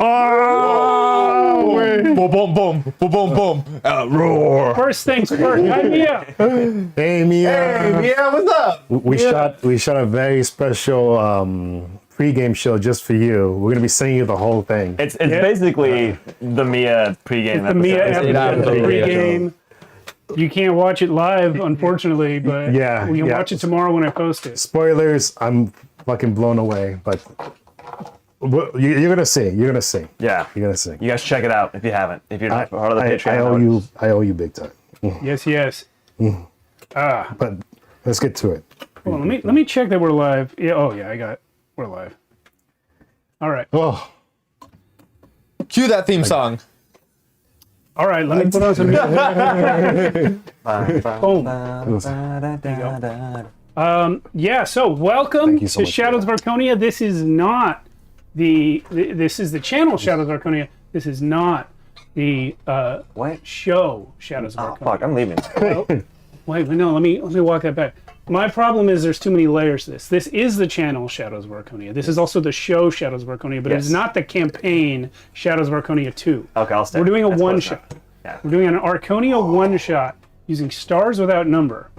Oh! Boom, boom, boom, boom, boom, boom. Roar. First things first. Hi, Mia. Hey, Mia. Hey, yeah, what's up? We shot a very special pre-game show just for you. We're gonna be sending you the whole thing. It's basically the Mia pregame The Mia episode. episode, the pregame. You can't watch it live, unfortunately, but Yeah, we can yeah. watch it tomorrow when I post it. Spoilers, I'm fucking blown away, but you're gonna see. You're gonna see. Yeah. You're gonna see. You guys check it out if you haven't. If you're not part of the Patreon. I owe you big time. Yes. But let's get to it. Hold on, let me check that we're live. Yeah. Oh yeah, we're live. All right. Oh, Cue that theme song. All right. Let me put on some music. Boom. Yeah. So welcome Thank you so to much for Shadows of Archonia. This is not this is the channel Shadows of Archonia. This is not the What? show Shadows of Oh, Archonia. fuck, I'm leaving. Well, wait, no, let me walk that back. My problem is there's too many layers to this. This is the channel Shadows of Archonia. This is also the show Shadows of Archonia, but it is Yes. not the campaign Shadows of Archonia 2. Okay, I'll stay. We're doing a That's close one-shot. enough. Yeah. We're doing an Archonia one-shot using stars without number.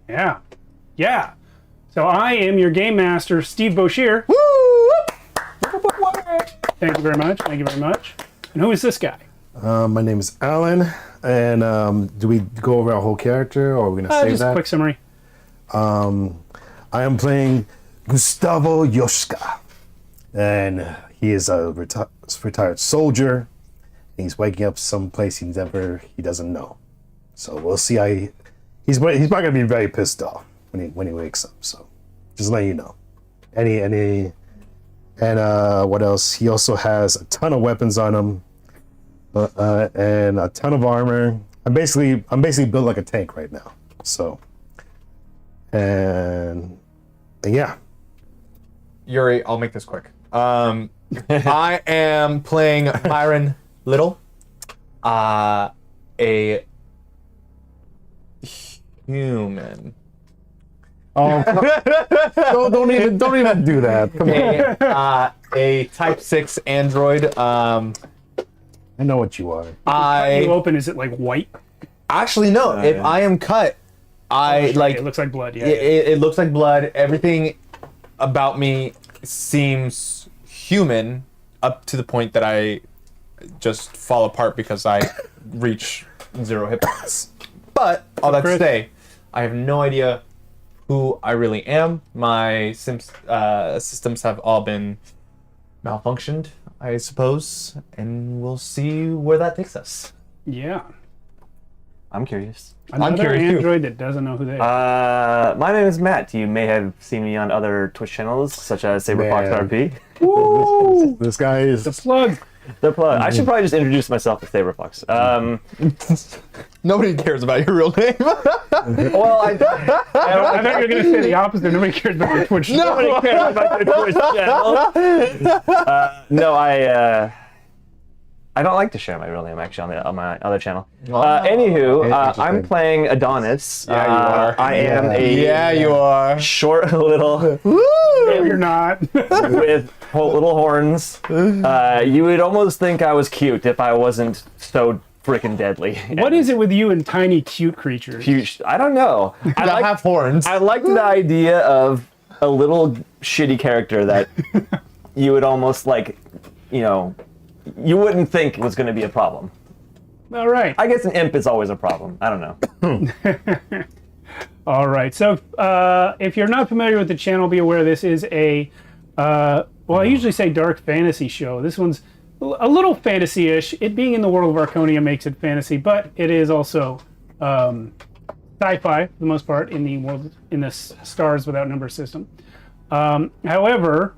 Yeah. Yeah. So I am your game master, Steve Boshier. Thank you very much. Thank you very much. And who is this guy? my name is Alan, and do we go over our whole character, or are we gonna save Just a that? quick summary. I am playing Gustavo Yoshka, and he is a retired soldier. He's waking up someplace he doesn't know. So we'll see how he's probably gonna be very pissed off when he wakes up. So just letting you know. And what else? He also has a ton of weapons on him, and a ton of armor. I'm basically built like a tank right now. So. And yeah. Yuri, I'll make this quick. I am playing Myron Little, a human. Oh, don't even do that. Come on. A Type 6 android. I know what you are. When you I open, is it like white? actually no. If I am cut, I like It looks like blood. Yeah. it looks like blood. Everything about me seems human up to the point that I just fall apart because I reach 0 hit points. But all that to Chris? say, I have no idea who I really am. My systems have all been malfunctioned, I suppose, and we'll see where that takes us. Yeah. I'm curious. Another curious too. android that doesn't know who they are. My name is Matt. You may have seen me on other Twitch channels, such as Saberfox Man. RP. Woo! This guy is. The plug. The plug. I should probably just introduce myself as Saberfox. Nobody cares about your real name. Well, I I thought you were going to say the opposite. Nobody cares about your Twitch. nobody cares about the Twitch channel. No, I don't like to share my real name actually on my other channel. Anywho, Interesting. I'm playing Adonis. Yeah, you are. I am a Yeah, you are. short little No, you're not. with little horns. You would almost think I was cute if I wasn't so freaking deadly. What is it with you and tiny, cute creatures? Huge? I don't know. I have horns. I liked the idea of a little shitty character that you would almost like, you wouldn't think was going to be a problem. All right. I guess an imp is always a problem. I don't know. All right. So if you're not familiar with the channel, be aware this is a, I usually say dark fantasy show. This one's a little fantasy-ish. It being in the world of Archonia makes it fantasy, but it is also sci-fi for the most part in the world, in the stars without number system. However,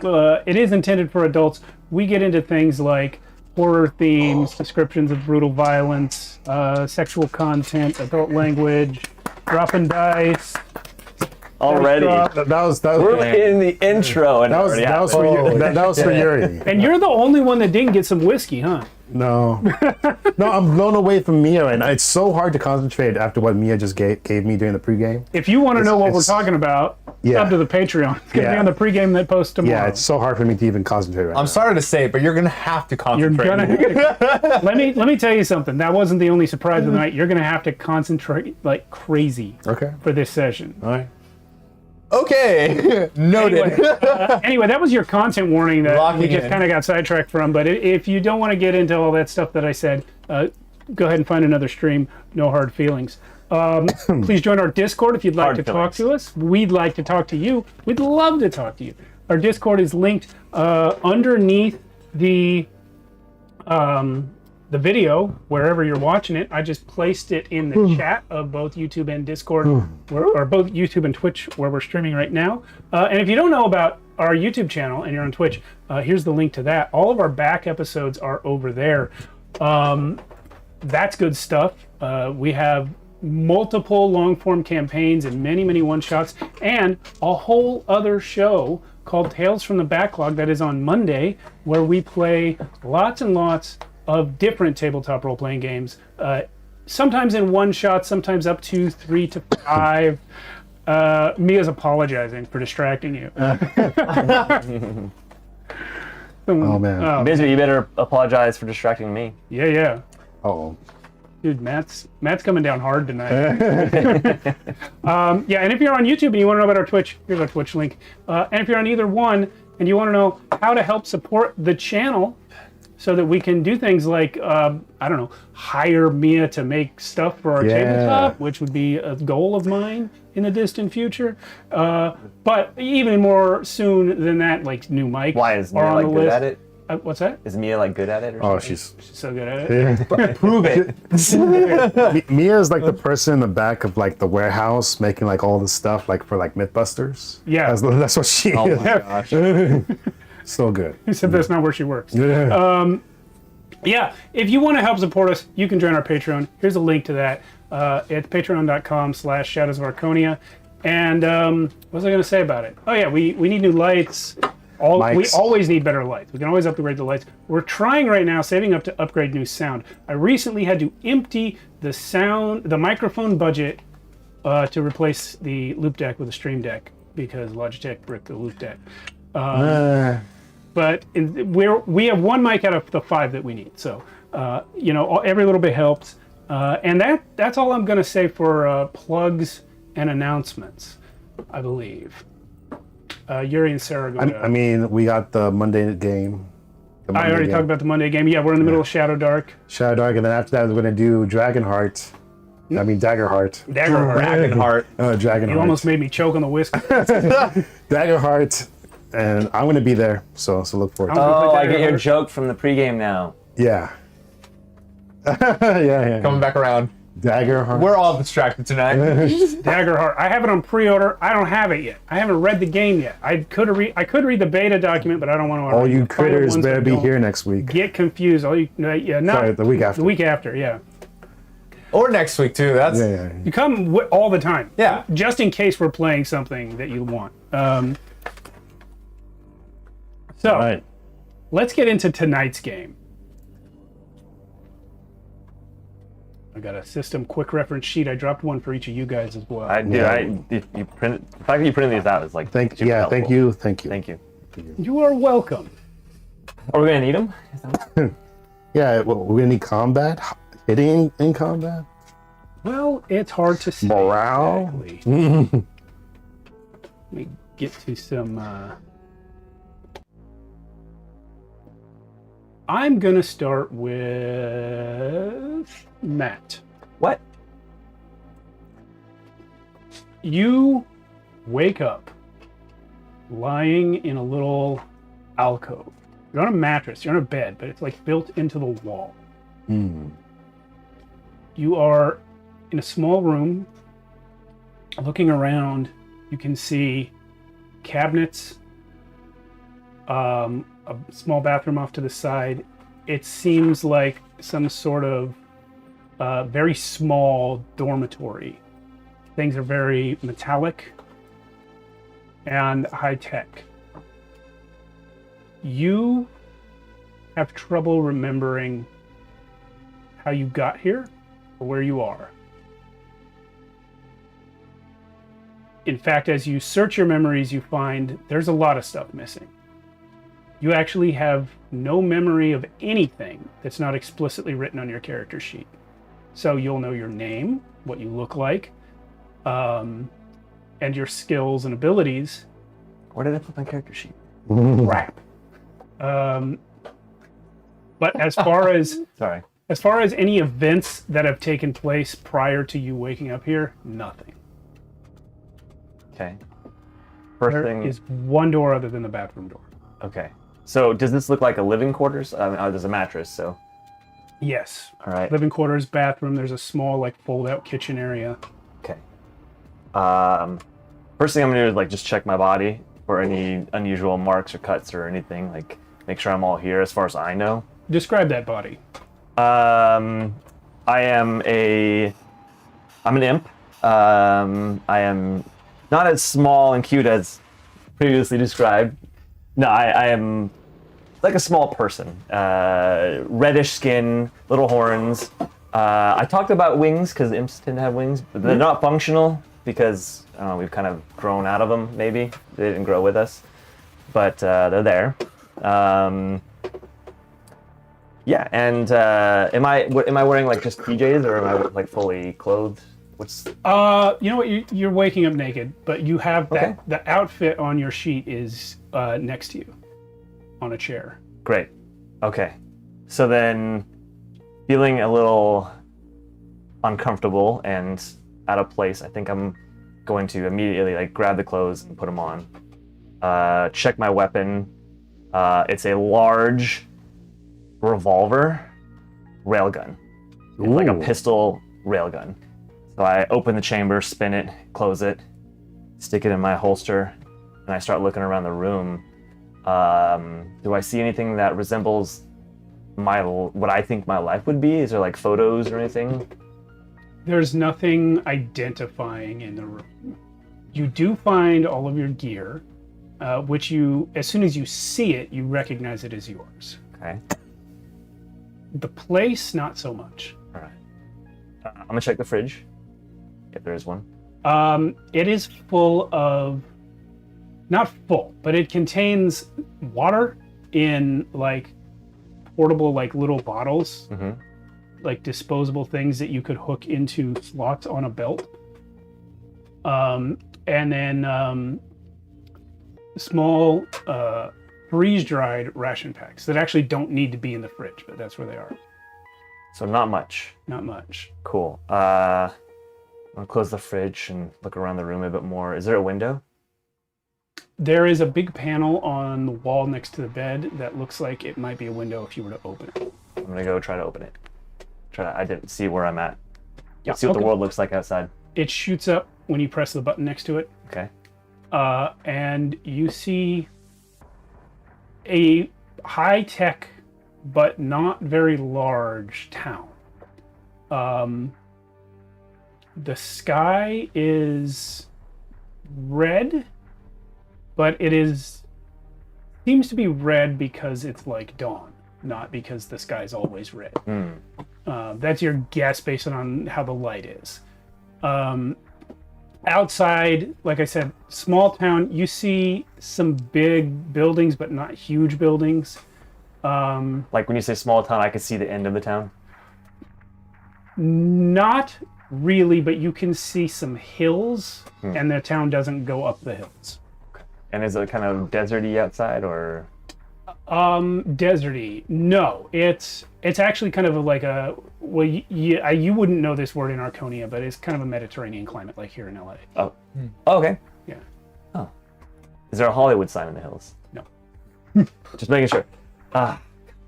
it is intended for adults. We get into things like horror themes, descriptions of brutal violence, sexual content, adult language, dropping dice, Already. That We're was in the intro and that was for you. That was for Yuri. And you're the only one that didn't get some whiskey, huh? No, I'm blown away from Mia right now. It's so hard to concentrate after what Mia just gave me during the pregame. If you want to know what we're it's- talking about, Yeah. sub to the Patreon. It's going to be Yeah. on the pregame that posts tomorrow. Yeah, it's so hard for me to even concentrate right now. I'm sorry to say it, but you're gonna have to You're concentrate. gonna let me tell you something. That wasn't the only surprise of the night. You're gonna have to concentrate like crazy Okay. for this session. All right. Okay, noted. Anyway, that was your content warning that Locking we just in. kind of got sidetracked from. But if you don't want to get into all that stuff that I said, go ahead and find another stream. No hard feelings. Please join our Discord if you'd like Hard to feelings. talk to us. We'd like to talk to you. We'd love to talk to you. Our Discord is linked underneath the video wherever you're watching it. I just placed it in the chat of both YouTube and Discord, or both YouTube and Twitch, where we're streaming right now. And if you don't know about our YouTube channel and you're on Twitch, here's the link to that. All of our back episodes are over there. That's good stuff. We have multiple long-form campaigns and many one-shots, and a whole other show called Tales from the Backlog that is on Monday, where we play lots and lots of different tabletop role-playing games, sometimes in one shot, sometimes up to 3 to 5. Mia's apologizing for distracting you. Oh man. Busy, you better apologize for distracting me. Yeah. Oh. Dude, Matt's coming down hard tonight. Yeah, and if you're on YouTube and you want to know about our Twitch, here's our Twitch link. And if you're on either one and you want to know how to help support the channel so that we can do things like, I don't know, hire Mia to make stuff for our tabletop, which would be a goal of mine in the distant future. But even more soon than that, like new mics Why is are Mia on like the good list. at it? What's that? Is Mia like good at it? Or Oh, something? she's She's so good at it. Prove it. Mia is like the person in the back of like the warehouse making like all the stuff like for like Mythbusters. Yeah. That's what she Oh is. my gosh. So good. He said that's not where she works. Yeah. Yeah, if you want to help support us, you can join our Patreon. Here's a link to that. It's patreon.com/Shadows of Archonia. And what was I going to say about it? Oh yeah, we need new lights. We Mics. always need better lights. We can always upgrade the lights. We're trying right now, saving up to upgrade new sound. I recently had to empty the microphone budget to replace the loop deck with a stream deck because Logitech bricked the loop deck. But we have one mic out of the 5 that we need. So, every little bit helps. And that's all I'm going to say for plugs and announcements, I believe. Yuri and Sarah go to... I mean, we got the Monday game. I already talked about the Monday game. Yeah, we're in the middle of Shadow Dark. Shadow Dark, and then after that, we're going to do Dragonheart. I mean, Daggerheart. Daggerheart. Dragonheart. Dragonheart. You almost made me choke on the whiskey. Daggerheart, and I'm going to be there, so look forward to it. Oh, I get your Daggerheart. joke from the pregame now. Yeah. yeah. Coming back around. Daggerheart. We're all distracted tonight. Daggerheart. I have it on pre-order. I don't have it yet. I haven't read the game yet. I could read the beta document, but I don't want to. All you critters better be here next week. Get confused. Not Sorry, the week after. The week after, yeah. Or next week too. That's Yeah. You come all the time. Yeah. Just in case we're playing something that you want. So All right. let's get into tonight's game. I got a system quick reference sheet. I dropped one for each of you guys as well. The fact that you printed these out is like Thank super helpful. you. Thank you. You are welcome. Are we gonna need them? Yeah, well, we're gonna need combat, hitting in combat, Well, it's hard to say. morale. Exactly. Let me get to some. I'm gonna start with Matt. What? You wake up lying in a little alcove. You're on a mattress, you're on a bed, but it's like built into the wall. You are in a small room. Looking around, you can see cabinets, a small bathroom off to the side. It seems like some sort of very small dormitory. Things are very metallic. and high tech. You have trouble remembering how you got here or where you are. In fact, as you search your memories, you find there's a lot of stuff missing. You actually have no memory of anything that's not explicitly written on your character sheet. So you'll know your name, what you look like, and your skills and abilities. Where did I put my character sheet? Crap. But as far as Sorry. as far as any events that have taken place prior to you waking up here, nothing. Okay. First There thing is one door other than the bathroom door. Okay. So does this look like a living quarters? I mean, there's a mattress, so. Yes. All right. Living quarters, bathroom. There's a small like fold-out kitchen area. Okay. First thing I'm gonna do is like just check my body for any unusual marks or cuts or anything. Like make sure I'm all here as far as I know. Describe that body. I'm an imp. I am not as small and cute as previously described. No, I am like a small person. Reddish skin, little horns. I talked about wings because imps tend to have wings, but they're not functional because I don't know, we've kind of grown out of them. Maybe they didn't grow with us, but they're there. Yeah, and am I wearing like just PJs or am I like fully clothed? What's You know what? You're waking up naked, but you have that. Okay. The outfit on your sheet is next to you, on a chair. great? Okay, so then feeling a little uncomfortable and out of place, I think I'm going to immediately like grab the clothes and put them on. Check my weapon. It's a large revolver railgun. It's like a pistol railgun. So I open the chamber, spin it, close it, stick it in my holster, and I start looking around the room. Do I see anything that resembles what I think my life would be? Is there like photos or anything? There's nothing identifying in the room. You do find all of your gear, which you, as soon as you see it, you recognize it as yours. Okay. The place, not so much. All right. I'm gonna check the fridge, if there is one. It is full of, not full, but it contains water in like portable, like little bottles, like disposable things that you could hook into slots on a belt. And then small freeze-dried ration packs that actually don't need to be in the fridge, but that's where they are. So not much. Not much. Cool. I'm gonna close the fridge and look around the room a bit more. Is there a window? There is a big panel on the wall next to the bed that looks like it might be a window if you were to open it. I'm gonna go try to open it. I didn't see where I'm at. Yeah, See what the okay. world looks like outside. It shoots up when you press the button next to it. Okay. And you see a high-tech but not very large town. The sky is red, but seems to be red because it's like dawn, not because the sky's always red. That's your guess based on how the light is. Outside, like I said, small town, you see some big buildings, but not huge buildings. Like when you say small town, I can see the end of the town. Not really, but you can see some hills, and the town doesn't go up the hills. And is it kind of deserty outside, or? Deserty. No, it's actually kind of like a, well, you wouldn't know this word in Archonia, but it's kind of a Mediterranean climate like here in LA. Oh. Oh, okay. Yeah. Oh. Is there a Hollywood sign in the hills? No. Just making sure. What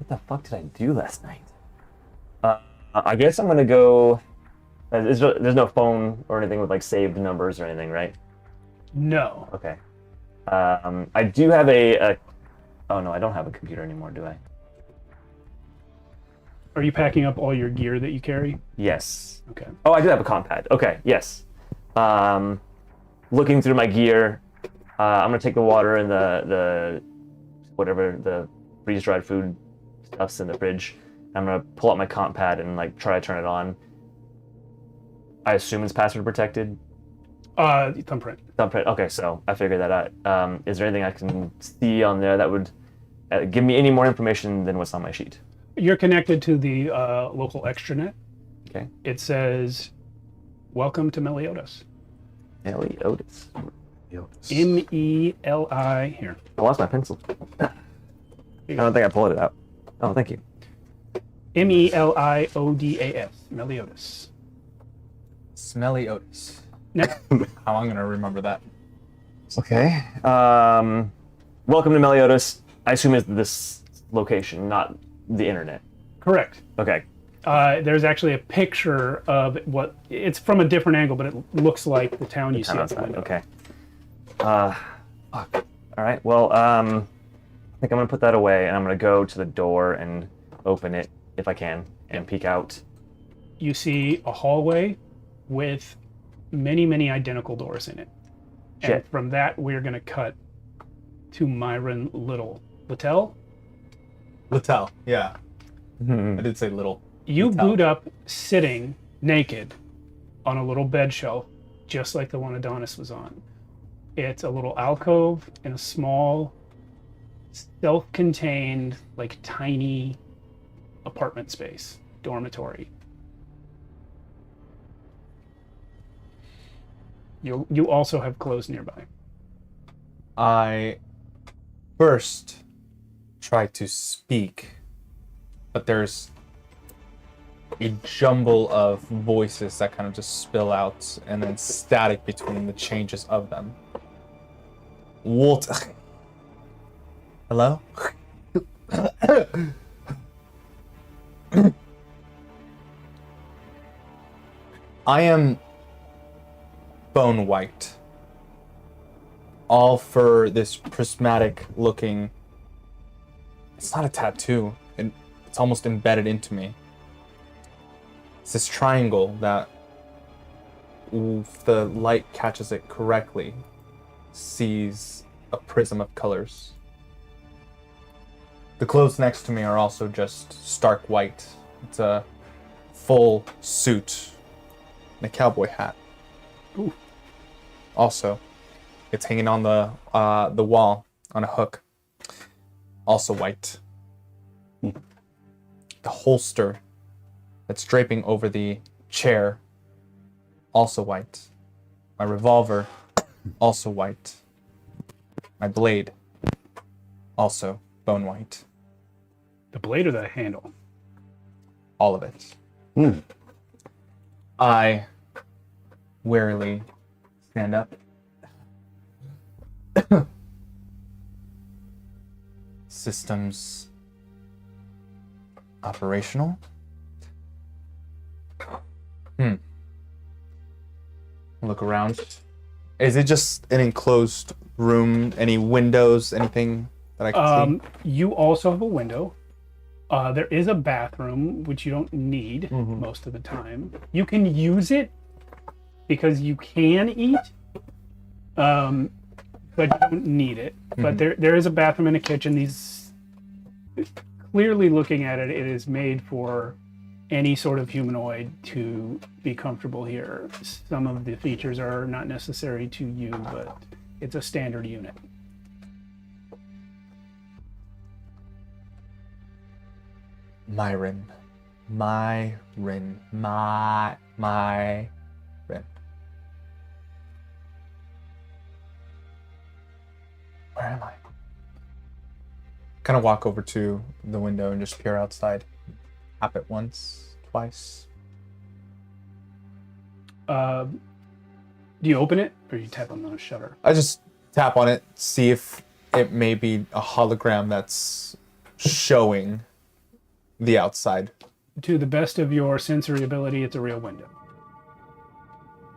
the fuck did I do last night? I guess I'm gonna go. There's no phone or anything with like saved numbers or anything, right? No. Okay. I do have a. Oh no, I don't have a computer anymore, do I? Are you packing up all your gear that you carry? Yes. Okay. Oh, I do have a comp pad. Okay, yes. Looking through my gear, I'm gonna take the water and the whatever the freeze-dried food stuff's in the fridge. I'm gonna pull out my comp pad and like try to turn it on. I assume it's password protected. Thumbprint. Thumbprint. Okay, so I figured that out. Is there anything I can see on there that would give me any more information than what's on my sheet? You're connected to the local extranet. Okay. It says, "Welcome to Meliodas." Meliodas. M-E-L-I. Here. I lost my pencil. I don't think I pulled it out. Oh, thank you. Meliodas. Meliodas. Smelly Otis. Next. How I'm gonna remember that. Okay. Welcome to Meliodas. I assume it's this location, not the internet. Correct. Okay. There's actually a picture of what it's from a different angle, but it looks like the town you see Town out the outside. window. Okay. Fuck. All right. Well, I think I'm gonna put that away, and I'm gonna go to the door and open it if I can, and peek out. You see a hallway with many, many identical doors in it. And Shit. from that, we're going to cut to Myron Littell. Littell. Yeah. I did say little. You Littell. boot up sitting naked on a little bed shelf, just like the one Adonis was on. It's a little alcove in a small, self-contained, like tiny apartment space, dormitory. You also have clothes nearby. I first try to speak, but there's a jumble of voices that kind of just spill out and then static between the changes of them. What? Hello? I am bone white. All for this prismatic looking. It's not a tattoo. It's almost embedded into me. It's this triangle that, if the light catches it correctly, sees a prism of colors. The clothes next to me are also just stark white. It's a full suit and a cowboy hat. Ooh. Also, it's hanging on the wall on a hook. Also white. The holster that's draping over the chair. Also white. My revolver. Also white. My blade. Also bone white. The blade or the handle? All of it. I warily stand up. Systems operational. Look around. Is it just an enclosed room? Any windows? Anything that I can see? You also have a window. There is a bathroom, which you don't need most of the time. You can use it because you can eat, but you don't need it. But there is a bathroom and a kitchen. These, clearly looking at it, it is made for any sort of humanoid to be comfortable here. Some of the features are not necessary to you, but it's a standard unit. Myron. Where am I? Kind of walk over to the window and just peer outside. Tap it once, twice. Do you open it or you tap on the shutter? I just tap on it, see if it may be a hologram that's showing the outside. To the best of your sensory ability, it's a real window.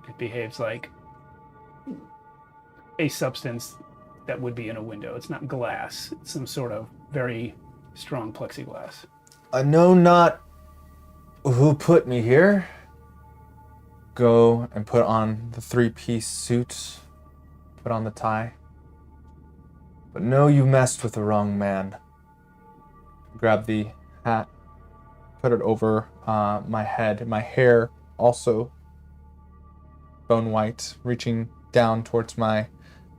It behaves like a substance that would be in a window. It's not glass. It's some sort of very strong plexiglass. I know not who put me here. Go and put on the 3-piece suit. Put on the tie. But no, you messed with the wrong man. Grab the hat, put it over my head, my hair also bone white, reaching down towards my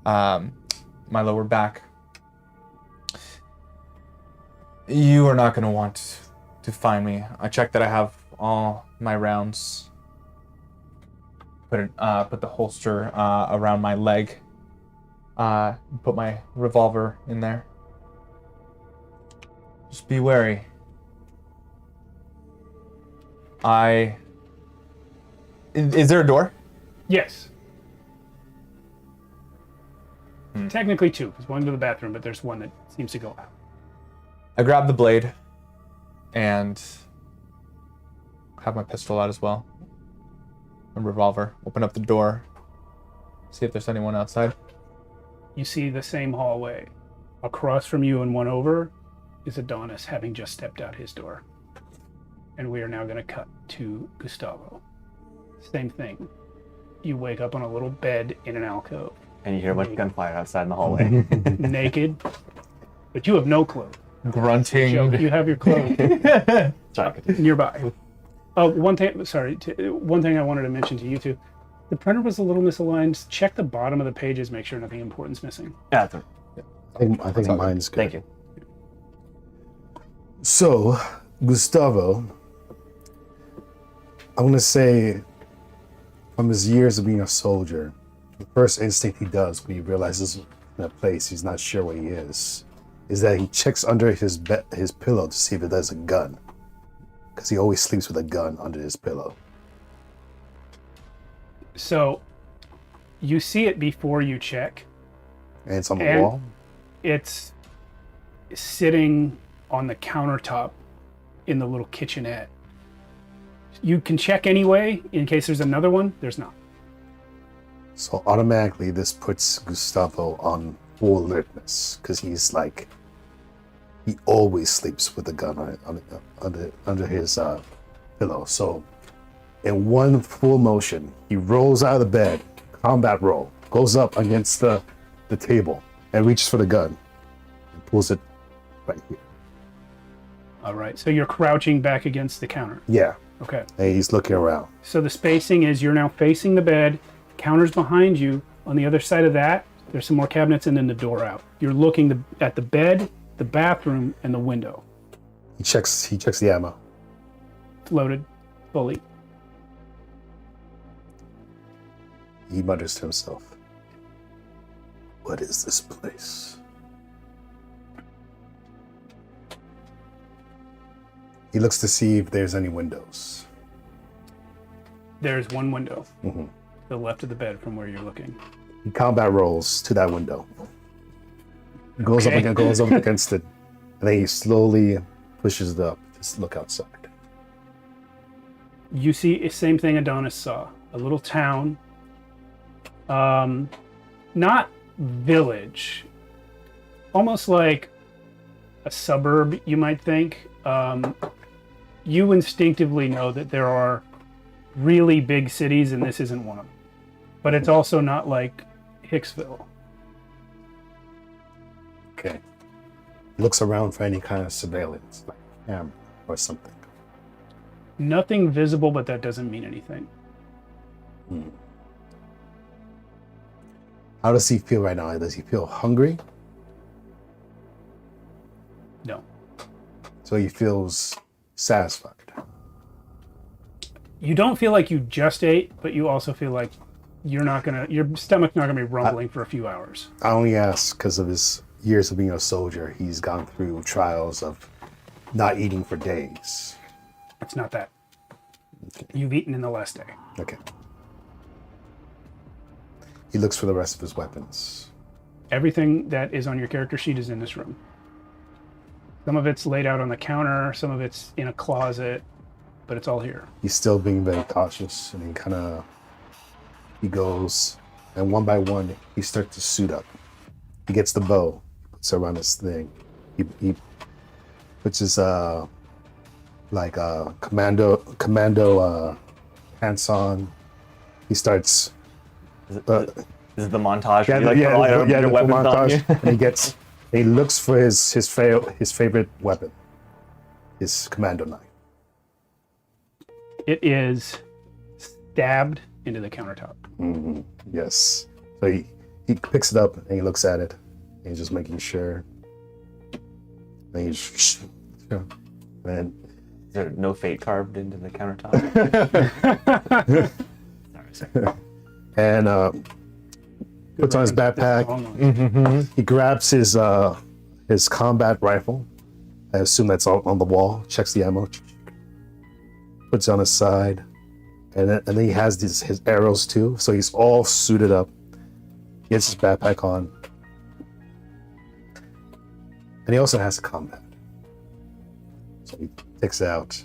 my lower back. You are not going to want to find me. I checked that I have all my rounds. Put the holster around my leg. Put my revolver in there. Just be wary. Is there a door? Yes. Technically two. There's one to the bathroom, but there's one that seems to go out. I grab the blade and have my pistol out as well. A revolver. Open up the door. See if there's anyone outside. You see the same hallway. Across from you and one over is Adonis, having just stepped out his door. And we are now going to cut to Gustavo. Same thing. You wake up on a little bed in an alcove. And you hear a bunch of gunfire outside in the hallway. Naked. But you have no clothes. Grunting. Joke, you have your clothes Sorry. nearby. One thing I wanted to mention to you two. The printer was a little misaligned. Check the bottom of the pages, make sure nothing important's missing. Yeah, that's I think mine's good. Thank you. So, Gustavo, I want to say, from his years of being a soldier, the first instinct he does when he realizes in a place he's not sure where he is that he checks under his pillow to see if there's a gun. Because he always sleeps with a gun under his pillow. So, you see it before you check. And it's on the wall? It's sitting on the countertop in the little kitchenette. You can check anyway, in case there's another one. There's not. So automatically this puts Gustavo on full alertness, because he's like, he always sleeps with a gun under his pillow. So in one full motion, he rolls out of the bed, combat roll, goes up against the table and reaches for the gun and pulls it right here. All right, so you're crouching back against the counter. Yeah. Okay. And he's looking around. So the spacing is you're now facing the bed, counter's behind you. On the other side of that, there's some more cabinets and then the door out. You're looking at the bed, the bathroom, and the window. He checks the ammo. It's loaded fully. He mutters to himself, "What is this place?" He looks to see if there's any windows. There's one window Mm-hmm. to the left of the bed from where you're looking. He combat rolls to that window. Goes Okay. up against it, and then he slowly pushes it up to look outside. You see the same thing Adonis saw. A little town. Not village. Almost like a suburb, you might think. You instinctively know that there are really big cities, and this isn't one of them. But it's also not like Hicksville. Okay. He looks around for any kind of surveillance, like camera or something. Nothing visible, but that doesn't mean anything. How does he feel right now? Does he feel hungry? No. So he feels satisfied. You don't feel like you just ate, but you also feel like your stomach's not gonna be rumbling for a few hours. I only ask because of his years of being a soldier. He's gone through trials of not eating for days. It's not that. You've eaten in the last day. Okay. He looks for the rest of his weapons. Everything that is on your character sheet is in this room. Some of it's laid out on the counter, some of it's in a closet, but it's all here. He's still being very cautious, and he goes, and one by one, he starts to suit up. He gets the bow, puts it around his thing. He puts his commando pants on. He starts. This is the montage. Yeah, where you, like, put all your the weapons on montage. you. And he gets He looks for his favorite weapon, his commando knife. It is stabbed into the countertop. Yes. So he picks it up and he looks at it. And he's just making sure. And he's and Is there no fate carved into the countertop? Sorry. and puts on his backpack. He grabs his combat rifle. I assume that's on the wall. Checks the ammo. Puts it on his side, and then he has his arrows too. So he's all suited up. He gets his backpack on, and he also has combat. So he takes it out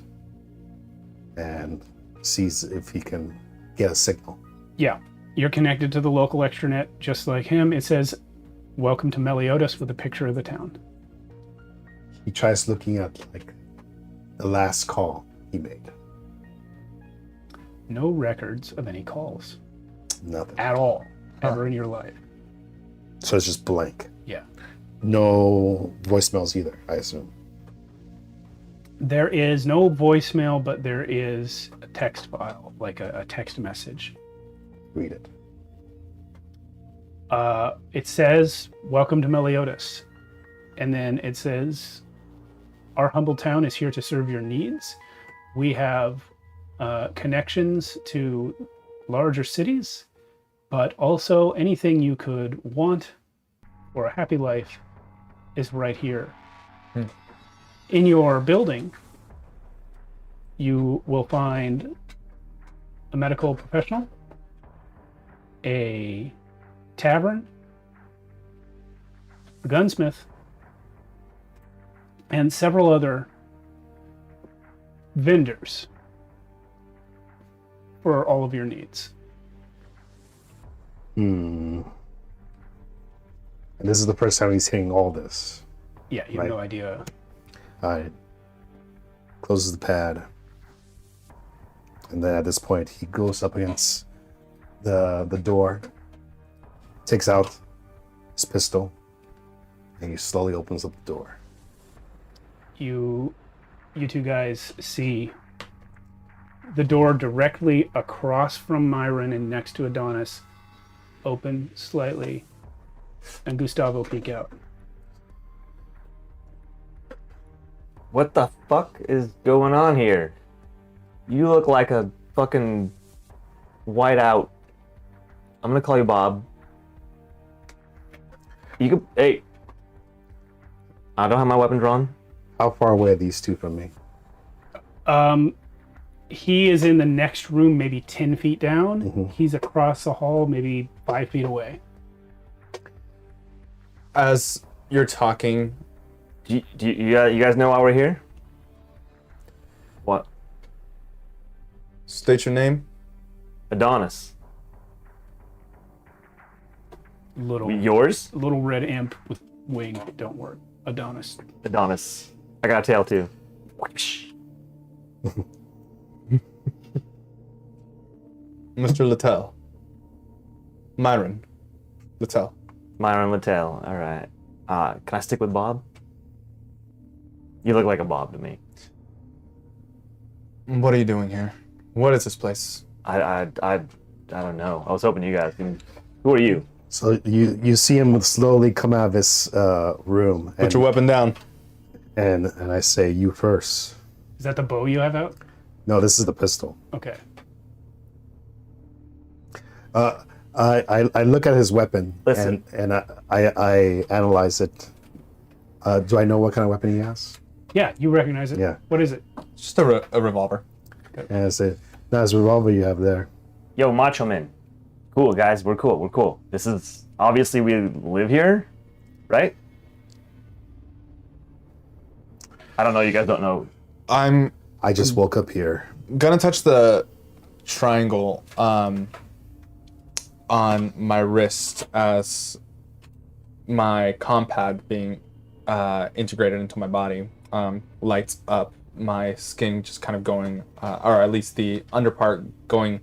and sees if he can get a signal. Yeah, you're connected to the local extranet just like him. It says, "Welcome to Meliodas," with a picture of the town. He tries looking at like the last call he made. No records of any calls Nothing. at all, ever in your life. So it's just blank. Yeah. No voicemails either, I assume. There is no voicemail, but there is a text file, like a text message. Read it. It says, "Welcome to Meliodas." And then it says, "Our humble town is here to serve your needs. We have connections to larger cities, but also anything you could want for a happy life is right here. In your building, you will find a medical professional, a tavern, a gunsmith, and several other vendors for all of your needs." And this is the first time he's hearing all this. Yeah, you have no idea. Alright. Closes the pad. And then at this point, he goes up against the door, takes out his pistol, and he slowly opens up the door. You two guys see the door directly across from Myron and next to Adonis open slightly, and Gustavo peek out. What the fuck is going on here? You look like a fucking whiteout. I'm gonna call you Bob. You could, hey. I don't have my weapon drawn. How far away are these two from me? He is in the next room, maybe 10 feet down. He's across the hall, maybe 5 feet away. As you're talking, Do you guys know why we're here? What? state your name. Adonis. Little Yours? red imp with wing. Don't worry. Adonis. Adonis. I got a tail too. Mr. Littell. Myron Littell. Myron Littell. All right. Can I stick with Bob? You look like a Bob to me. What are you doing here? What is this place? I don't know. I was hoping you guys can. Who are you? So you see him slowly come out of his room. Put your weapon down. And I say, "You first." Is that the bow you have out? No, this is the pistol. Okay. I look at his weapon. Listen. and I analyze it. Do I know what kind of weapon he has? Yeah, you recognize it. Yeah. What is it? It's just a revolver. And I say, "Now his revolver you have there." Yo, Macho Man. Cool, guys. We're cool. We're cool. This is obviously we live here, right? I don't know. You guys don't know. I just woke up here. Gonna touch the triangle on my wrist as my compad being integrated into my body lights up, my skin just kind of going, or at least the underpart going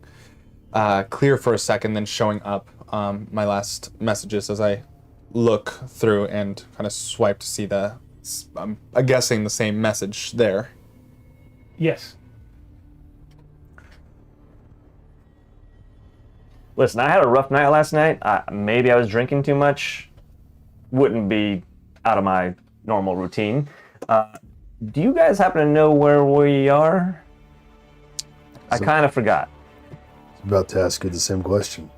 clear for a second, then showing up my last messages as I look through and kind of swipe to see I'm guessing the same message there. Yes. Listen, I had a rough night last night. Maybe I was drinking too much. Wouldn't be out of my normal routine. Do you guys happen to know where we are? I kind of forgot. I was about to ask you the same question.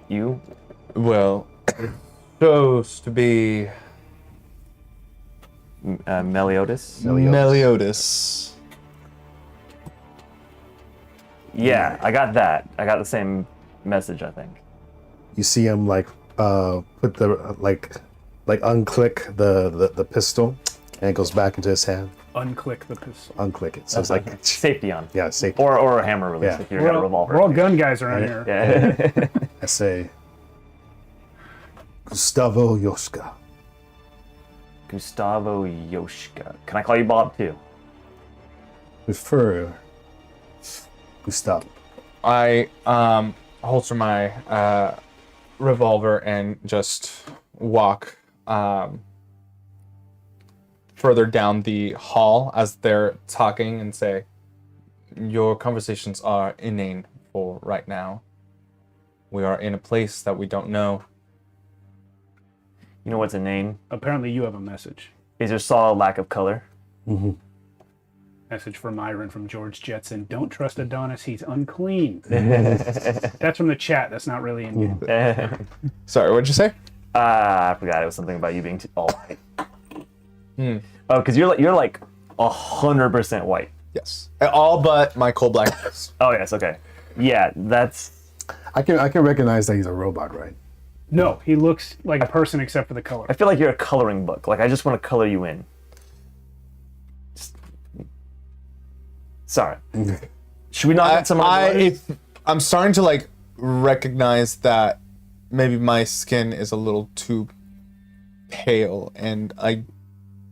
You? Well, shows to be Meliodas? Meliodas. Yeah, I got that. I got the same message, I think. You see him like put the like unclick the pistol, and it goes back into his hand. Unclick the pistol. Unclick it. So it's like Safety on. yeah, safety. Or a hammer release Yeah. if you've got a revolver. We're all gun guys around Right. here. Yeah. I say, Gustavo Yoshka. Gustavo Yoshka. Can I call you Bob too? Prefer Gustavo. I holster my revolver and just walk further down the hall as they're talking and say, your conversations are inane for right now. We are in a place that we don't know. You know what's inane? Apparently you have a message. Is your solid lack of color. Message from Myron from George Jetson. Don't trust Adonis, he's unclean. That's from the chat. That's not really in game. Sorry, what'd you say? I forgot it was something about you being all white. Oh, because you're like 100% white. Yes. All but my coal black eyes. Oh yes, okay. Yeah, that's I can recognize that he's a robot, right? No, he looks like a person except for the color. I feel like you're a coloring book. Like I just want to color you in. Sorry. Should we not get some I'm starting to like recognize that maybe my skin is a little too pale and I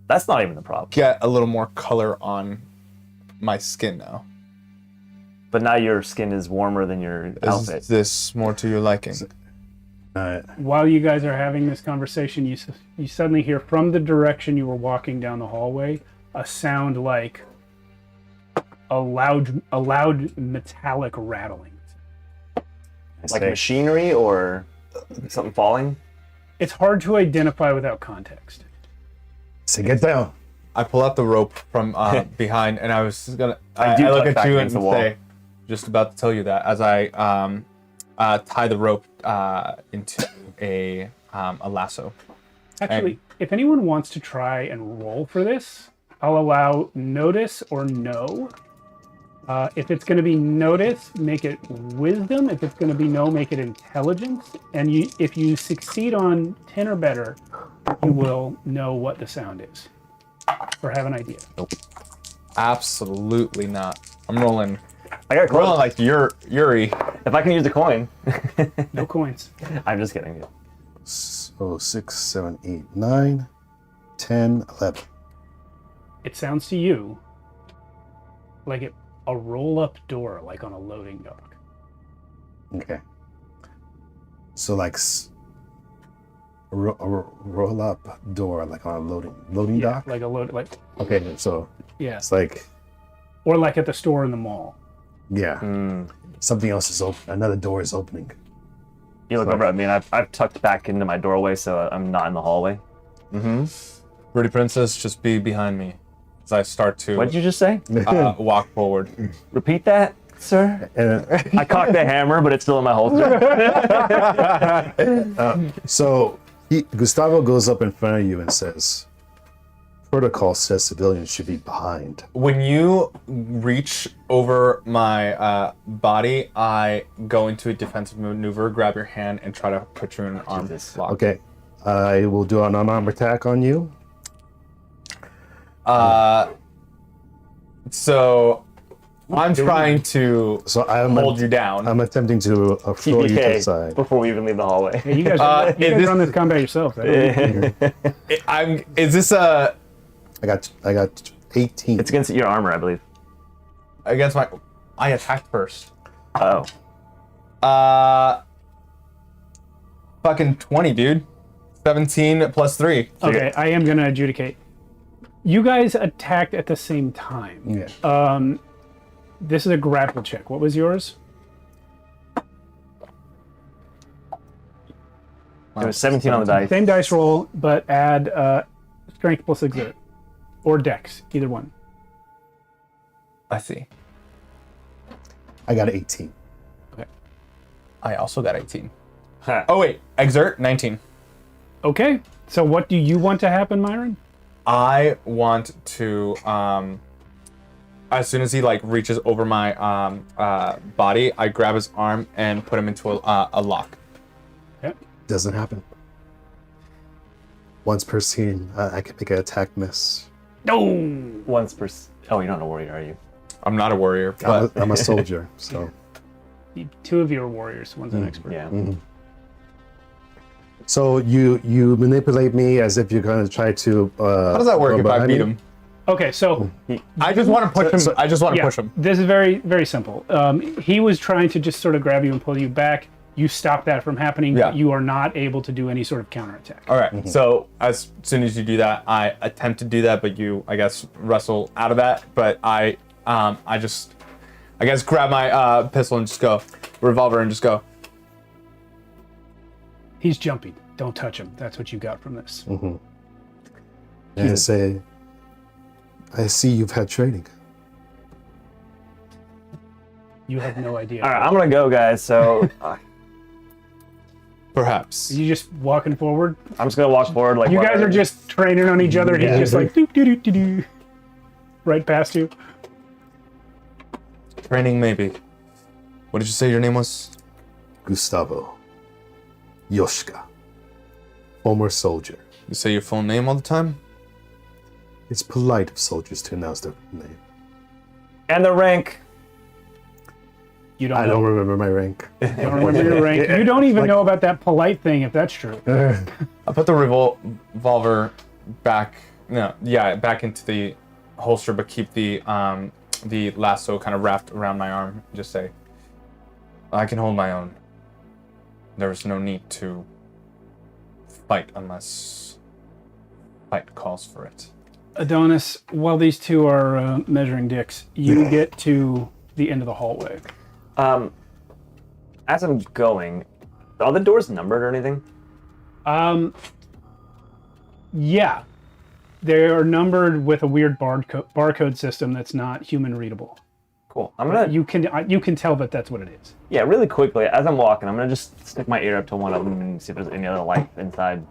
That's not even the problem. get a little more color on my skin now. But now your skin is warmer than your outfit. Is this more to your liking? While you guys are having this conversation, you suddenly hear from the direction you were walking down the hallway a sound like a loud metallic rattling. Like machinery or something falling? It's hard to identify without context. Say, get down. I pull out the rope from behind, and I was gonna. I do look tuck at back you against and the wall. say, just about to tell you that as I tie the rope into a lasso. Actually, if anyone wants to try and roll for this, I'll allow notice or no. If it's going to be notice, make it wisdom. If it's going to be no, make it intelligence. And if you succeed on 10 or better, you will know what the sound is or have an idea. Absolutely not. I'm rolling. I got Rolling close. like Yuri. If I can use a coin. No coins. I'm just kidding. So 6, 7, 8, 9, 10, 11. It sounds to you like a roll-up door, like on a loading dock. Okay. So like a roll-up door, like on a loading dock. Like a load, like Okay, so yeah, it's like or like at the store in the mall. yeah, something else is open. Another door is opening. You look over at me and I've tucked back into my doorway so I'm not in the hallway. Pretty princess, just be behind me as I start to What did you just say? walk forward. Repeat that, sir? And, I cocked the hammer, but it's still in my holster. so Gustavo goes up in front of you and says, "Protocol says civilians should be behind." When you reach over my body, I go into a defensive maneuver, grab your hand, and try to put you in an arm lock. Okay, I will do an unarmed attack on you. So I'm trying to So I'm hold you down. I'm attempting to throw you to the TPK side. before we even leave the hallway. Hey, you guys, you is guys this- run this combat yourself. Is this a I got 18. It's against your armor, I believe. against my? I attacked first. Oh. Fucking 20, dude. 17 plus 3. Okay, I am gonna adjudicate. You guys attacked at the same time. Yeah. This is a grapple check. What was yours? It was 17 on the dice. Same dice roll, but add strength plus exert. Or dex, either one. I see. I got 18. I also got 18. Huh. Oh, wait. Exert, 19. Okay, so what do you want to happen, Myron? I want to, as soon as he like reaches over my body, I grab his arm and put him into a lock. Yep. Doesn't happen. Once per scene, I can make an attack miss. No. Once per. Oh, you're not a warrior, are you? I'm not a warrior, but I'm a soldier, so. Two of you are warriors. One's an expert. Yeah. So you manipulate me as if you're going to try to. how does that work if I beat him? Okay, so I just want to push him. So- I just want to yeah, push him. this is very, very simple. He was trying to just sort of grab you and pull you back. You stop that from happening. Yeah. But you are not able to do any sort of counterattack. All right. So as soon as you do that, I attempt to do that, but you, I guess, wrestle out of that. But I just, I guess, grab my pistol and just go, revolver, and just go. He's jumping. Don't touch him. That's what you got from this. And I say, I see you've had training. You have no idea. All right, I'm gonna go, guys. So Perhaps. You just walking forward. I'm just gonna walk forward. Like You guys are just training on each other. He's just like doo doo doo doo doo, right past you. Training, maybe. What did you say your name was? Gustavo. Yoshka. Former soldier. You say your full name all the time? It's polite of soldiers to announce their name. and the rank. You don't I know. don't remember my rank. You don't remember your rank. You don't even know about that polite thing, if that's true. I put the revolver back. No, yeah, back into the holster, but keep the lasso kind of wrapped around my arm. Just say, I can hold my own. There is no need to fight unless fight calls for it. Adonis, while these two are measuring dicks, you get to the end of the hallway. As I'm going, are the doors numbered or anything? Yeah. They are numbered with a weird barcode system that's not human readable. Cool. I'm gonna. You can tell that that's what it is. Yeah, really quickly, as I'm walking, I'm gonna just stick my ear up to one of them and see if there's any other life inside,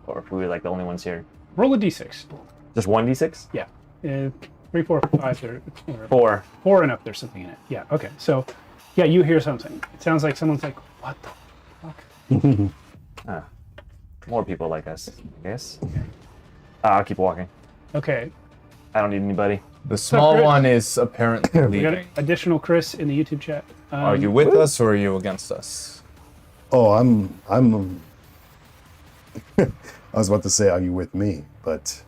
or if we're like the only ones here. Roll a d6. Just 1d6? Yeah. 3, 4, 5, or 4. 4 and up, there's something in it. Yeah, okay. So, yeah, you hear something. It sounds like someone's like, what the fuck? More people like us, I guess. I'll keep walking. Okay. I don't need anybody. The small Chris? one is apparently We got leaving. additional Chris in the YouTube chat. Are you with us or are you against us? Oh, I'm I was about to say, are you with me? But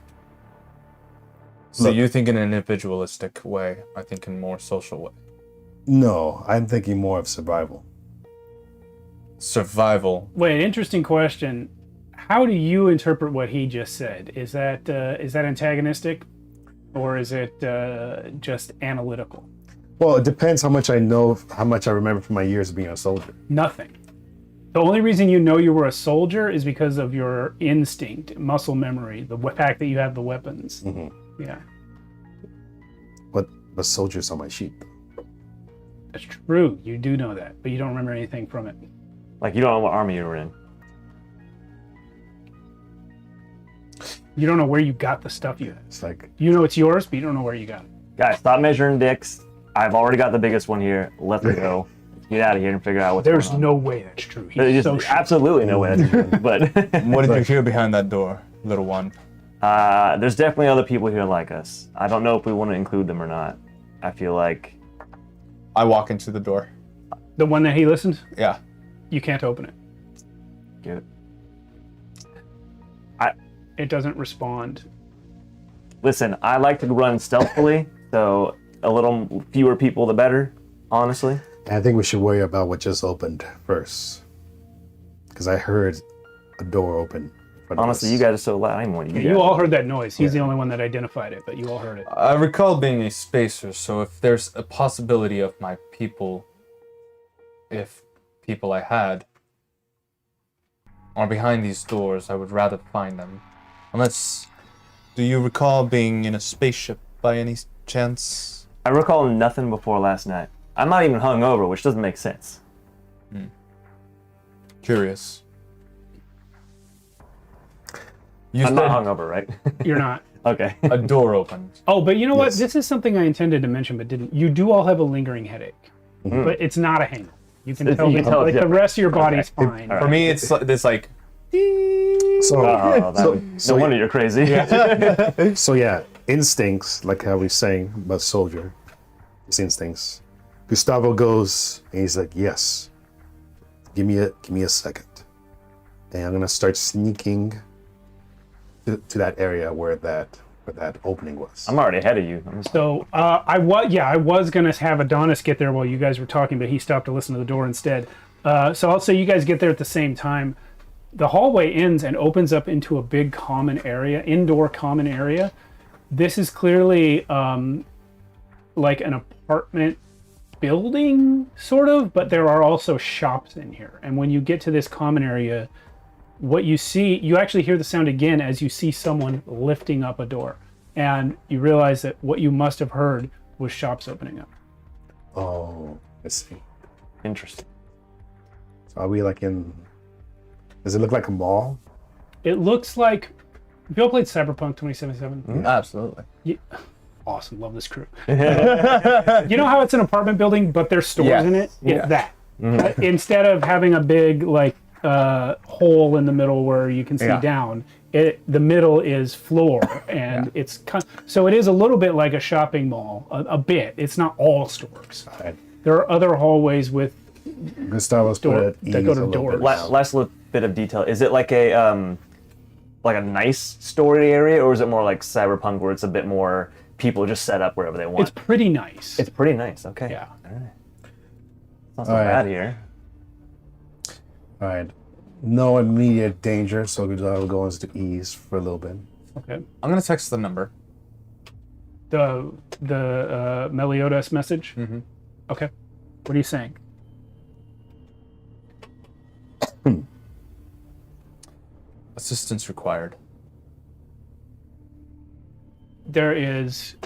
So Look. you think in an individualistic way, I think in more social way. no, I'm thinking more of survival. Survival. Wait, interesting question. How do you interpret what he just said? Is that antagonistic, or is it just analytical? Well, it depends how much I know, how much I remember from my years of being a soldier. Nothing. The only reason you know you were a soldier is because of your instinct, muscle memory, the fact that you have the weapons. Yeah, But the soldiers are my sheep. that's true. You do know that, but you don't remember anything from it. Like, you don't know what army you were in. You don't know where you got the stuff you have. It's like, You know it's yours, but you don't know where you got it. Guys, stop measuring dicks. I've already got the biggest one here. Let's go. Get out of here and figure out what's There's going on. no way that's true. There's He's just so absolutely no way that's true. But What did you hear behind that door, little one? there's definitely other people here like us. I don't know if we want to include them or not. I feel like I walk into the door. the one that he listened. Yeah. You can't open it. Get it. It doesn't respond. Listen, I like to run stealthily, so a little fewer people the better, honestly. I think we should worry about what just opened first. because I heard a door open. In front of Honestly, us. you guys are so loud. I don't even want you. You all heard that noise. He's the only one that identified it, but you all heard it. I recall being a spacer, so if there's a possibility of my people, if people I had are behind these doors, I would rather find them. Unless, do you recall being in a spaceship by any chance? I recall nothing before last night. I'm not even hungover, which doesn't make sense. Curious. You I'm not said hungover, right? You're not. Okay. a door opened. Oh, but you know what? Yes. This is something I intended to mention, but didn't. You do all have a lingering headache, but it's not a hangover. You can tell, You can tell it's like the different. rest of your body's fine. For me, it's this like. So, No wonder you're crazy. so yeah, instincts, like how we're saying about soldier, his instincts. Gustavo goes and he's like, yes, give me a second. And I'm gonna start sneaking to that area where that opening was. I'm already ahead of you. So I was gonna have Adonis get there while you guys were talking, but he stopped to listen to the door instead. So I'll say you guys get there at the same time. The hallway ends and opens up into a big common area, indoor common area. This is clearly like an apartment building, sort of, but there are also shops in here. And when you get to this common area, what you see, you actually hear the sound again as you see someone lifting up a door. And you realize that what you must have heard was shops opening up. Oh, I see. Interesting. So are we like in? Does it look like a mall? It looks like, have you all played Cyberpunk 2077? Absolutely. Awesome, love this crew. You know how it's an apartment building, but there's stores in it? Yeah. It's that. Instead of having a big like hole in the middle where you can see down, the middle is floor, and it's so it is a little bit like a shopping mall, a bit. It's not all stores. Right. There are other hallways with Gustavo's put it that go to a little doors. bit. Last little bit of detail. Is it like a nice story area, or is it more like Cyberpunk, where it's a bit more people just set up wherever they want? It's pretty nice. It's pretty nice. Okay. Yeah. Not so All right. bad here. All right. No immediate danger, so Gustavo goes to ease for a little bit. Okay. I'm gonna text the number. The Meliodas message. Mm-hmm. Okay. What are you saying? Assistance required. There is ...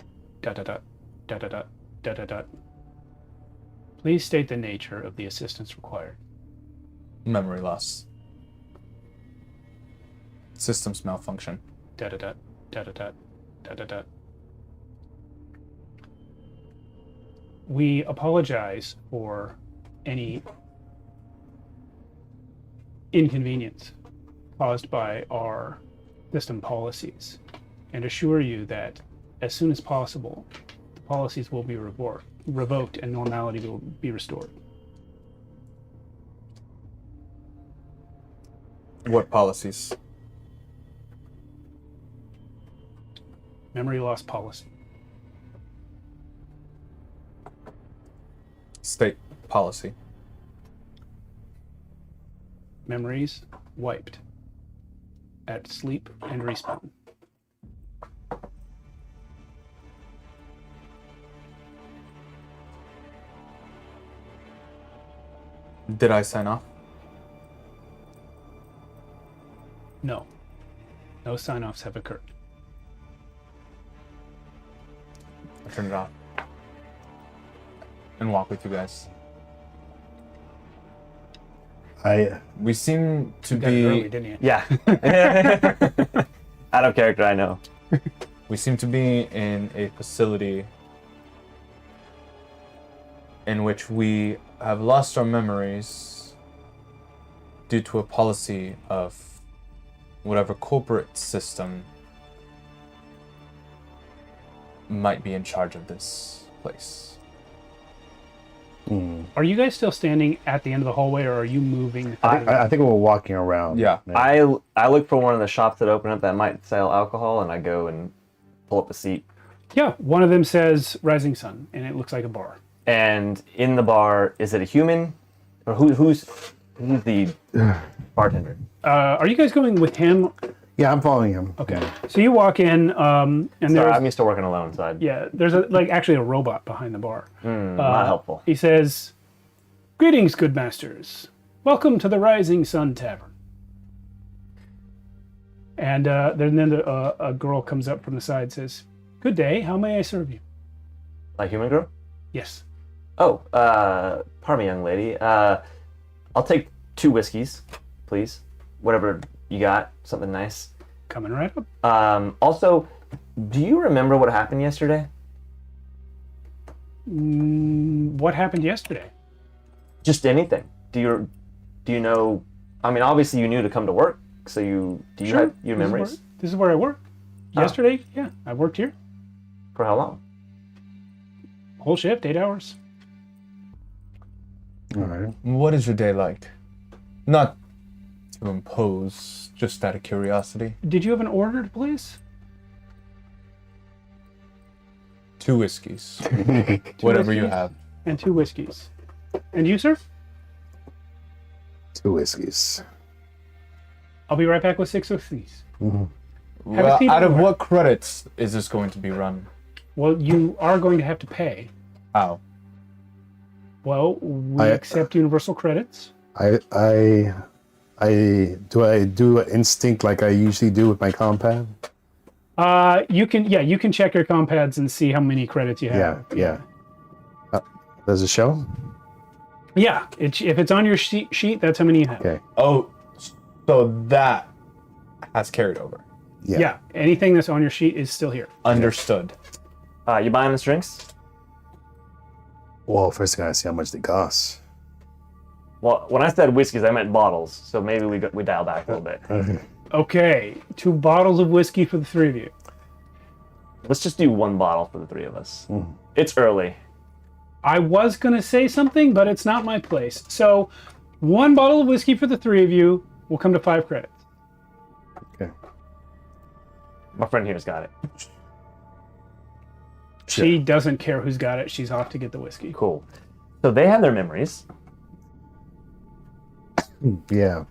Please state the nature of the assistance required. Memory loss. Systems malfunction. We apologize for any inconvenience caused by our system policies and assure you that as soon as possible, the policies will be revoked and normality will be restored. What policies? Memory loss policy. State policy. Memories wiped at sleep and respawn. Did I sign off? No. No sign-offs have occurred. I turn it off. And walk with you guys. We seem to You got it early, be. didn't you? Yeah. Out of character, I know. We seem to be in a facility in which we have lost our memories due to a policy of whatever corporate system might be in charge of this place. Are you guys still standing at the end of the hallway, or are you moving? I think we're walking around. Yeah. I look for one of the shops that open up that might sell alcohol, and I go and pull up a seat. Yeah, one of them says Rising Sun, and it looks like a bar. And in the bar, is it a human, or who's He's the bartender. Are you guys going with him? Yeah, I'm following him. Okay. So you walk in, and Sorry, there's I'm used to working alone, so there's actually a robot behind the bar. not helpful. He says, "Greetings, good masters. Welcome to the Rising Sun Tavern." And then a girl comes up from the side and says, "Good day. How may I serve you?" Like human girl? Yes. Oh, pardon me, young lady. I'll take 2 whiskeys, please. Whatever you got, something nice. Coming right up. Also, do you remember what happened yesterday? What happened yesterday? Just anything. Do you know? I mean, obviously you knew to come to work, so do you have your memories? This is where I work. Yesterday, yeah, I worked here. For how long? Whole shift, 8 hours. All right. What is your day like? Not to impose, just out of curiosity. Did you have an order, please? 2 whiskeys. Whatever you whiskeys? have. And 2 whiskeys. And you, sir? 2 whiskeys. I'll be right back with 6 whiskeys. Have a Well, seat out of anywhere. what credits is this going to be run? Well, you are going to have to pay. How? Well, we I- accept universal credits. I do an instinct like I usually do with my compad? You can check your compads and see how many credits you have. Yeah. Does it show? Yeah, if it's on your sheet, that's how many you have. Okay. Oh, so that has carried over. Yeah, anything that's on your sheet is still here. Understood. You buying us drinks? Well, first I gotta see how much they cost. Well, when I said whiskeys, I meant bottles, so maybe we dial back a little bit. Okay, 2 bottles of whiskey for the 3 of you. Let's just do 1 bottle for the 3 of us. It's early. I was going to say something, but it's not my place. So, 1 bottle of whiskey for the 3 of you will come to 5 credits. Okay. My friend here's got it. She doesn't care who's got it. She's off to get the whiskey. Cool. So they have their memories. Yeah.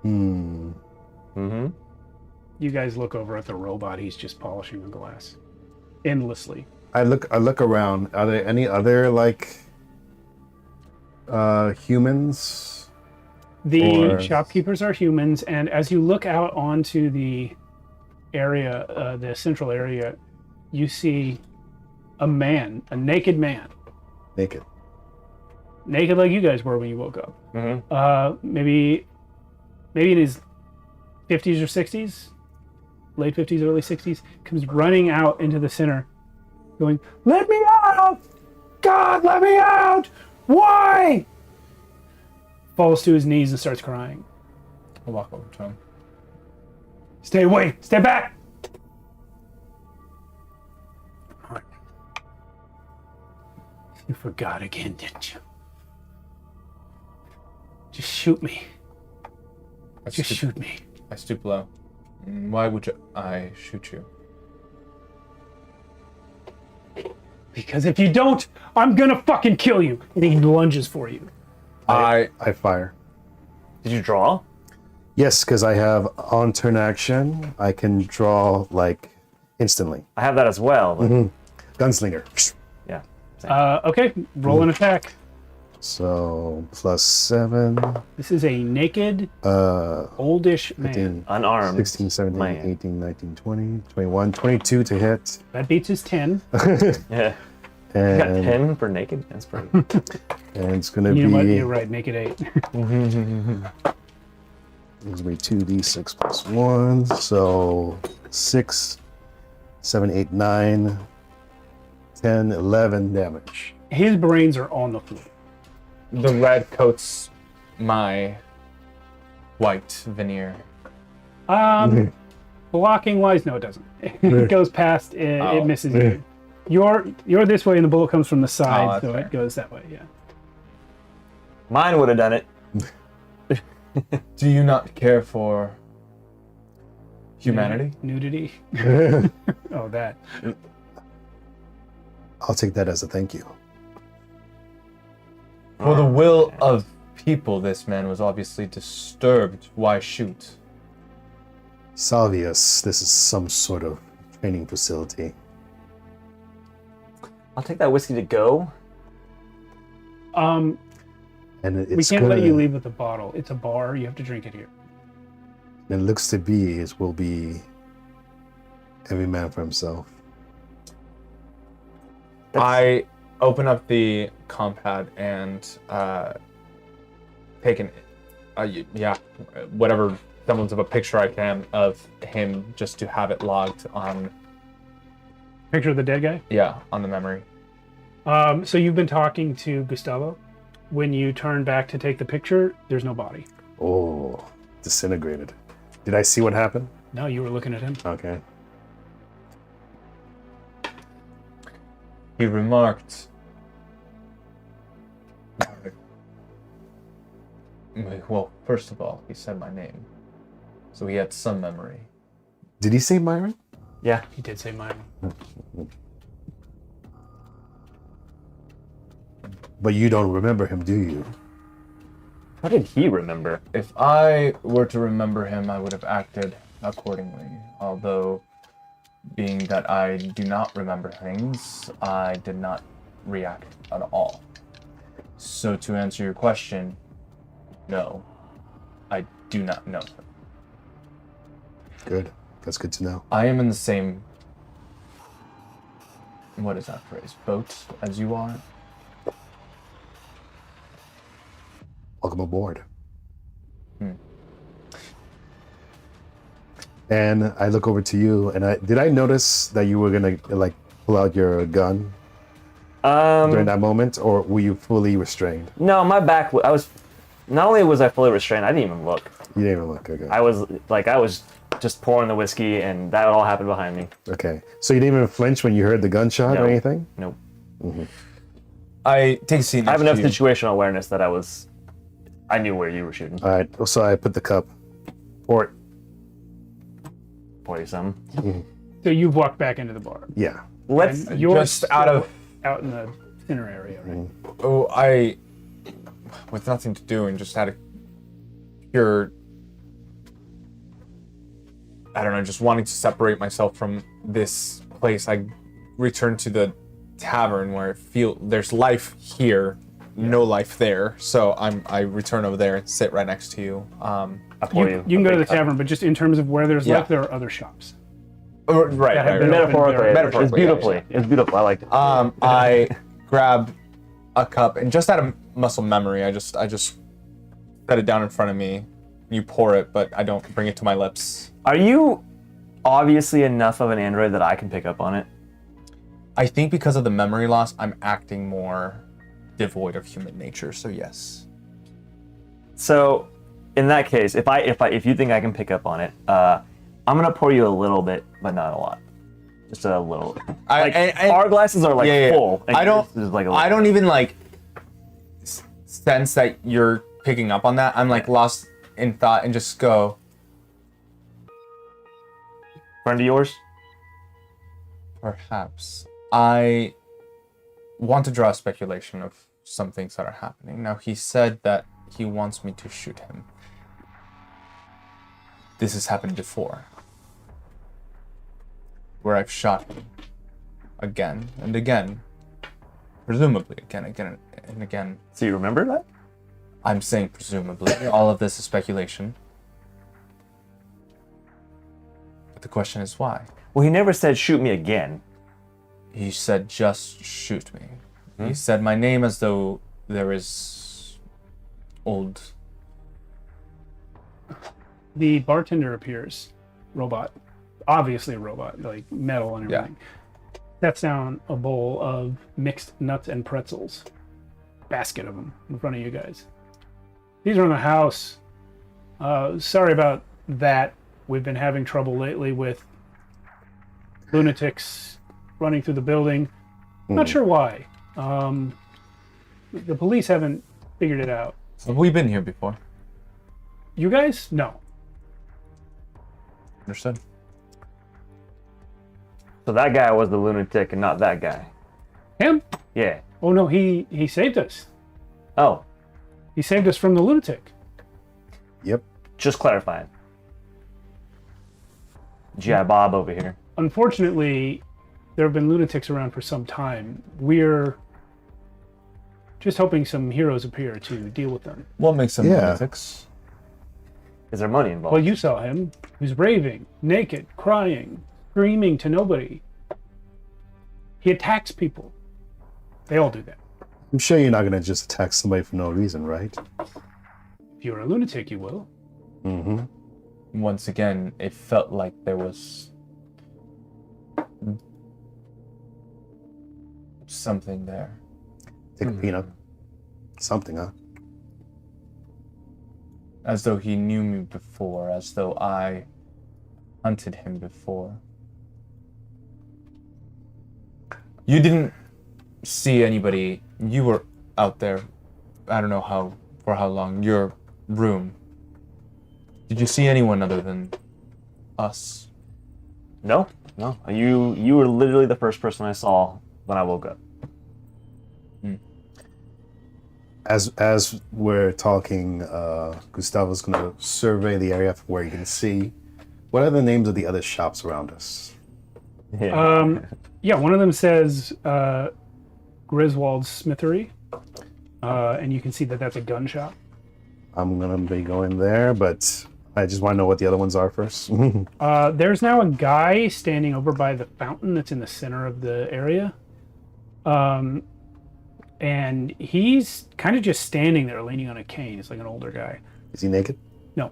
Mm-hmm. You guys look over at the robot. He's just polishing a glass endlessly. I look around. Are there any other humans? The Or- shopkeepers are humans, and as you look out onto the area, the central area, you see a naked man, Naked. naked like you guys were when you woke up. Mm-hmm. Maybe in his 50s or 60s, late 50s, early 60s, comes running out into the center, going, "Let me out! God, let me out! Why?" Falls to his knees and starts crying. I'll walk over to him. Stay away! Stay back! You forgot again, didn't you? Just shoot me. Just shoot me. I stoop low. Why would I shoot you? Because if you don't, I'm gonna fucking kill you. And he lunges for you. I I fire. Did you draw? Yes, because I have on turn action. I can draw instantly. I have that as well. But Gunslinger. Yeah. Okay, roll an attack. So +7. This is a naked, oldish man. 15, Unarmed. 16, 17, man. 18, 19, 20, 21, 22 to hit. That beats his 10. Yeah. You got And, 10 for naked? That's pretty. and it's gonna You know what? be You're right, naked 8. it's gonna be 2d6 plus 1. So 6, 7, 8, 9, 10, 11 damage. His brains are on the floor. the red coats my white veneer. Blocking wise, no, it doesn't. It goes past. It misses you. You're this way, and the bullet comes from the side, that's so fair. it goes that way. Yeah. Mine would have done it. Do you not care for humanity? Nudity. Oh, that. I'll take that as a thank you. For the will of people, this man was obviously disturbed. Why shoot? Salvius, this is some sort of training facility. I'll take that whiskey to go. And it's We can't let gonna- you leave with the bottle. It's a bar. You have to drink it here. It looks to be it will be every man for himself. I open up the compad and take whatever semblance of a picture I can of him just to have it logged on, Picture of the dead guy. on the memory. So you've been talking to Gustavo. When you turn back to take the picture, there's no body. Oh, disintegrated. Did I see what happened? No, you were looking at him. Okay. He remarked, well, first of all, he said my name, so he had some memory. Did he say Myron? Yeah. He did say mine. But you don't remember him, do you? How did he remember? If I were to remember him, I would have acted accordingly. Although, being that I do not remember things, I did not react at all. So to answer your question, no, I do not know him. Good. That's good to know. I am in the same, what is that phrase, boat as you are? Welcome aboard. And I look over to you, and did I notice that you were gonna like pull out your gun during that moment, or were you fully restrained? No, my back. I was. Not only was I fully restrained, I didn't even look. You didn't even look. Okay. I was just pouring the whiskey, and that all happened behind me. Okay. So you didn't even flinch when you heard the gunshot No. or anything? Nope. I take a seat next I have enough to you. situational awareness that I knew where you were shooting. All right. So I put the cup. Pour it. Pour you some. So you've walked back into the bar. Yeah. Let's. And you're Just out of, out in the center area, right? with nothing to do and just out of pure, I don't know, just wanting to separate myself from this place, I return to the tavern where there's life here, no life there. So I return over there and sit right next to you. I'll pour You you. can go to the a big cup. tavern, but just in terms of where there's Yeah. life, there are other shops. Right, That have right, been right. open Metaphorically. there. It's beautifully. It's beautiful. I liked it. I grab a cup and just out of muscle memory, I just set it down in front of me. You pour it, but I don't bring it to my lips. Are you obviously enough of an android that I can pick up on it? I think because of the memory loss, I'm acting more devoid of human nature. So yes. So, in that case, if you think I can pick up on it, I'm gonna pour you a little bit, but not a lot. Just a little. Our glasses are like full. And I yours is like a I don't even like sense that you're picking up on that. I'm like lost in thought and just go. Friend of yours? Perhaps. I want to draw a speculation of some things that are happening. Now, he said that he wants me to shoot him. This has happened before. Where I've shot him. Again and again. Presumably again and again. So you remember that? I'm saying presumably. All of this is speculation. But the question is why? Well, he never said shoot me again. He said, just shoot me. He said my name as though there is old... The bartender appears, robot, obviously a robot, like metal and everything. Sets down a bowl of mixed nuts and pretzels, basket of them in front of you guys. These are in the house. Sorry about that. We've been having trouble lately with lunatics running through the building. Not sure why. The police haven't figured it out. Have we been here before? You guys? No. Understood. So that guy was the lunatic and not that guy. Him? Yeah. Oh no, he saved us. Oh, He saved us from the lunatic. Yep. just clarifying. G.I. Bob over here. Unfortunately, there have been lunatics around for some time. We're just hoping some heroes appear to deal with them. What makes them Yeah. lunatics? Is there money involved? Well, you saw him. He was raving, naked, crying, screaming to nobody. He attacks people. They all do that. I'm sure you're not gonna just attack somebody for no reason, right? If you're a lunatic, you will. Mm-hmm. Once again, it felt like there was something there. Take a peanut. Something, huh? As though he knew me before, as though I hunted him before. You didn't see anybody. You were out there, I don't know for how long, your room. Did you see anyone other than us? No. You were literally the first person I saw when I woke up. As we're talking, Gustavo's gonna survey the area from where you can see. What are the names of the other shops around us? Yeah, one of them says Griswold's Smithery, and you can see that that's a gun shop. I'm gonna be going there, but I just want to know what the other ones are first. There's now a guy standing over by the fountain that's in the center of the area. And he's kind of just standing there leaning on a cane. He's like an older guy. Is he naked? No.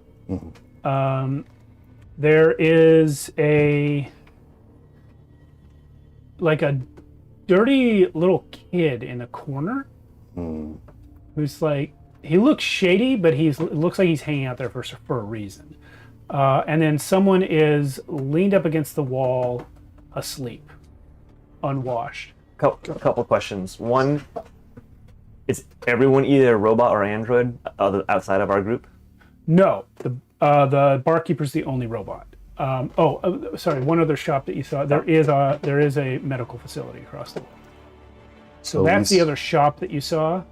There is a dirty little kid in the corner who's like, he looks shady, but it looks like he's hanging out there for a reason. And then someone is leaned up against the wall, asleep, unwashed. Couple questions. One, is everyone either a robot or android outside of our group? No, the barkeeper's the only robot. Sorry. One other shop that you saw. There is a medical facility across the way. So that's the other shop that you saw.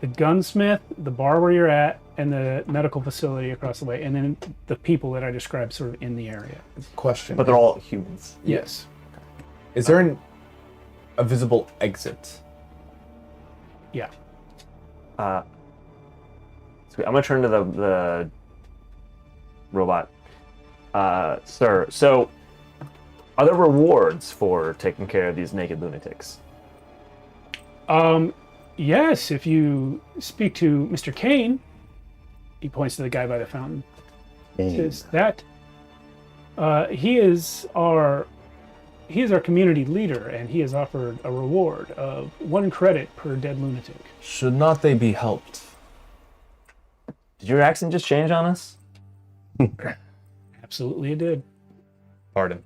The gunsmith, the bar where you're at, and the medical facility across the way, and then the people that I described sort of in the area. Question. But they're all humans. Yes. Is there a visible exit? Yeah. Sweet. I'm gonna turn to the robot. Sir, so are there rewards for taking care of these naked lunatics? Yes, if you speak to Mr. Kane, he points to the guy by the fountain. Says that he is our community leader, and he has offered a reward of 1 credit per dead lunatic. Should not they be helped? Did your accent just change on us? Absolutely, it did. Pardon.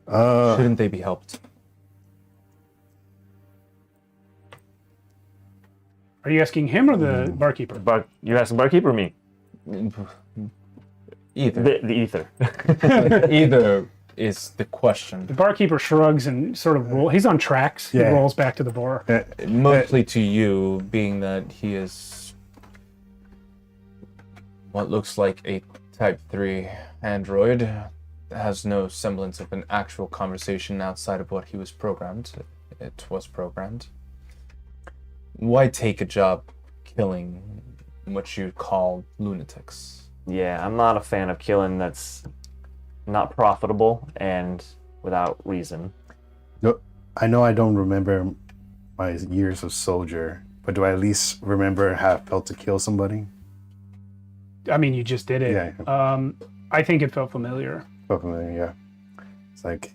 Uh, Shouldn't they be helped? Are you asking him or the barkeeper? You asking barkeeper or me? Either. The ether. Either is the question. The barkeeper shrugs and sort of he's on tracks. Yeah. He rolls back to the bar. Mostly to you, being that he is what looks like a Type 3 android, has no semblance of an actual conversation outside of what he was programmed. It was programmed. Why take a job killing what you call lunatics? Yeah, I'm not a fan of killing that's not profitable and without reason. I know I don't remember my years of soldier, but do I at least remember how it felt to kill somebody? I mean, you just did it. Yeah. I think it felt familiar. Definitely, yeah. It's like,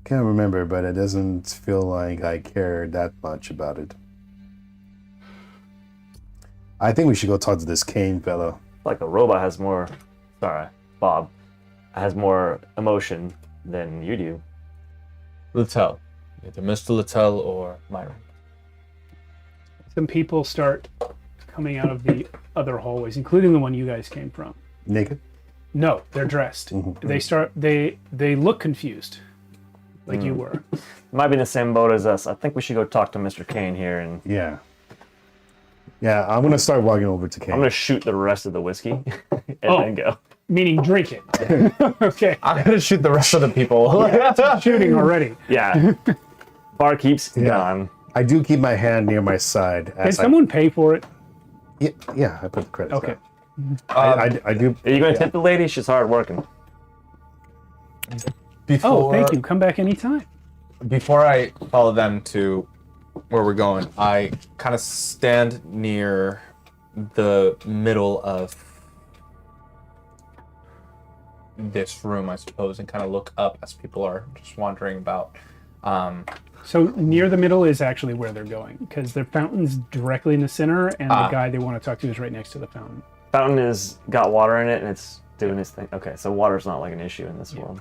can't remember, but it doesn't feel like I care that much about it. I think we should go talk to this Kane fellow. Like a robot has more, Bob, has more emotion than you do. Littell. Either Mr. Littell or Myron. Some people start coming out of the other hallways, including the one you guys came from. Naked? No, they're dressed. Mhm. They look confused. like you were. Might be in the same boat as us. I think we should go talk to Mr. Kane here, and Yeah. Yeah, I'm gonna start walking over to Kane. I'm gonna shoot the rest of the whiskey and Oh. then go. Meaning drink it. Okay. I'm gonna shoot the rest of the people. Shooting already. Yeah. Bar keeps gone. I do keep my hand near my side. Can As someone pay for it? yeah, I put the credits Okay. down. I do. Are you gonna tip the lady? She's hard working. Before, Oh, thank you. Come back anytime. Before I follow them to where we're going, I kind of stand near the middle of this room, I suppose, and kind of look up as people are just wandering about. So near the middle is actually where they're going because the fountain's directly in the center, and the guy they want to talk to is right next to the fountain. Fountain is got water in it and it's doing its thing. Okay, so water's not like an issue in this world.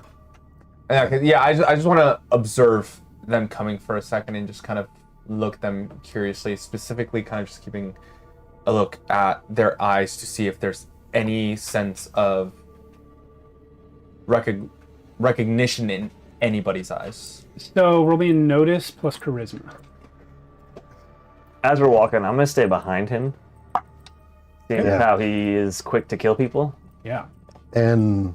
Yeah, I just want to observe them coming for a second and just kind of look at them curiously, specifically kind of just keeping a look at their eyes to see if there's any sense of recognition in anybody's eyes. So roll me a notice plus charisma. As we're walking, I'm gonna stay behind him. Seeing Yeah. how he is quick to kill people. Yeah. And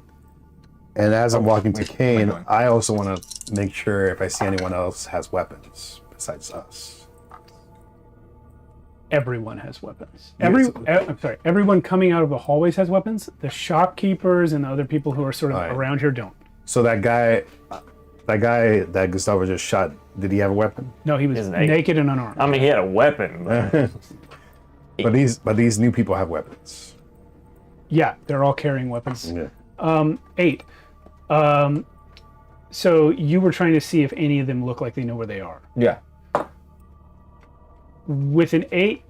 as I'm walking to wait, Kane, wait, wait. I also want to make sure if I see anyone else has weapons besides us. Everyone has weapons. Yes. I'm sorry. Everyone coming out of the hallways has weapons. The shopkeepers and the other people who are sort of All right. around here don't. So that guy that Gustavo just shot, did he have a weapon? No, he was Isn't naked. naked and unarmed. I mean, he had a weapon. But But these new people have weapons. Yeah, they're all carrying weapons. Yeah. 8. So you were trying to see if any of them look like they know where they are. Yeah. With an 8,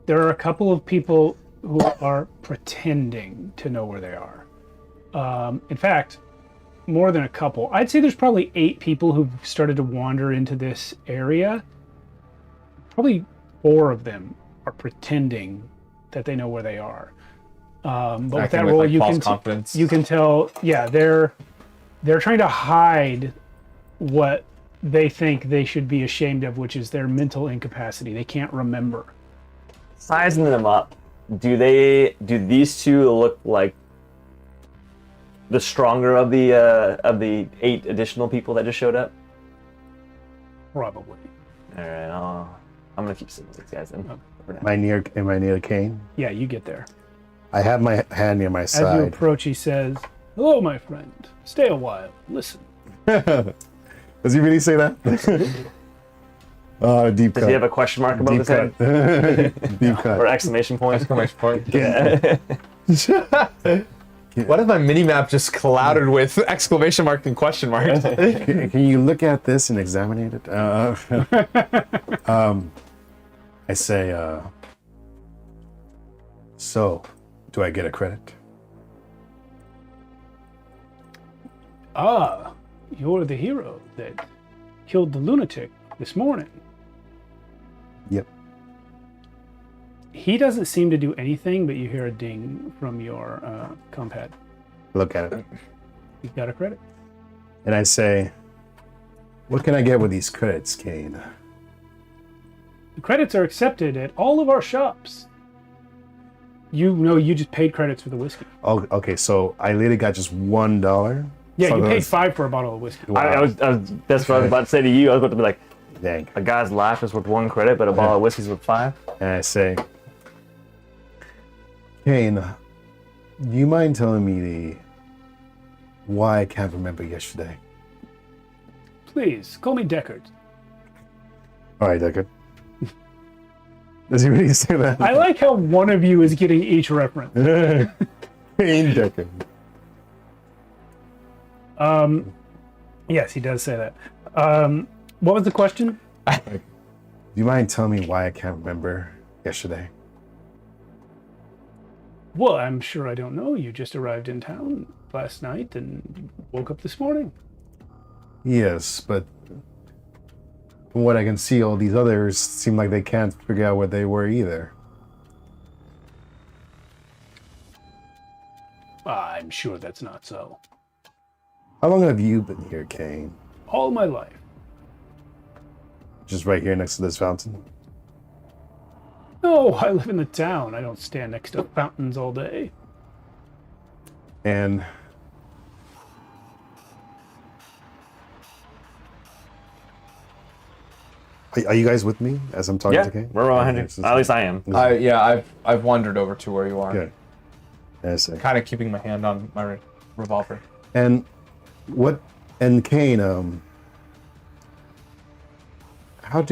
there are a couple of people who are pretending to know where they are. In fact, more than a couple. I'd say there's probably 8 people who've started to wander into this area. Probably 4 of them are pretending that they know where they are. But with Acting that with, roll, like, you false can confidence. you can tell. Yeah, they're trying to hide what they think they should be ashamed of, which is their mental incapacity. They can't remember. Sizing them up, do these two look like the stronger of the 8 additional people that just showed up? Probably. All right, I'm gonna keep sitting with these guys in. For now. Am I near Kane? Yeah, you get there. I have my hand near my As you side. approach, he says, "Hello, my friend. Stay a while. Listen." Does he really say that? Deep cut. Does he have a question mark above Deep his head? cut. Deep Or cut. exclamation point? Exclamation point. Yeah. What if my mini map just clouded with exclamation mark and question marks? Can you look at this and examine it? I say, so, do I get a credit? Ah, you're the hero that killed the lunatic this morning. Yep. He doesn't seem to do anything, but you hear a ding from your compad. Look at it. You've got a credit. And I say, what can I get with these credits, Kane? The credits are accepted at all of our shops. You know, you just paid credits for the whiskey. Oh, okay, so I literally got just $1. Yeah, for you paid those- 5 for a bottle of whiskey. Wow. I was that's what I was about to say to you. I was about to be like, Dang. a guy's life is worth 1 credit, but a bottle of whiskey's worth 5. And I say, Kane, do you mind telling me why I can't remember yesterday? Please, call me Deckard. All right, Deckard. Does he really say that? I like how one of you is getting each reference. Kane Deckard. Yes, he does say that. What was the question? Do you mind telling me why I can't remember yesterday? Well, I'm sure I don't know. You just arrived in town last night and woke up this morning. Yes, but from what I can see, all these others seem like they can't figure out where they were either. I'm sure that's not so. How long have you been here, Kane? all my life. Just right here next to this fountain. No, I live in the town. I don't stand next to fountains all day. And are you guys with me as I'm talking Yeah, to Kane? we're 100. At least I am. I've wandered over to where you are. Okay. I see. Kind of keeping my hand on my revolver. And what? And Kane, what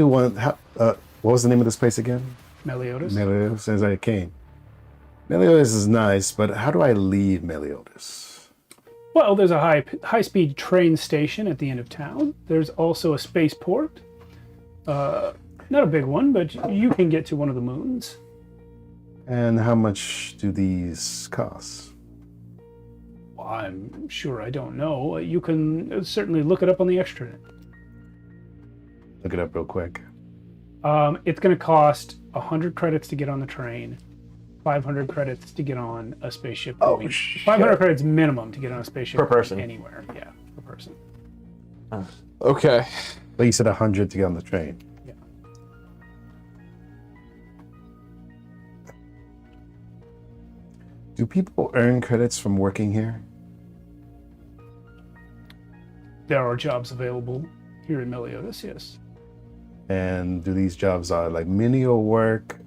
was the name of this place again? Meliodas? Meliodas. Sounds like Kane. Meliodas is nice, but how do I leave Meliodas? Well, there's a high-speed train station at the end of town. There's also a spaceport. Not a big one, but you can get to one of the moons. And how much do these cost? Well, I'm sure I don't know. You can certainly look it up on the extranet. Look it up real quick. It's going to cost 100 credits to get on the train, 500 credits to get on a spaceship. Oh, 500 credits minimum to get on a spaceship Per person. anywhere. Yeah, per person. Okay. But you said 100 to get on the train. Yeah. Do people earn credits from working here? There are jobs available here in Meliodas, yes. And do these jobs are like menial work?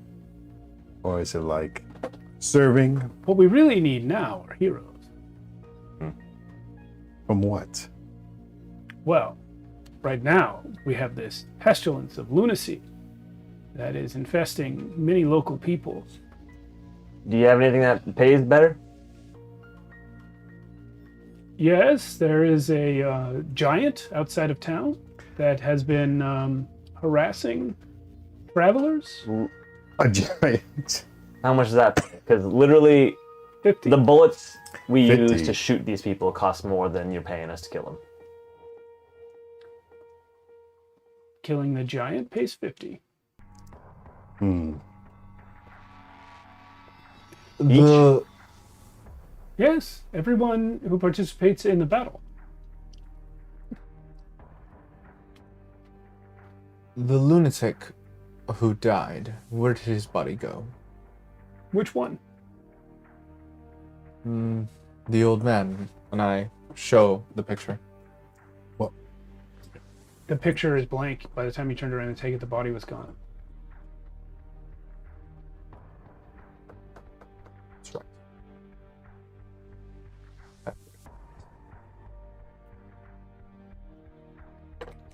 Or is it like serving? What we really need now are heroes. From what? Well, right now we have this pestilence of lunacy that is infesting many local people. Do you have anything that pays better? Yes, there is a giant outside of town that has been harassing travelers. A giant. How much is that? Because literally, 50. the bullets we 50. use to shoot these people cost more than you're paying us to kill them. Killing the giant pays 50. Yes, everyone who participates in the battle. The lunatic who died, where did his body go? Which one? The old man. And I show the picture. The picture is blank. By the time you turned around and take it, the body was gone. That's right.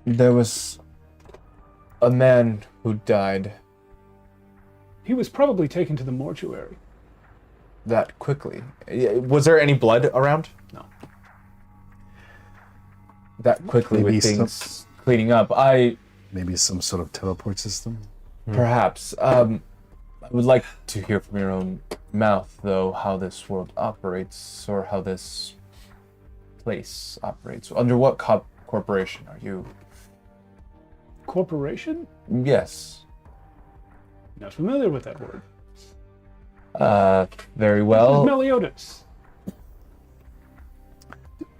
There was a man who died He was probably taken to the mortuary. that quickly. Was there any blood around? No. That quickly Maybe with things cleaning up. Maybe some sort of teleport system? Perhaps. I would like to hear from your own mouth, though, how this world operates, or how this place operates. Under what corporation are you? Corporation? Yes. Not familiar with that word. Very well. Meliodas.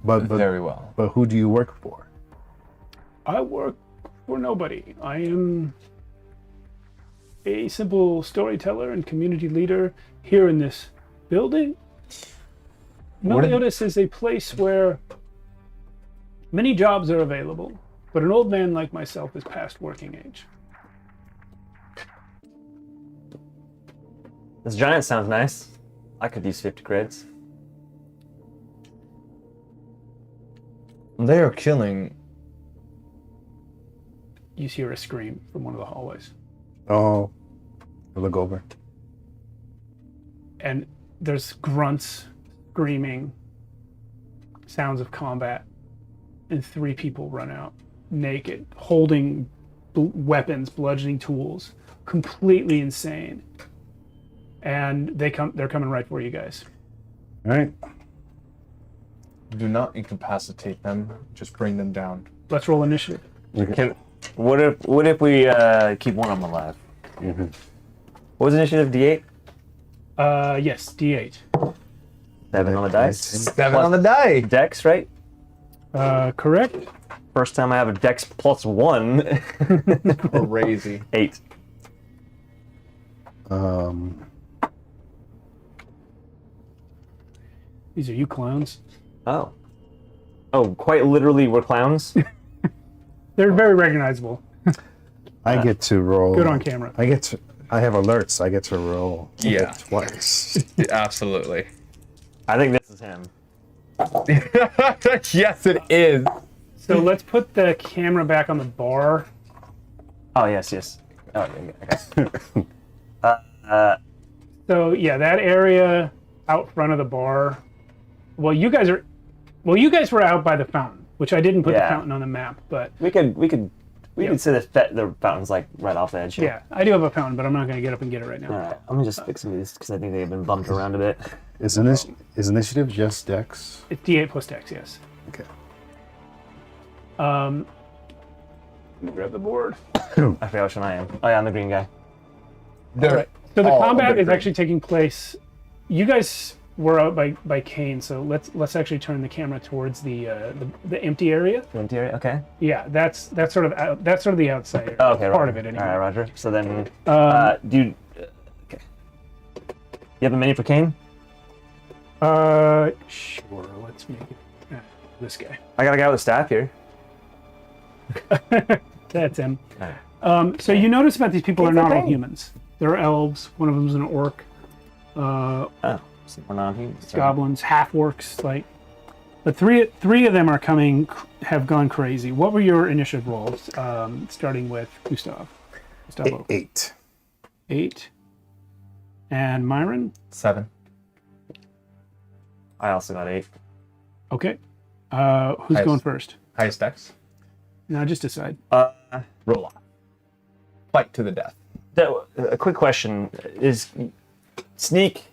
But Very well. but who do you work for? I work for nobody. I am a simple storyteller and community leader here in this building. What did- Meliodas is a place where many jobs are available, but an old man like myself is past working age. This giant sounds nice. I could use 50 creds. They are killing. You hear a scream from one of the hallways. Oh, I look over. And there's grunts, screaming, sounds of combat, and 3 people run out, naked, holding weapons, bludgeoning tools, completely insane. And they're coming right for you guys. All right. Do not incapacitate them. Just bring them down. Let's roll initiative. What if we keep one of them alive? What was initiative? D8? Yes, D8. 7 on the dice. 7 on the die. Dex, right? Correct. First time I have a dex +1. Crazy. 8. These are you clowns. Oh. Oh, quite literally, we're clowns. They're very recognizable. I get to roll. Good on camera. I have alerts. I get to roll Yeah. twice. Absolutely. I think this is him. Yes, it is. So let's put the camera back on the bar. Oh yes, yes. Oh, okay. So yeah, that area out front of the bar. Well, you guys were out by the fountain, which I didn't put the Yeah. fountain on the map, but We could say the fountain's like right off the edge here. yeah, I do have a fountain, but I'm not going to get up and get it right now. All right, I'm gonna just fix some of these because I think they've been bumped around a bit. Is initiative just dex? It's D8 plus Dex, yes. Okay. Let me grab the board. I forgot which one I am. Oh yeah, I'm the green guy. They're Right. So the all combat is different. actually taking place. You guys were out by Kane, so let's actually turn the camera towards the empty area. Empty area. Okay. Yeah, that's sort of the outside Oh, okay. part Roger. of it anyway. All right, Roger. So then, Um, dude. Okay. You have a menu for Kane? Sure. Let's make it this guy. I got a guy with a staff here. That's him. Alright. So you notice about these people are It's not all okay. humans. They're elves. One of them's an orc. Oh, so we're not here. Goblins, half orcs, like. But three of them have gone crazy. What were your initiative rolls? Starting with Gustavo. 8. 8. And Myron. 7. I also got 8. Okay. Who's Nice. going first? Highest dex. Now just decide. Roll on. Fight to the death. A quick question: is sneak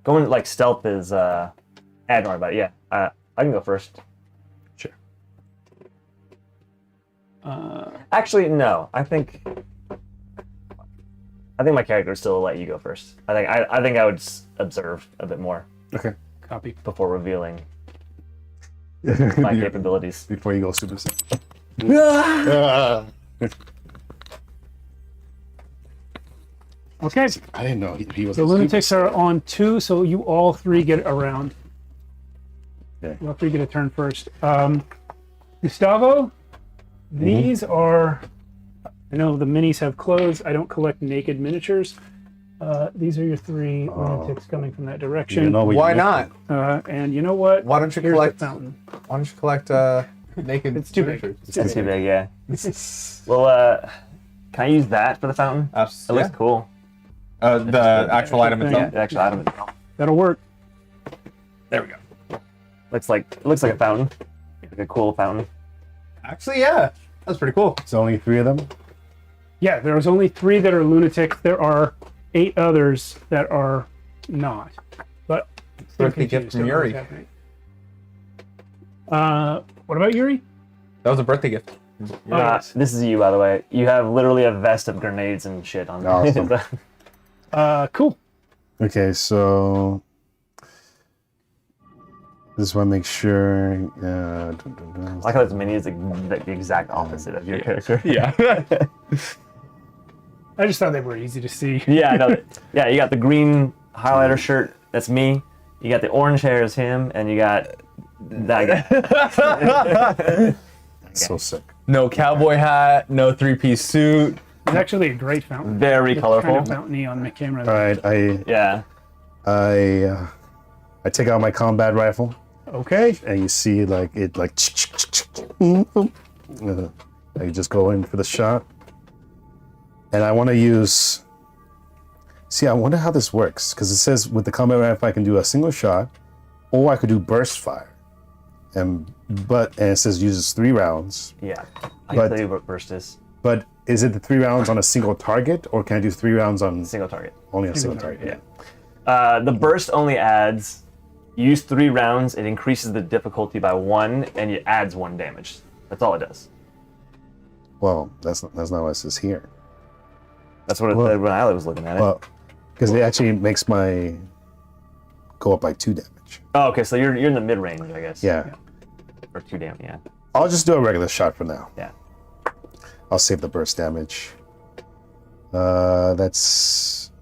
going like stealth is? Don't worry about it. Yeah, I can go first. Sure. Actually, no. I think my character would still let you go first. I think I would observe a bit more Okay. Copy. before revealing my capabilities. Before you go super saiyan. Okay. I didn't know he was. The lunatics are on 2, so you all 3 get around. Okay. You all 3 get a turn first. Gustavo, these are. I know the minis have clothes. I don't collect naked miniatures. These are your 3 lunatics coming from that direction. You know what Why you not? And you know what? Why don't you Here's collect? the fountain. Why don't you collect naked? It's too big. miniatures? It's too big, yeah. Well, can I use that for the fountain? It looks cool. The actual item thing. itself. The actual item itself. That'll work. There we go. It looks like a fountain, like a cool fountain. Actually, yeah, that's pretty cool. It's only 3 of them. Yeah, there's only 3 that are lunatics. There are 8 others that are not. But still Birthday gift confused from over what's Yuri. happening. What about Yuri? That was a birthday gift. Oh, yes. This is you, by the way. You have literally a vest of grenades and shit on. Awesome. Cool. Okay, so just want to make sure. I like how this mini is the exact opposite of your character. Yeah. I just thought they were easy to see. Yeah, I know. Yeah, you got the green highlighter shirt. That's me. You got the orange hair as him, and you got that guy. So sick. No cowboy hat. No 3-piece suit. It's actually a great fountain. Very It's colorful. kind of fountainy on the camera. All right, Yeah. I take out my combat rifle, Okay. and you see like it like. I just go in for the shot, and I want to use. See, I wonder how this works because it says with the combat rifle I can do a single shot, or I could do burst fire, and it says uses 3 rounds. Yeah. I But- can tell you what burst is. But is it the 3 rounds on a single target, or can I do 3 rounds on Single target. only a single Single target? target, The burst only adds. Use 3 rounds. It increases the difficulty by 1, and it adds 1 damage. That's all it does. Well, that's not what it says here. That's what it Well- said when I was looking at it. Well, because it actually makes my go up by 2 damage. Oh, okay. So you're in the mid range, I guess. Yeah. Or 2 damage. Yeah. I'll just do a regular shot for now. Yeah. I'll save the burst damage. That's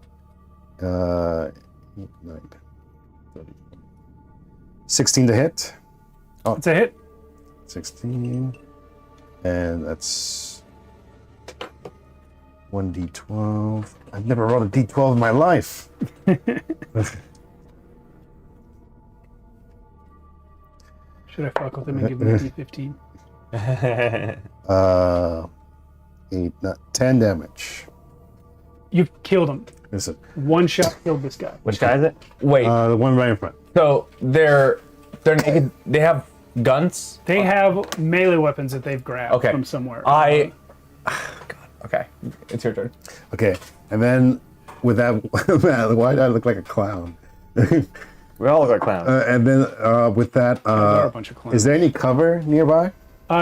9, 30, 16 to hit. It's a hit. 16. And that's 1d12. I've never rolled a d12 in my life. Should I fuck with him and give him a D15? 10 damage. You've killed him. Listen, One shot killed this guy. Which guy is it? Wait. the one right in front. So they're naked. They have guns. They have melee weapons that they've grabbed Okay. from somewhere. God. Okay. It's your turn. Okay, and then with that, why do I look like a clown? We all look like clowns. And then with that, There are a bunch of clowns. is there any cover nearby?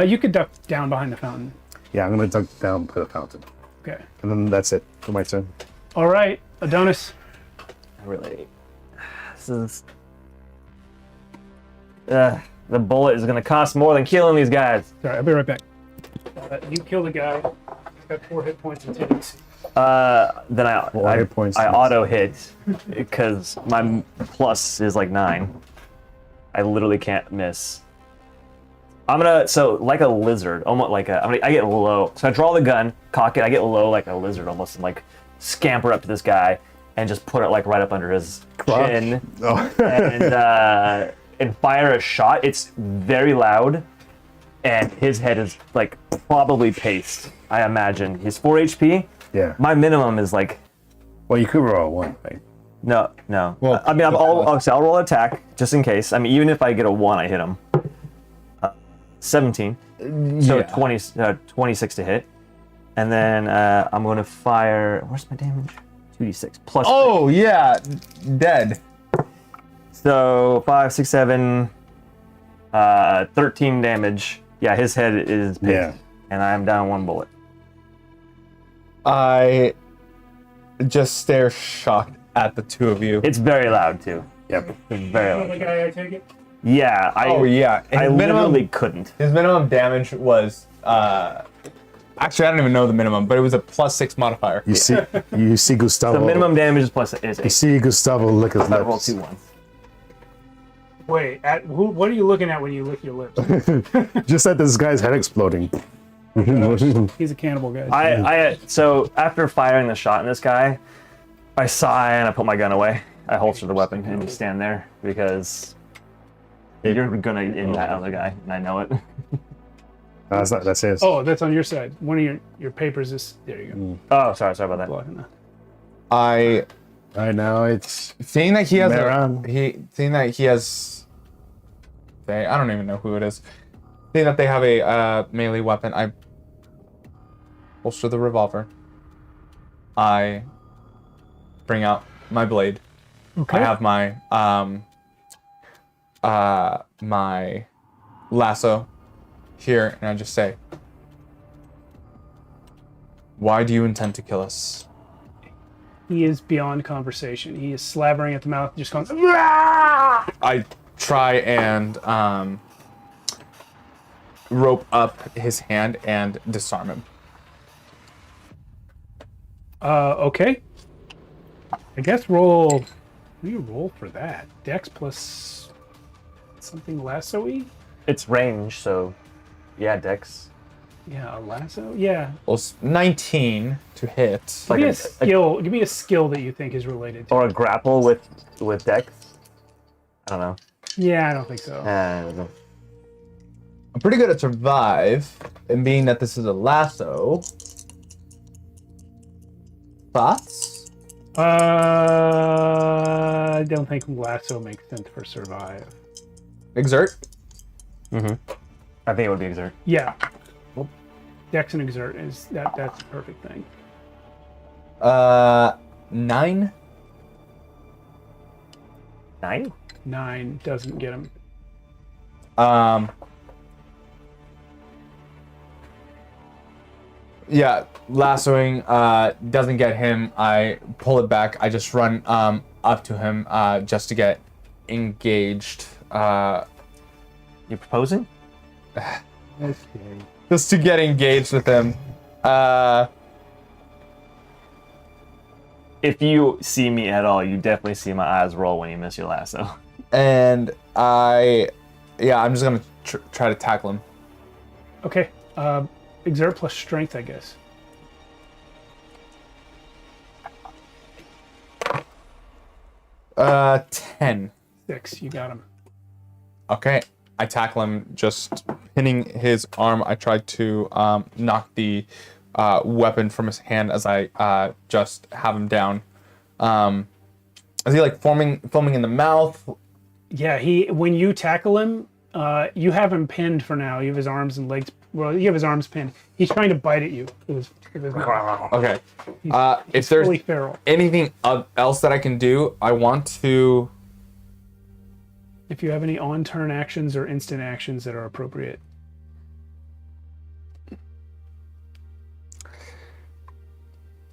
You could duck down behind the fountain. Yeah, I'm gonna duck down to the fountain, Okay. and then that's it for my turn. All right, Adonis. Really, this is. The bullet is gonna cost more than killing these guys. Sorry, I'll be right back. You killed a guy. Got 4 hit points and 10 AC. Then I hit points. auto hit because my plus is like 9. I literally can't miss. I'm gonna like a lizard, almost like I get low. So I draw the gun, cock it, I get low like a lizard almost, and like scamper up to this guy and just put it like right up under his chin and fire a shot. It's very loud, and his head is like probably paced. I imagine he's 4 HP. Yeah. My minimum is like Well, you could roll a 1, right? no. Well, I mean, I'll roll attack just in case. I mean, even if I get a 1, I hit him. 17. So Yeah. 26 to hit. And then I'm going to fire. Where's my damage? 2d6 plus. Oh yeah, dead. So 5, 6, 7, 13 damage. Yeah, his head is picked. Yeah. And I'm down 1 bullet. I just stare shocked at the two of you. It's very loud too. Yep. It's very loud. The guy, I take it. Yeah. Oh yeah. I literally couldn't. His minimum damage was actually I don't even know the minimum, but it was a +6 modifier. You see Gustavo. The minimum damage is plus is 8. You see Gustavo lick his I roll lips. 2 ones. Wait, what are you looking at when you lick your lips? Just at this guy's head exploding. He's a cannibal, guys. So after firing the shot in this guy, I sigh and I put my gun away. I holster the weapon and just stand there because you're gonna end that other guy, and I know it. That's his. Oh, that's on your side. One of your papers is there. You go. Oh, sorry about that. Blocking that. I Right now it's seeing that he has Meron. seeing that he has I don't even know who it is. Seeing that they have a melee weapon, I holster the revolver. I bring out my blade. Okay. I have my my lasso here, and I just say, "Why do you intend to kill us?" He is beyond conversation. He is slavering at the mouth, just going. "Rah!" I try and rope up his hand and disarm him. Okay. I guess roll. What do you roll for that? Dex plus something lasso-y? It's range, so yeah, Dex. Yeah, a lasso. Yeah. Well, it's 19 to hit. Give me a skill. Give me a skill that you think is related to. Or a grapple with Dex. I don't know. Yeah, I don't think so. I don't know. I'm pretty good at survive, and being that this is a lasso. Thoughts? I don't think lasso makes sense for survive. Exert? I think it would be exert. Yeah. Dex and exert is that's the perfect thing. 9? 9? 9 doesn't get him. Yeah, lassoing doesn't get him. I pull it back. I just run up to him just to get engaged. You proposing? Just to get engaged with him. If you see me at all, you definitely see my eyes roll when you miss your lasso. And I'm just gonna try to tackle him. Okay. Exert plus strength, I guess. Uh, 10. 6. You got him. Okay, I tackle him, just pinning his arm. I try to knock the weapon from his hand as I just have him down. Is he like foaming in the mouth? Yeah, when you tackle him, you have him pinned for now. You have his arms and legs. Well, you have his arms pinned. He's trying to bite at you. Okay. If He's there's fully feral. anything else that I can do, I want to. If you have any on-turn actions or instant actions that are appropriate.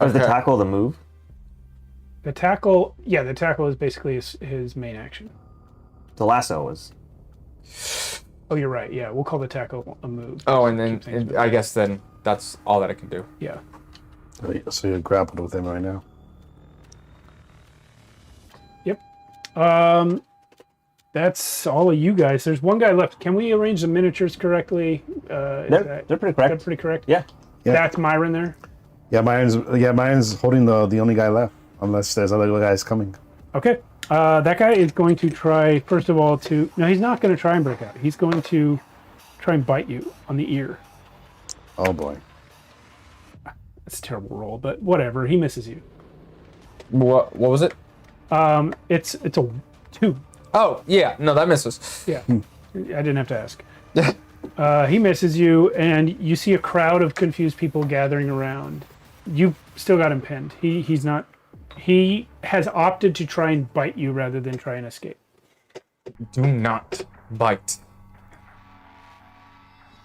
Is the tackle the move? The tackle is basically his main action. The lasso was. Oh, you're right. Yeah, we'll call the tackle a move. Oh, and then I guess then that's all that I can do. Yeah. So you're grappled with him right now. Yep. That's all of you guys. There's one guy left. Can we arrange the miniatures correctly? They're pretty correct. They're pretty correct. Yeah. That's Myron there. Yeah, Myron's holding the only guy left, unless there's other guys coming. Okay. That guy is going to try, first of all, no, he's not going to try and break out. He's going to try and bite you on the ear. Oh boy. That's a terrible roll, but whatever. He misses you. What was it? It's a 2. Oh, yeah. No, that misses. Yeah. I didn't have to ask. He misses you, and you see a crowd of confused people gathering around. You've still got him pinned. He has opted to try and bite you rather than try and escape. Do not bite.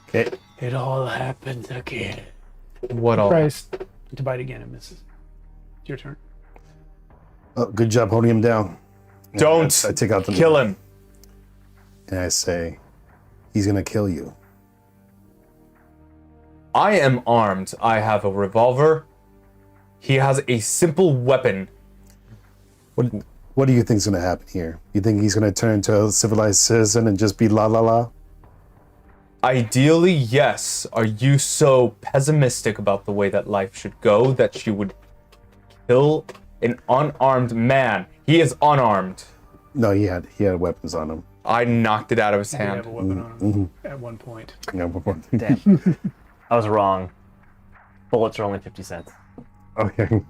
Okay. It all happens again. What all? Tries to bite again and misses. It's your turn. Oh, good job holding him down. Don't I take out the kill him. And I say, he's gonna kill you. I am armed. I have a revolver. He has a simple weapon. What do you think's gonna happen here? You think he's gonna turn into a civilized citizen and just be la la la? Ideally, yes. Are you so pessimistic about the way that life should go that you would kill an unarmed man? He is unarmed. No, he had weapons on him. I knocked it out of his He did have hand. a weapon on him at one point. Yeah, before- Damn. I was wrong. Bullets are only 50 cents. Okay.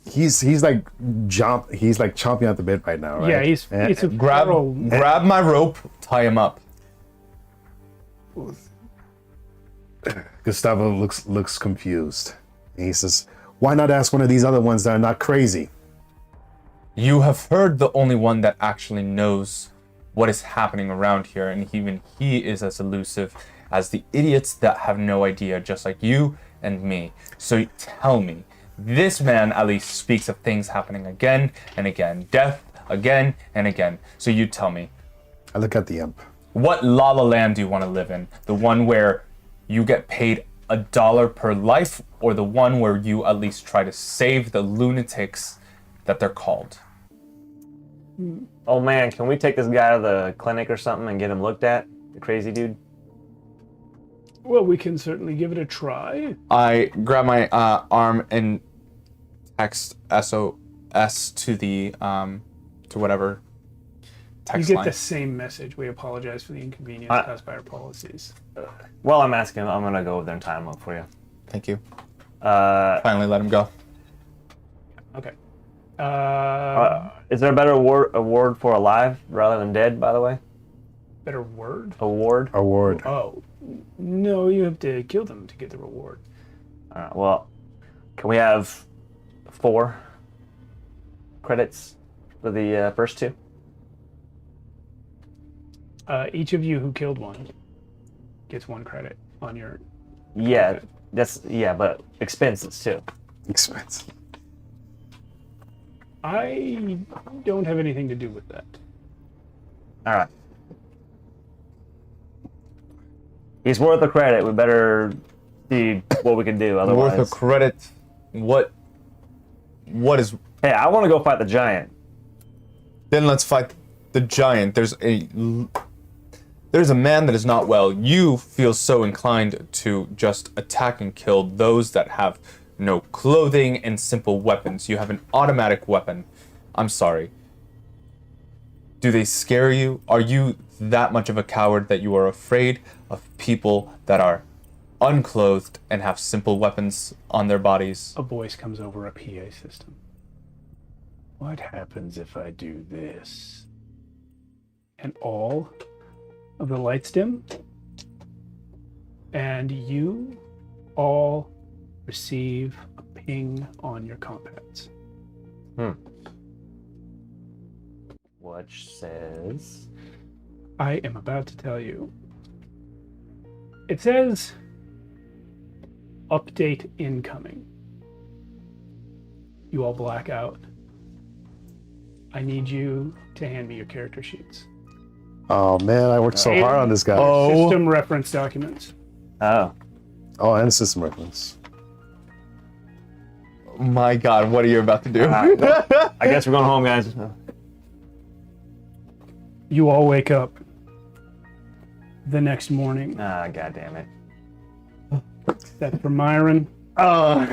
He's like chomping at the bit right now, right? Yeah, it's a feral. Grab my rope, tie him up. Gustavo looks confused. And he says, "Why not ask one of these other ones that are not crazy?" You have heard the only one that actually knows what is happening around here, and even he is as elusive as the idiots that have no idea, just like you and me. So tell me, this man at least speaks of things happening again and again, death again and again. So you tell me, I look at the imp. what La La Land do you want to live in? The one where you get paid $1 per life, or the one where you at least try to save the lunatics that they're called? Oh man, can we take this guy to the clinic or something and get him looked at? The crazy dude? Well, we can certainly give it a try. I grab my arm and text SOS to the to whatever text You get line. the same message. We apologize for the inconvenience caused by our policies. While I'm asking him, I'm gonna go over there and tie him up for you. Thank you. Uh, Finally let him go. Okay. is there a better award for alive rather than dead, by the way? Better word? Award? Award. Oh. No, you have to kill them to get the reward. Alright, well, can we have 4 credits for the first 2? Each of you who killed one gets 1 credit on your... Yeah, but expenses too. Expense. I don't have anything to do with that. All right. He's worth the credit. We better see what we can do. Otherwise, Worth a credit. What is? Hey, I want to go fight the giant. Then let's fight the giant. There's a man that is not well. You feel so inclined to just attack and kill those that have no clothing and simple weapons. You have an automatic weapon. I'm sorry. Do they scare you? Are you that much of a coward that you are afraid of people that are unclothed and have simple weapons on their bodies? A voice comes over a PA system. What happens if I do this? And all of the lights dim, and you all receive a ping on your compads. Which says... I am about to tell you. It says, update incoming. You all black out. I need you to hand me your character sheets. Oh man, I worked so hard on this guy. System reference documents. Oh. Oh, and system reference. My God, what are you about to do? I guess we're going home, guys. You all wake up the next morning. Ah, God damn it. That's for Myron. Oh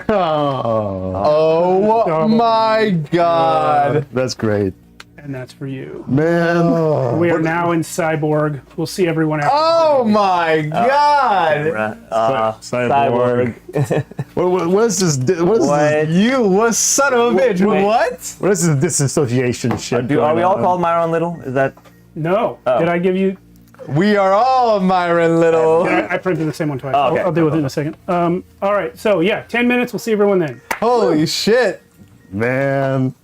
my God. That's great. And that's for you. Man. We are now in Cyborg. We'll see everyone after. Oh my God. Cyborg. What is this? What is this? You what son of a bitch. Wait. What? What is this disassociation shit? Are going we all on? called Myron Little? Is that... No. Oh. Did I give you... We are all Myron Little. I printed the same one twice. Oh, okay. I'll deal with it in a second. All right. So, yeah, 10 minutes. We'll see everyone then. Holy shit. Man.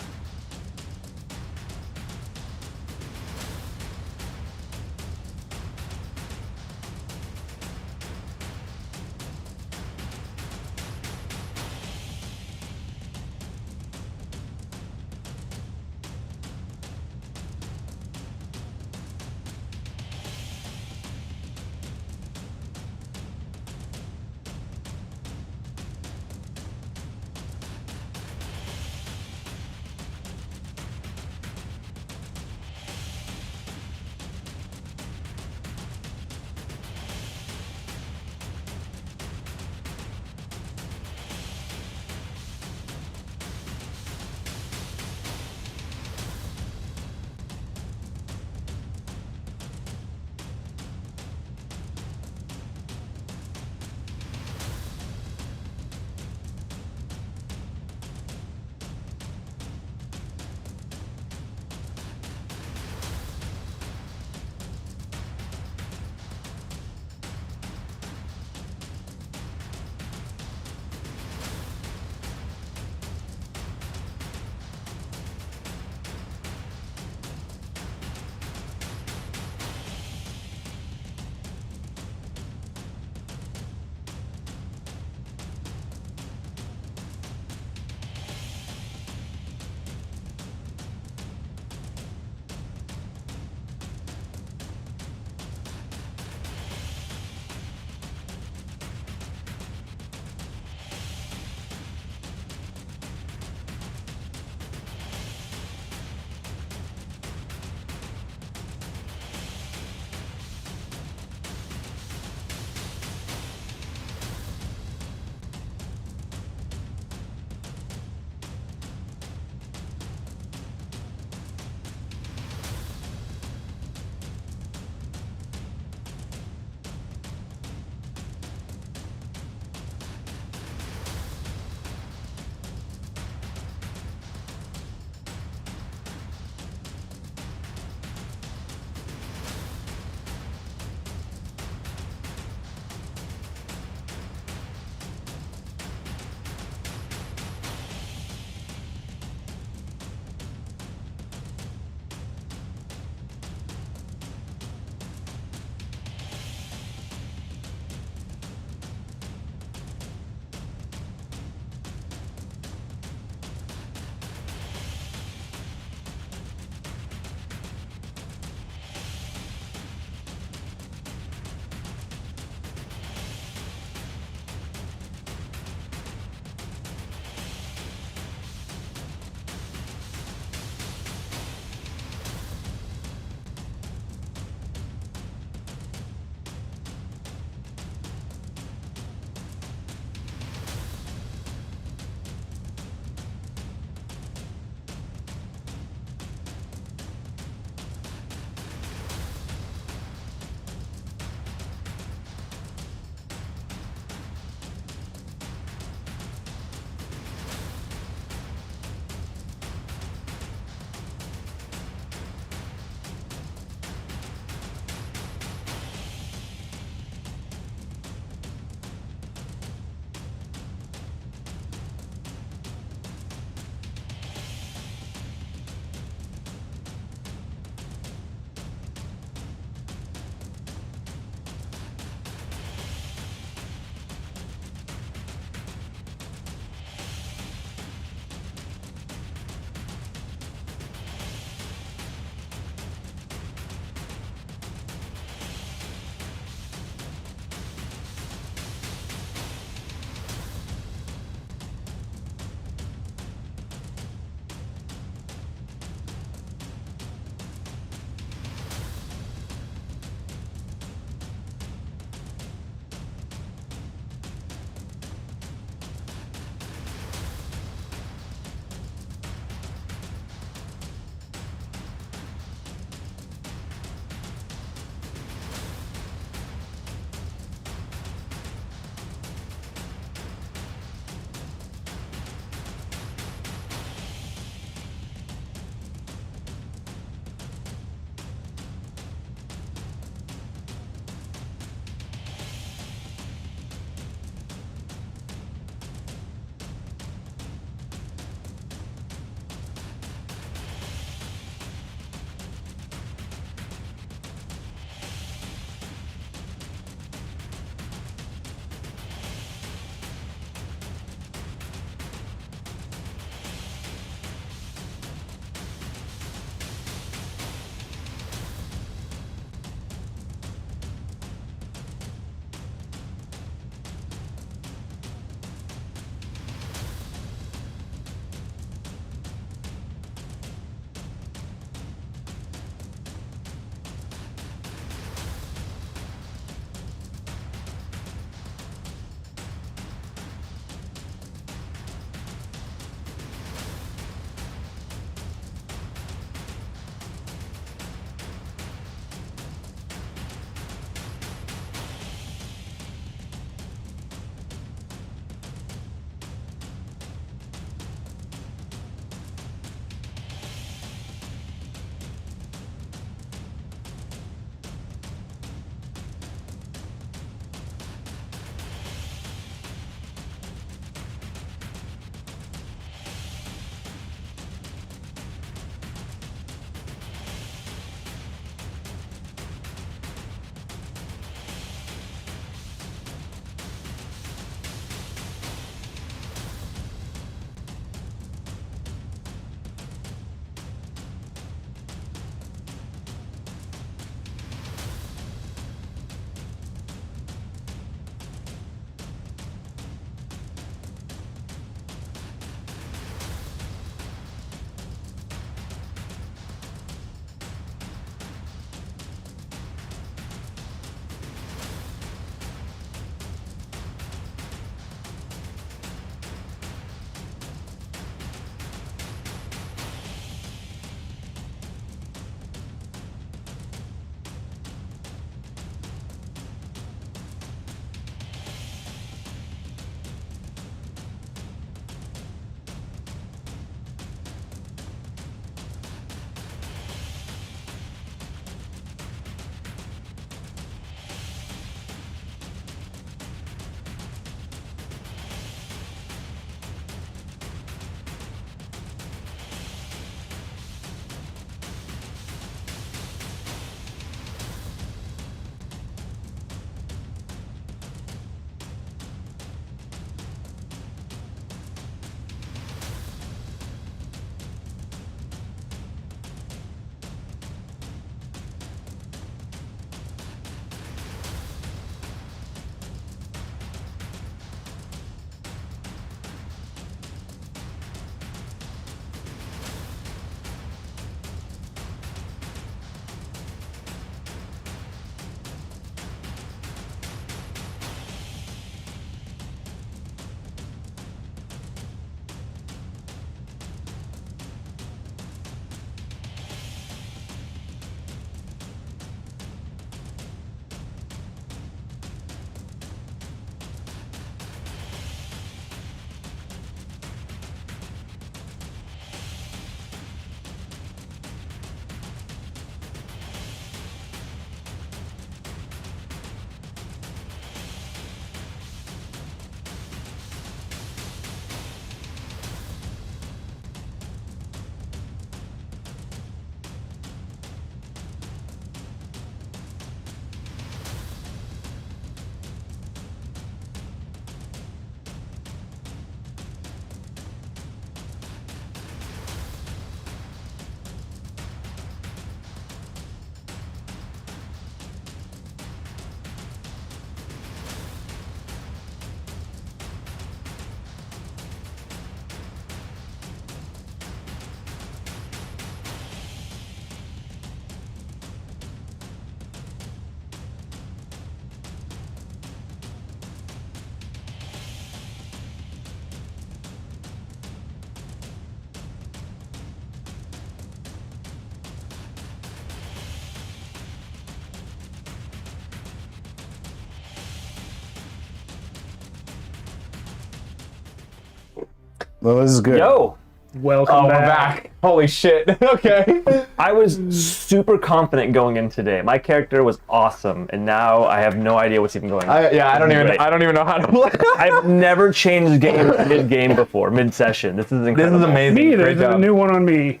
Well, this is good. Yo! Welcome Oh, we're back. back. Holy shit. Okay. I was super confident going in today. My character was awesome, and now I have no idea what's even going on. I don't even know how to play. I've never changed games mid-game before, mid-session. This is This incredible. is amazing. Me, Great there's a job. new one on me.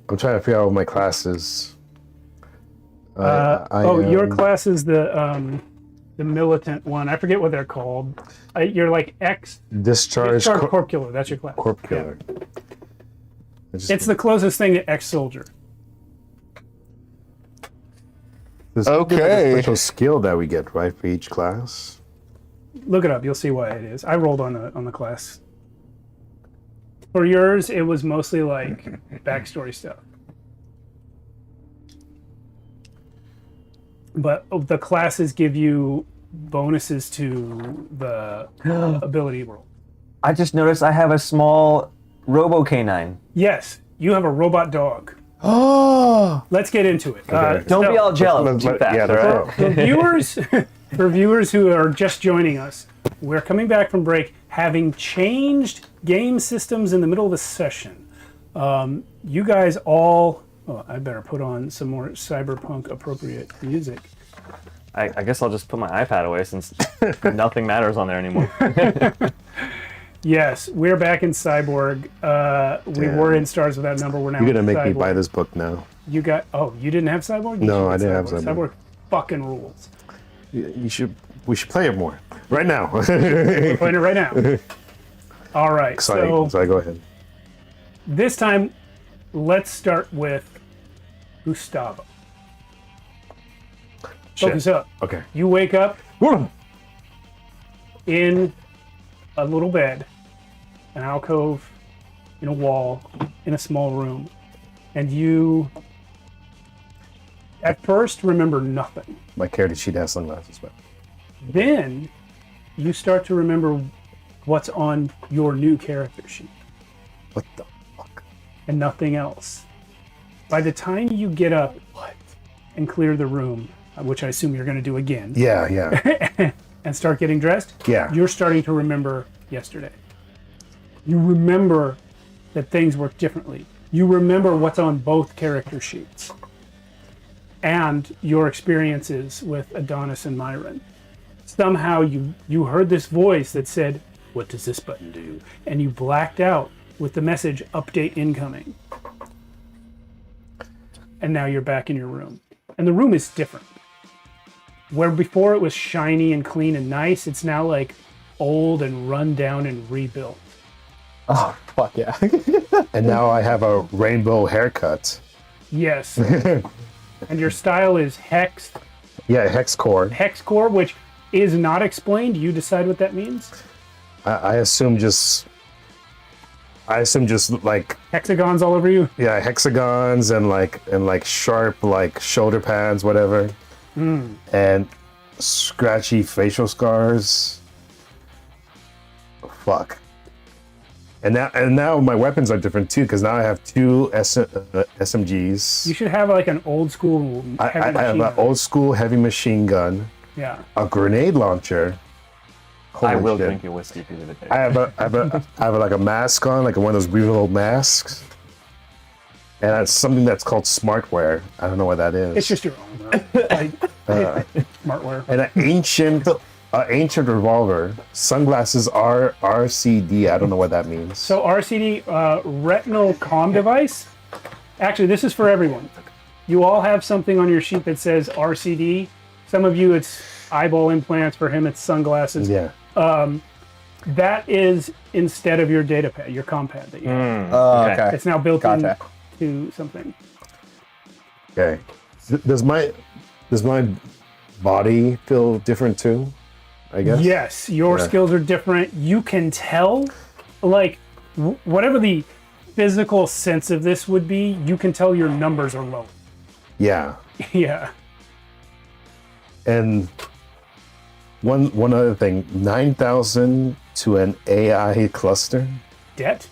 I'm trying to figure out what my class is. Your class is the militant one. I forget what they're called. You're like Discharge corpular. That's your class. Corp Killer. It's the closest thing to ex-soldier. There's Okay. a special skill that we get, right, for each class. Look it up. You'll see why it is. I rolled on the class. For yours, it was mostly like backstory stuff. But the classes give you bonuses to the ability roll. I just noticed I have a small robo canine. Yes, you have a robot dog. Oh. Let's get into it. Don't be all jealous too fast, yeah, all right? For viewers, for viewers who are just joining us, we're coming back from break, having changed game systems in the middle of a session. You guys all, I better put on some more cyberpunk appropriate music. I guess I'll just put my iPad away since nothing matters on there anymore. Yes, we're back in Cyborg. We were in Stars Without Number. We're now You're gonna in make me Cyborg. buy this book now. You got? Oh, you didn't have Cyborg? You No, should I get didn't have Cyborg. Cyborg fucking rules. We should play it more right now. We're playing it right now. All right. Exciting. So go ahead. This time, let's start with Gustavo. Focus up. Okay. You wake up in a little bed, an alcove, in a wall, in a small room, and you, at first, remember nothing. My character sheet has sunglasses, but Then, you start to remember what's on your new character sheet, what the fuck? and nothing else. By the time you get up and clear the room, which I assume you're going to do again, Yeah. and start getting dressed, Yeah. you're starting to remember yesterday. You remember that things work differently. You remember what's on both character sheets and your experiences with Adonis and Myron. Somehow you heard this voice that said, "What does this button do?" And you blacked out with the message, "Update incoming." And now you're back in your room. And the room is different. Where before it was shiny and clean and nice, it's now like old and run down and rebuilt. Oh, fuck yeah. And now I have a rainbow haircut. Yes. And your style is hex Yeah, core. core, which is not explained. You decide what that means. I assume just like Hexagons all over you. hexagons and like sharp like shoulder pads, whatever, and scratchy facial scars. Fuck. And now my weapons are different too, because now I have two SMGs. You should have like an old school I heavy have machine an gun. old school heavy machine gun, Yeah. a grenade launcher. I Holy will shit. drink your whiskey through the day. I have like a mask on, like one of those breathable masks, and it's something that's called smartwear. I don't know what that is. It's just your own. Smartwear. And an ancient revolver. Sunglasses are RCD. I don't know what that means. So RCD, retinal comm device. Actually, this is for everyone. You all have something on your sheet that says RCD. Some of you, it's eyeball implants. For him, it's sunglasses. Yeah. That is instead of your data pad, your comm pad that you have. Okay. It's now built Gotcha. into something. Okay. Does my body feel different too? I guess. Yes, your Yeah. skills are different. You can tell, like, whatever the physical sense of this would be, you can tell your numbers are low. Yeah. Yeah. And one other thing, 9,000 to an AI cluster. Debt?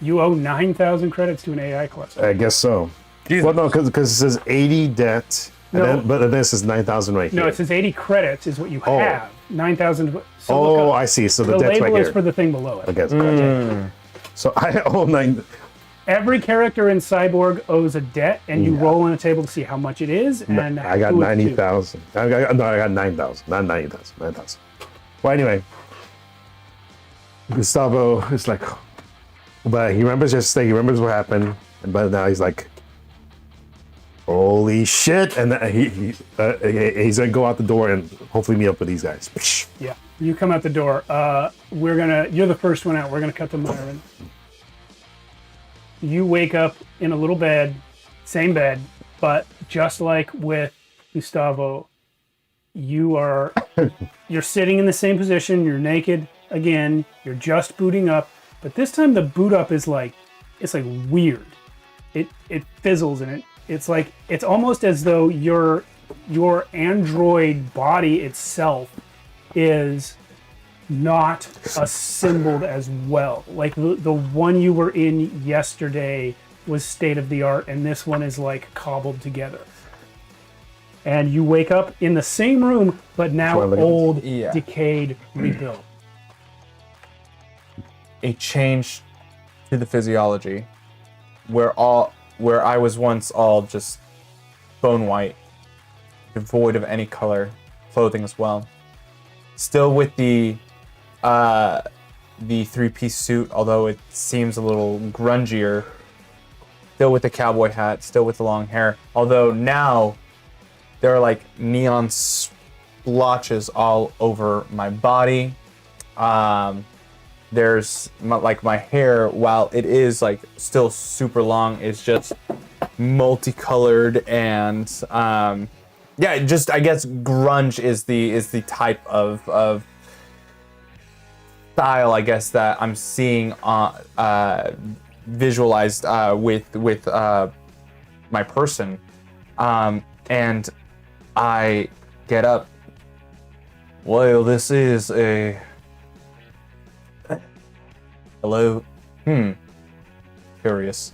You owe 9,000 credits to an AI cluster. I guess so. Well, no, because it says 80 debt, and No. but this is 9,000 right here. No, it says 80 credits is what you have. 9,000. Oh, I see. So the The debt's right label is here. for the thing below it. Okay, gotcha. So I owe 9. Every character in Cyborg owes a debt, and you roll on a table to see how much it is. And I got who it's to. 90,000. I got 9,000. Not 90,000. 9,000. Well, anyway, Gustavo is like, but he remembers yesterday. He remembers what happened, but now he's like, holy shit! And then he's gonna go out the door and hopefully meet up with these guys. Yeah, you come out the door. You're the first one out. We're gonna cut to Myron. You wake up in a little bed, same bed, but just like with Gustavo, you're sitting in the same position. You're naked again. You're just booting up, but this time the boot up is like weird. It fizzles and it's almost as though your android body itself is not assembled as well. Like the one you were in yesterday was state of the art, and this one is like cobbled together. And you wake up in the same room, but now old, decayed, rebuilt. A change to the physiology, where I was once all just bone white, devoid of any color, clothing as well. Still with the 3-piece suit, although it seems a little grungier. Still with the cowboy hat, still with the long hair. Although now there are like neon splotches all over my body. There's my hair, while it is like still super long, it's just multicolored and I guess grunge is the type of style, I guess, that I'm seeing visualized with my person, and I get up. Well, this is a hello. Curious.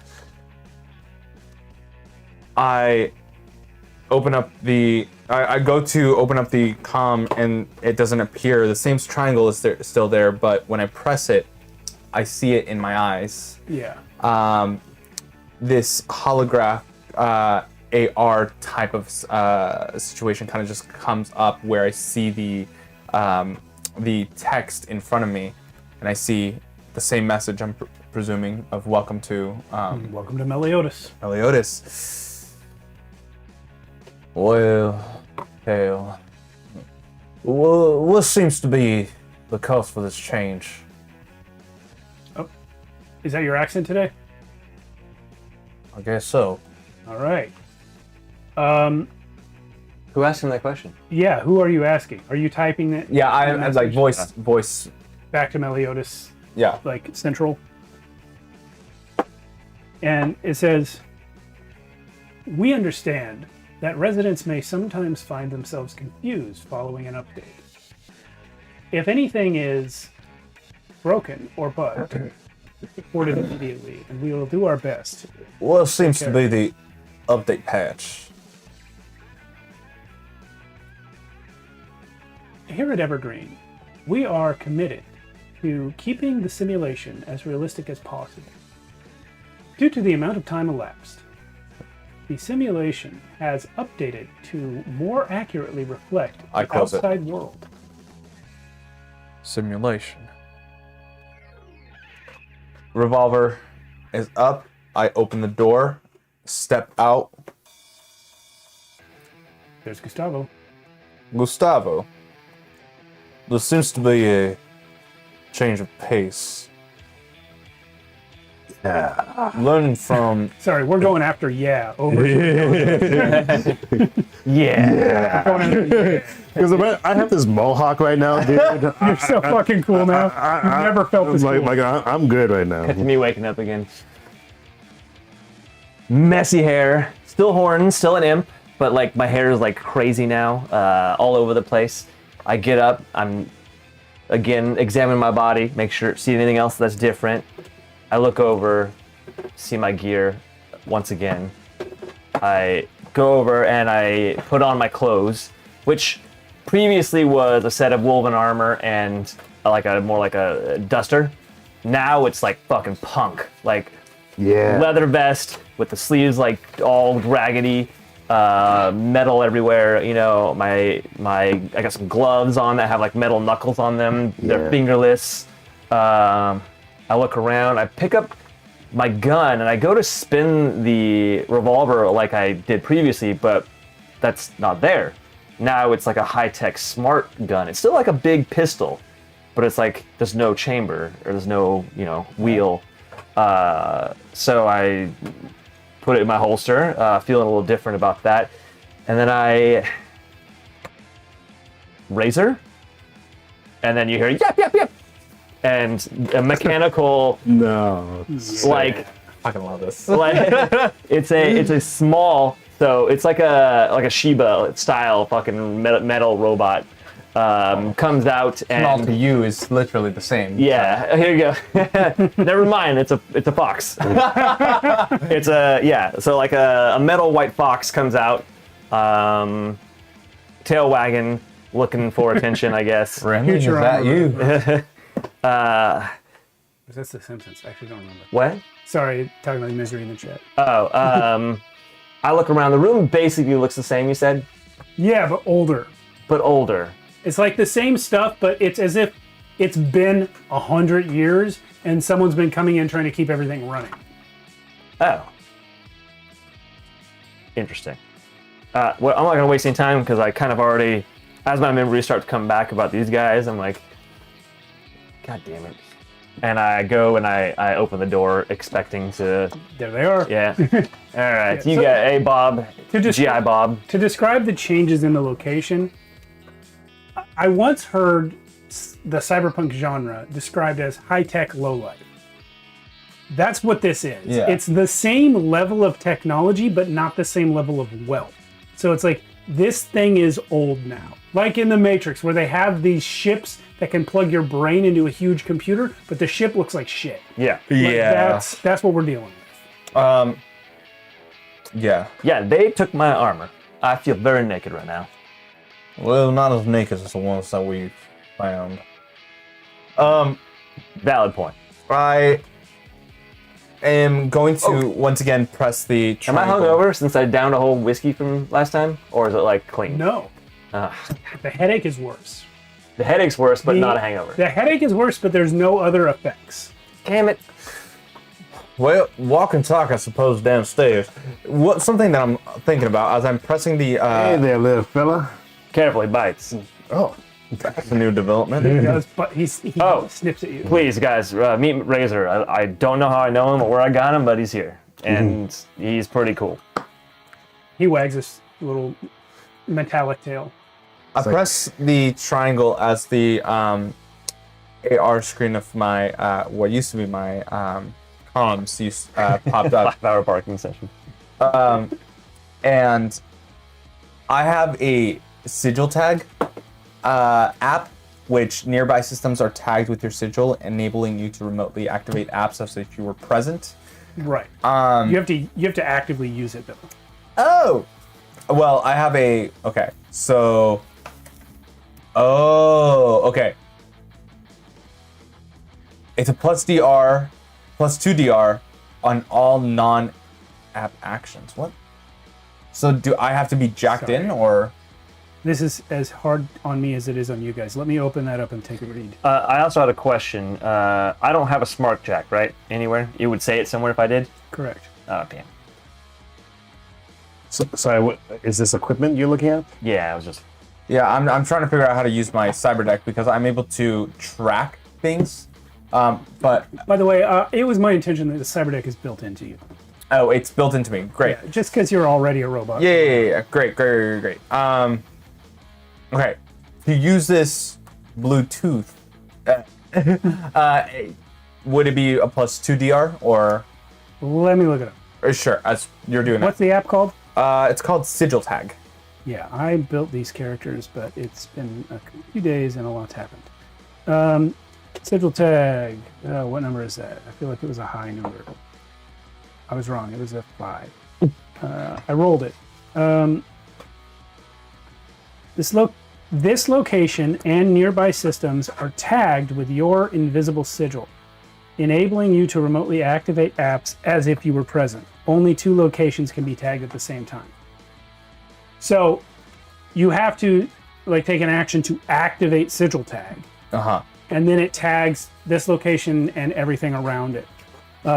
I open up I go to open up the comm and it doesn't appear. The same triangle is still there, but when I press it, I see it in my eyes. Yeah. This holograph AR type of situation kind of just comes up where I see the text in front of me, and I see the same message, I'm presuming, of welcome to Meliodas. Meliodas. Well, Hale. What seems to be the cause for this change? Oh, is that your accent today? I guess so. All right. Who asked him that question? Yeah, who are you asking? Are you typing it? Yeah, I'm like voice. Back to Meliodas, Yeah. like central. And it says, we understand that residents may sometimes find themselves confused following an update. If anything is broken or bugged, report it immediately, and we will do our best. What seems to be the update patch? Here at Evergreen, we are committed to keeping the simulation as realistic as possible. Due to the amount of time elapsed, the simulation has updated to more accurately reflect the outside world. Simulation. Revolver is up. I open the door, step out. There's Gustavo. Gustavo. There seems to be a change of pace. Yeah. Learning from Sorry, we're going after over. Yeah. Going after Because I have this mohawk right now, dude. You're so fucking cool now. You've never felt this cool. I'm good right now. Me waking up again. Messy hair, still horns, still an imp, but like my hair is like crazy now, all over the place. I get up, I'm again examining my body, make sure, see anything else that's different. I look over, see my gear once again. I go over and I put on my clothes, which previously was a set of woven armor and like a duster. Now it's like fucking punk, like leather vest with the sleeves like all raggedy, metal everywhere. You know, I got some gloves on that have like metal knuckles on them. They're fingerless. I look around. I pick up my gun and I go to spin the revolver like I did previously, but that's not there. Now it's like a high-tech smart gun. It's still like a big pistol, but it's like there's no chamber or there's no, wheel. So I put it in my holster, feeling a little different about that. And then I razor, and then you hear yap, yap, yap. And a mechanical, like, I fucking love this. like it's a small, so it's like a Shiba style fucking metal robot comes out and Small to you is literally the same. yeah, here you go. Never mind, it's a fox. It's so like a metal white fox comes out, tail wagging, looking for attention, I guess. Randy, is Future that armor. you? That's The Simpsons. I actually don't remember. What? Sorry, talking about misery in the chat. I look around the room. Basically, looks the same. You said, Yeah, but older. but older. It's like the same stuff, but it's as if it's been 100 years and someone's been coming in trying to keep everything running. Oh, interesting. Well, I'm not gonna waste any time because I kind of already, as my memories start to come back about these guys, I'm like, God damn it. And I go and I open the door expecting to, There they are. yeah. All right, you so- got A Bob, GI Bob. To describe the changes in the location, I once heard the cyberpunk genre described as high-tech low-life. That's what this is. Yeah. It's the same level of technology, but not the same level of wealth. So it's like, this thing is old now. Like in the Matrix, where they have these ships that can plug your brain into a huge computer, but the ship looks like shit. Yeah. Like, that's what we're dealing with. Yeah. Yeah, they took my armor. I feel very naked right now. Well, not as naked as the ones that we found. Valid point. I am going to once again press the Am I triangle. hungover since I downed a whole whiskey from last time? Or is it like clean? No, Ah, the headache is worse. the headache's worse, but not a hangover. The headache is worse, but there's no other effects. Damn it. Well, walk and talk, I suppose, downstairs. Something that I'm thinking about as I'm pressing the Hey there, little fella. Careful, he bites. Oh, the new development. He does, but he Oh. snips at you. Please, guys, meet Razor. I don't know how I know him or where I got him, but he's here. And he's pretty cool. He wags his little metallic tail. I press the triangle as the AR screen of my what used to be my comms popped up. 5-hour parking session. And I have a sigil tag app, which nearby systems are tagged with your sigil, enabling you to remotely activate apps as if you were present. Right. You have to actively use it though. Oh, well, I have a okay. So, okay. It's a plus 2 DR on all non-app actions. What? So do I have to be jacked in or? This is as hard on me as it is on you guys. Let me open that up and take a read. I also had a question. I don't have a smart jack, right? Anywhere? You would say it somewhere if I did? Correct. Oh, damn. so, sorry. What is this equipment you're looking at? Yeah, I was just... Yeah, I'm trying to figure out how to use my cyber deck because I'm able to track things. But By the way, it was my intention that the cyber deck is built into you. oh, it's built into me. Great. Yeah, just because you're already a robot. Yeah. Great. Okay. To use this Bluetooth, would it be a plus 2 DR or? Let me look it up. Sure, as you're doing What's the app called? it. It's called Sigil Tag. Yeah, I built these characters, but it's been a few days and a lot's happened. Sigil tag. What number is that? I feel like it was a high number. I was wrong. It was a 5. I rolled it. This location and nearby systems are tagged with your invisible sigil, enabling you to remotely activate apps as if you were present. Only 2 locations can be tagged at the same time. So you have to like take an action to activate sigil tag, and then it tags this location and everything around it.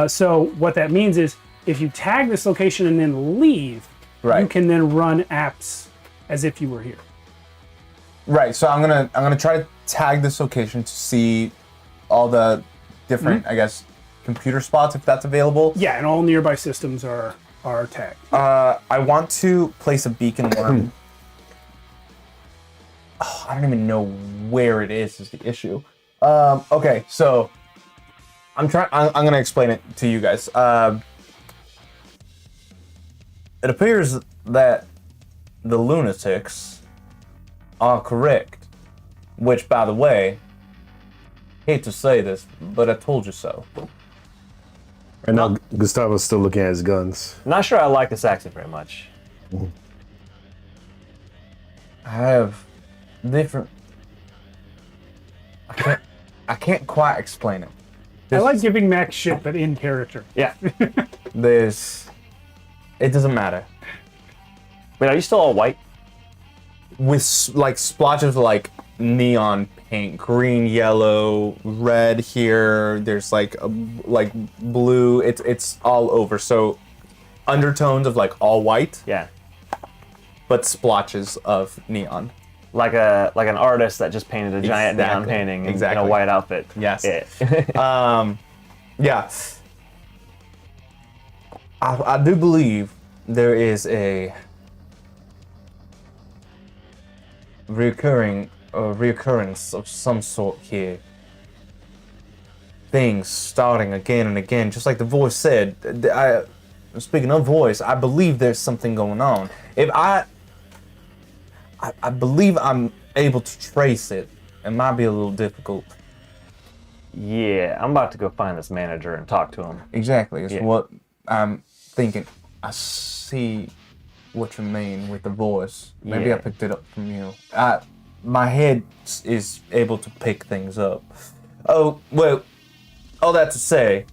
So what that means is if you tag this location and then leave, you can then run apps as if you were here. Right. So I'm gonna try to tag this location to see all the different, I guess, computer spots if that's available. Yeah, and all nearby systems are tagged. I want to place a beacon worm. Oh, I don't even know where it is the issue. Okay, so I'm gonna explain it to you guys. It appears that the lunatics are correct, which, by the way, hate to say this, but I told you so. And now Gustavo's still looking at his guns. Not sure I like this accent very much. I have different. I can't quite explain it. I like giving Max shit, but in character. Yeah. It doesn't matter. Wait, are you still all white? With like splotches of like neon paint, green, yellow, red here. There's like blue. It's all over. So undertones of like all white, Yeah. but splotches of neon. Like an artist that just painted a giant neon painting in a white outfit. Yes. Yeah. Yeah. I do believe there is a reoccurrence of some sort here. Things starting again and again, just like the voice said. Speaking of voice, I believe there's something going on. If I believe I'm able to trace it. It might be a little difficult. Yeah, I'm about to go find this manager and talk to him. Exactly. It's what I'm thinking. I see what you mean with the voice. Maybe I picked it up from you. My head is able to pick things up. Oh, well, all that to say,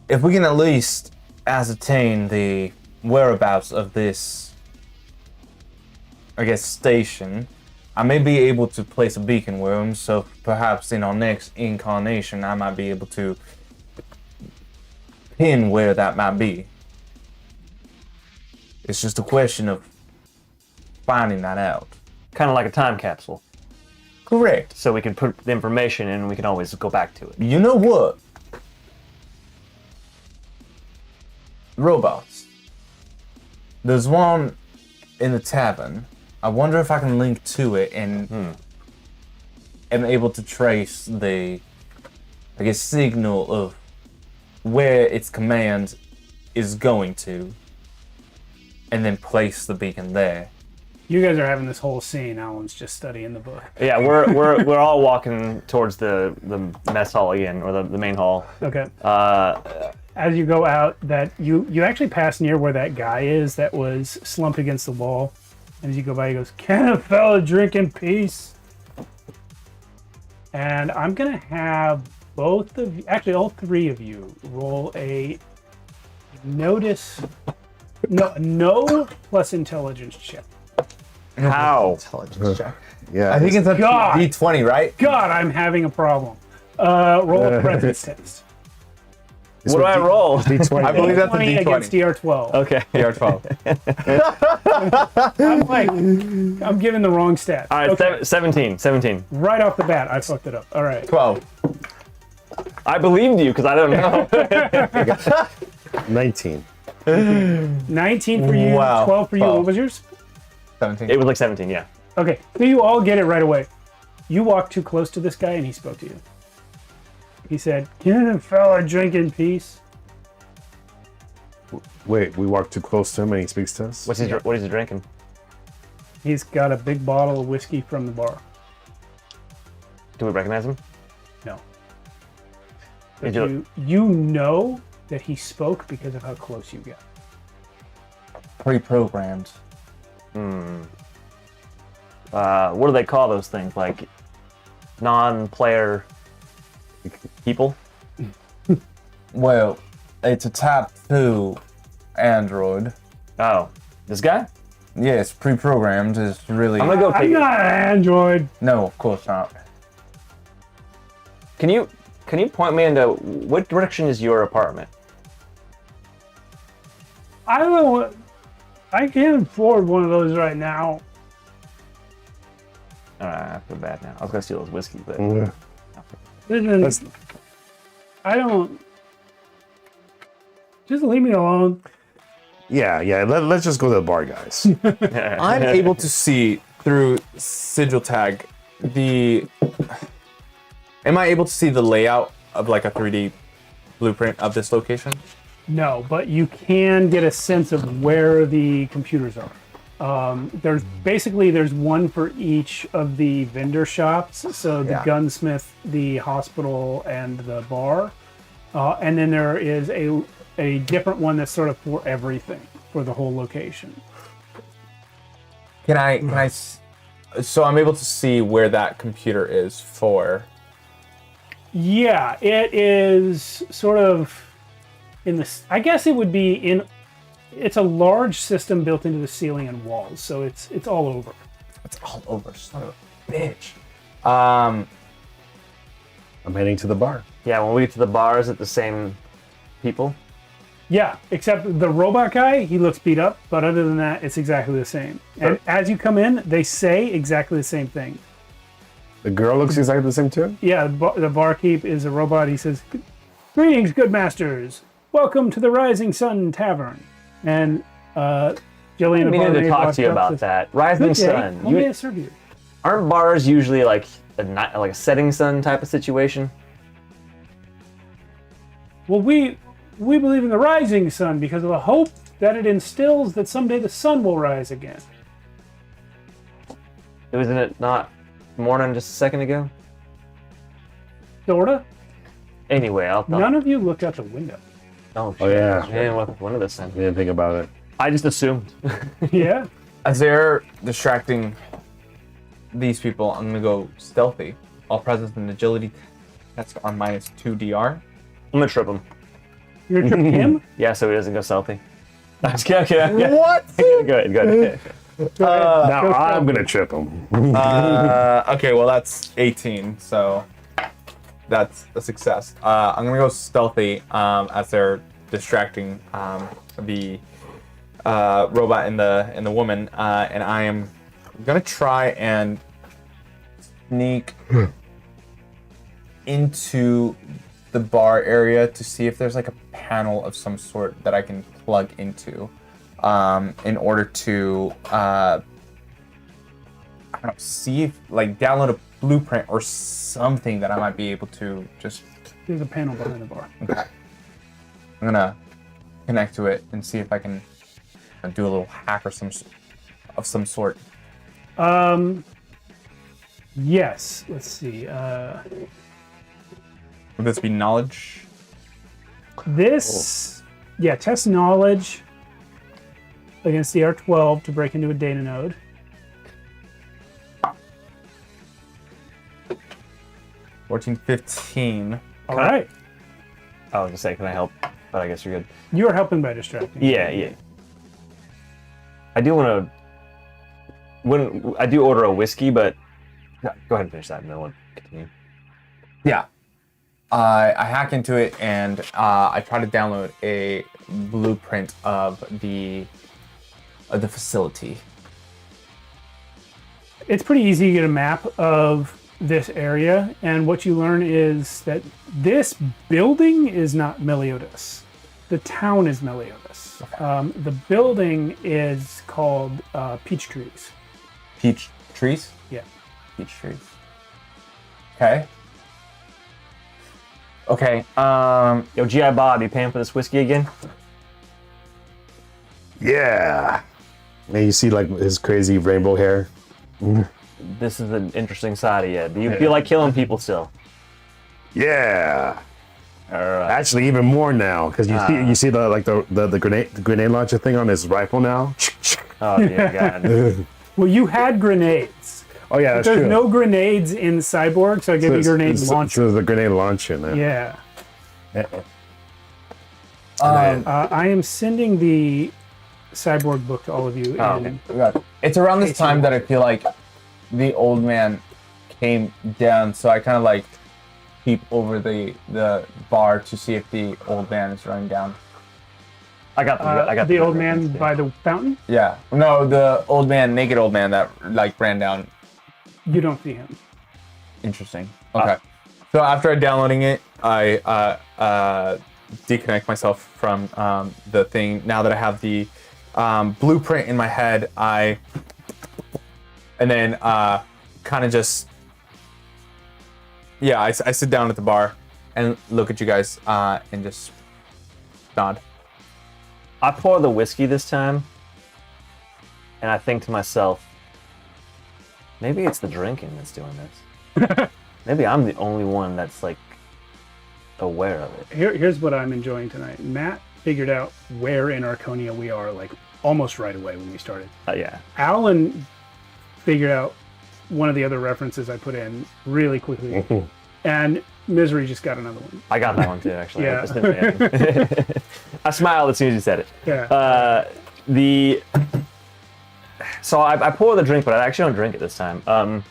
if we can at least ascertain the whereabouts of this, I guess, station, I may be able to place a beacon worm, so perhaps in our next incarnation I might be able to pin where that might be. It's just a question of finding that out. Kind of like a time capsule. Correct. So we can put the information in and we can always go back to it. You know what? Robots. There's one in the tavern. I wonder if I can link to it and am able to trace the, I guess, signal of where its command is going to, and then place the beacon there. You guys are having this whole scene. Alan's just studying the book. Yeah, we're all walking towards the mess hall again, or the main hall. Okay. As you go out, that you actually pass near where that guy is that was slumped against the wall. And as you go by, he goes, "Can a fella drink in peace?" And I'm gonna have both of you, actually all three of you, roll a no plus intelligence check. How? Intelligence check. Yeah. I think it's a God. D20, right? God, I'm having a problem. Roll a presence test. What do I roll? D20. I believe that's a 20 against D20. DR12. Okay. DR12. I'm giving the wrong stat. All right, Okay. 17. Right off the bat, I fucked it up. All right. 12. I believed you because I don't know. 19. 19 for you, Wow. 12 for you. 12. What was yours? 17. It was like 17, yeah. Okay, so you all get it right away. You walked too close to this guy and he spoke to you. He said, "Can a fella drink in peace?" Wait, we walked too close to him and he speaks to us? What is he drinking? He's got a big bottle of whiskey from the bar. Do we recognize him? No. Did But you- you know that he spoke because of how close you got. Pre-programmed. what do they call those things? Like non-player people? Well, it's a Type 2 android. Oh, this guy? Yes, pre-programmed is really... I'm gonna go take I'm it. not an android. No, of course not. Can you point me into what direction is your apartment? I don't know what. I can't afford one of those right now. I feel bad now. I was gonna steal his whiskey, but Listen, I don't. Just leave me alone. Yeah. Let's just go to the bar, guys. I'm able to see through sigil tag Am I able to see the layout of like a 3D blueprint of this location? No, but you can get a sense of where the computers are. There's one for each of the vendor shops. So the Yeah. gunsmith, the hospital, and the bar. And then there is a different one that's sort of for everything, for the whole location. So I'm able to see where that computer is for. Yeah, it is sort of in this. I guess it would be in. It's a large system built into the ceiling and walls, so it's all over. It's all over, son of a bitch. I'm heading to the bar. yeah, when we get to the bar, is it the same people? Yeah, except the robot guy, he looks beat up, but other than that, it's exactly the same. And as you come in, they say exactly the same thing. The girl looks exactly the same too. Yeah, the barkeep is a robot. He says, "Greetings, good masters. Welcome to the Rising Sun Tavern." And Jillian, the I needed to barmaid, talk walks to you up, about says, that. Rising "Good day. sun. How may I serve you?" Aren't bars usually like a setting sun type of situation? Well, we believe in the rising sun because of the hope that it instills that someday the sun will rise again. Wasn't it not morning just a second ago? Sorta. Anyway, I'll thought. None of you look out the window. Oh, Oh, yeah. Man, one of this then. Didn't think about it. I just assumed. Yeah. As they're distracting these people, I'm gonna go stealthy. All presence and agility. That's on -2 DR. I'm gonna trip him. You're gonna trip him? Yeah, so he doesn't go stealthy. I'm just kidding. Okay. What? Good. Now I'm gonna trip him. Okay, well that's 18, so that's a success. I'm gonna go stealthy as they're distracting the robot and the woman, and I am gonna try and sneak into the bar area to see if there's like a panel of some sort that I can plug into in order to I don't know, see if like download a blueprint or something that I might be able to just. There's a panel behind the bar. Okay. I'm gonna connect to it and see if I can do a little hack or some sort. Yes. Let's see. Would this be knowledge? Yeah, test knowledge against the R12 to break into a data node. $14, 15. All right. I was gonna say, can I help? But I guess you're good. You are helping by distracting. Yeah. I do want to. I do order a whiskey, but go ahead and finish that, and then we'll continue. Yeah. I hack into it and I try to download a blueprint of the facility. It's pretty easy to get a map of this area, and what you learn is that this building is not Meliodas. The town is Meliodas. The building is called Peach Trees. Peach trees? Yeah. Peach trees. Okay. Okay. Yo, GI Bob, you paying for this whiskey again? Yeah. And you see like his crazy rainbow hair. This is an interesting side of you. Do you feel like killing people still? Yeah. All right. Actually, even more now because you see the grenade launcher thing on his rifle now. Oh dear God. Well, you had grenades. Oh yeah, that's There's true. no grenades in Cyborg, so I give you grenade launcher. So the grenade launcher now. Yeah. Um, I am sending the Cyborg book to all of you. Oh, in, it's around this time that I feel like the old man came down, so I kind of like peep over the bar to see if the old man is running down. I got the old man by the fountain. Yeah. No, the old man, naked old man that like ran down. You don't see him. Interesting. Okay. So after downloading it, I disconnect myself from the thing. Now that I have the blueprint in my head, and then kind of just, I sit down at the bar and look at you guys and just nod. I pour the whiskey this time, and I think to myself, maybe it's the drinking that's doing this. Maybe I'm the only one that's like aware of it. Here's what I'm enjoying tonight. Matt figured out where in Archonia we are, like almost right away when we started. Yeah. Alan figured out one of the other references I put in really quickly, and Misery just got another one. I got that one too, actually. Yeah. I smiled as soon as you said it. Yeah. So I pour the drink, but I actually don't drink it this time.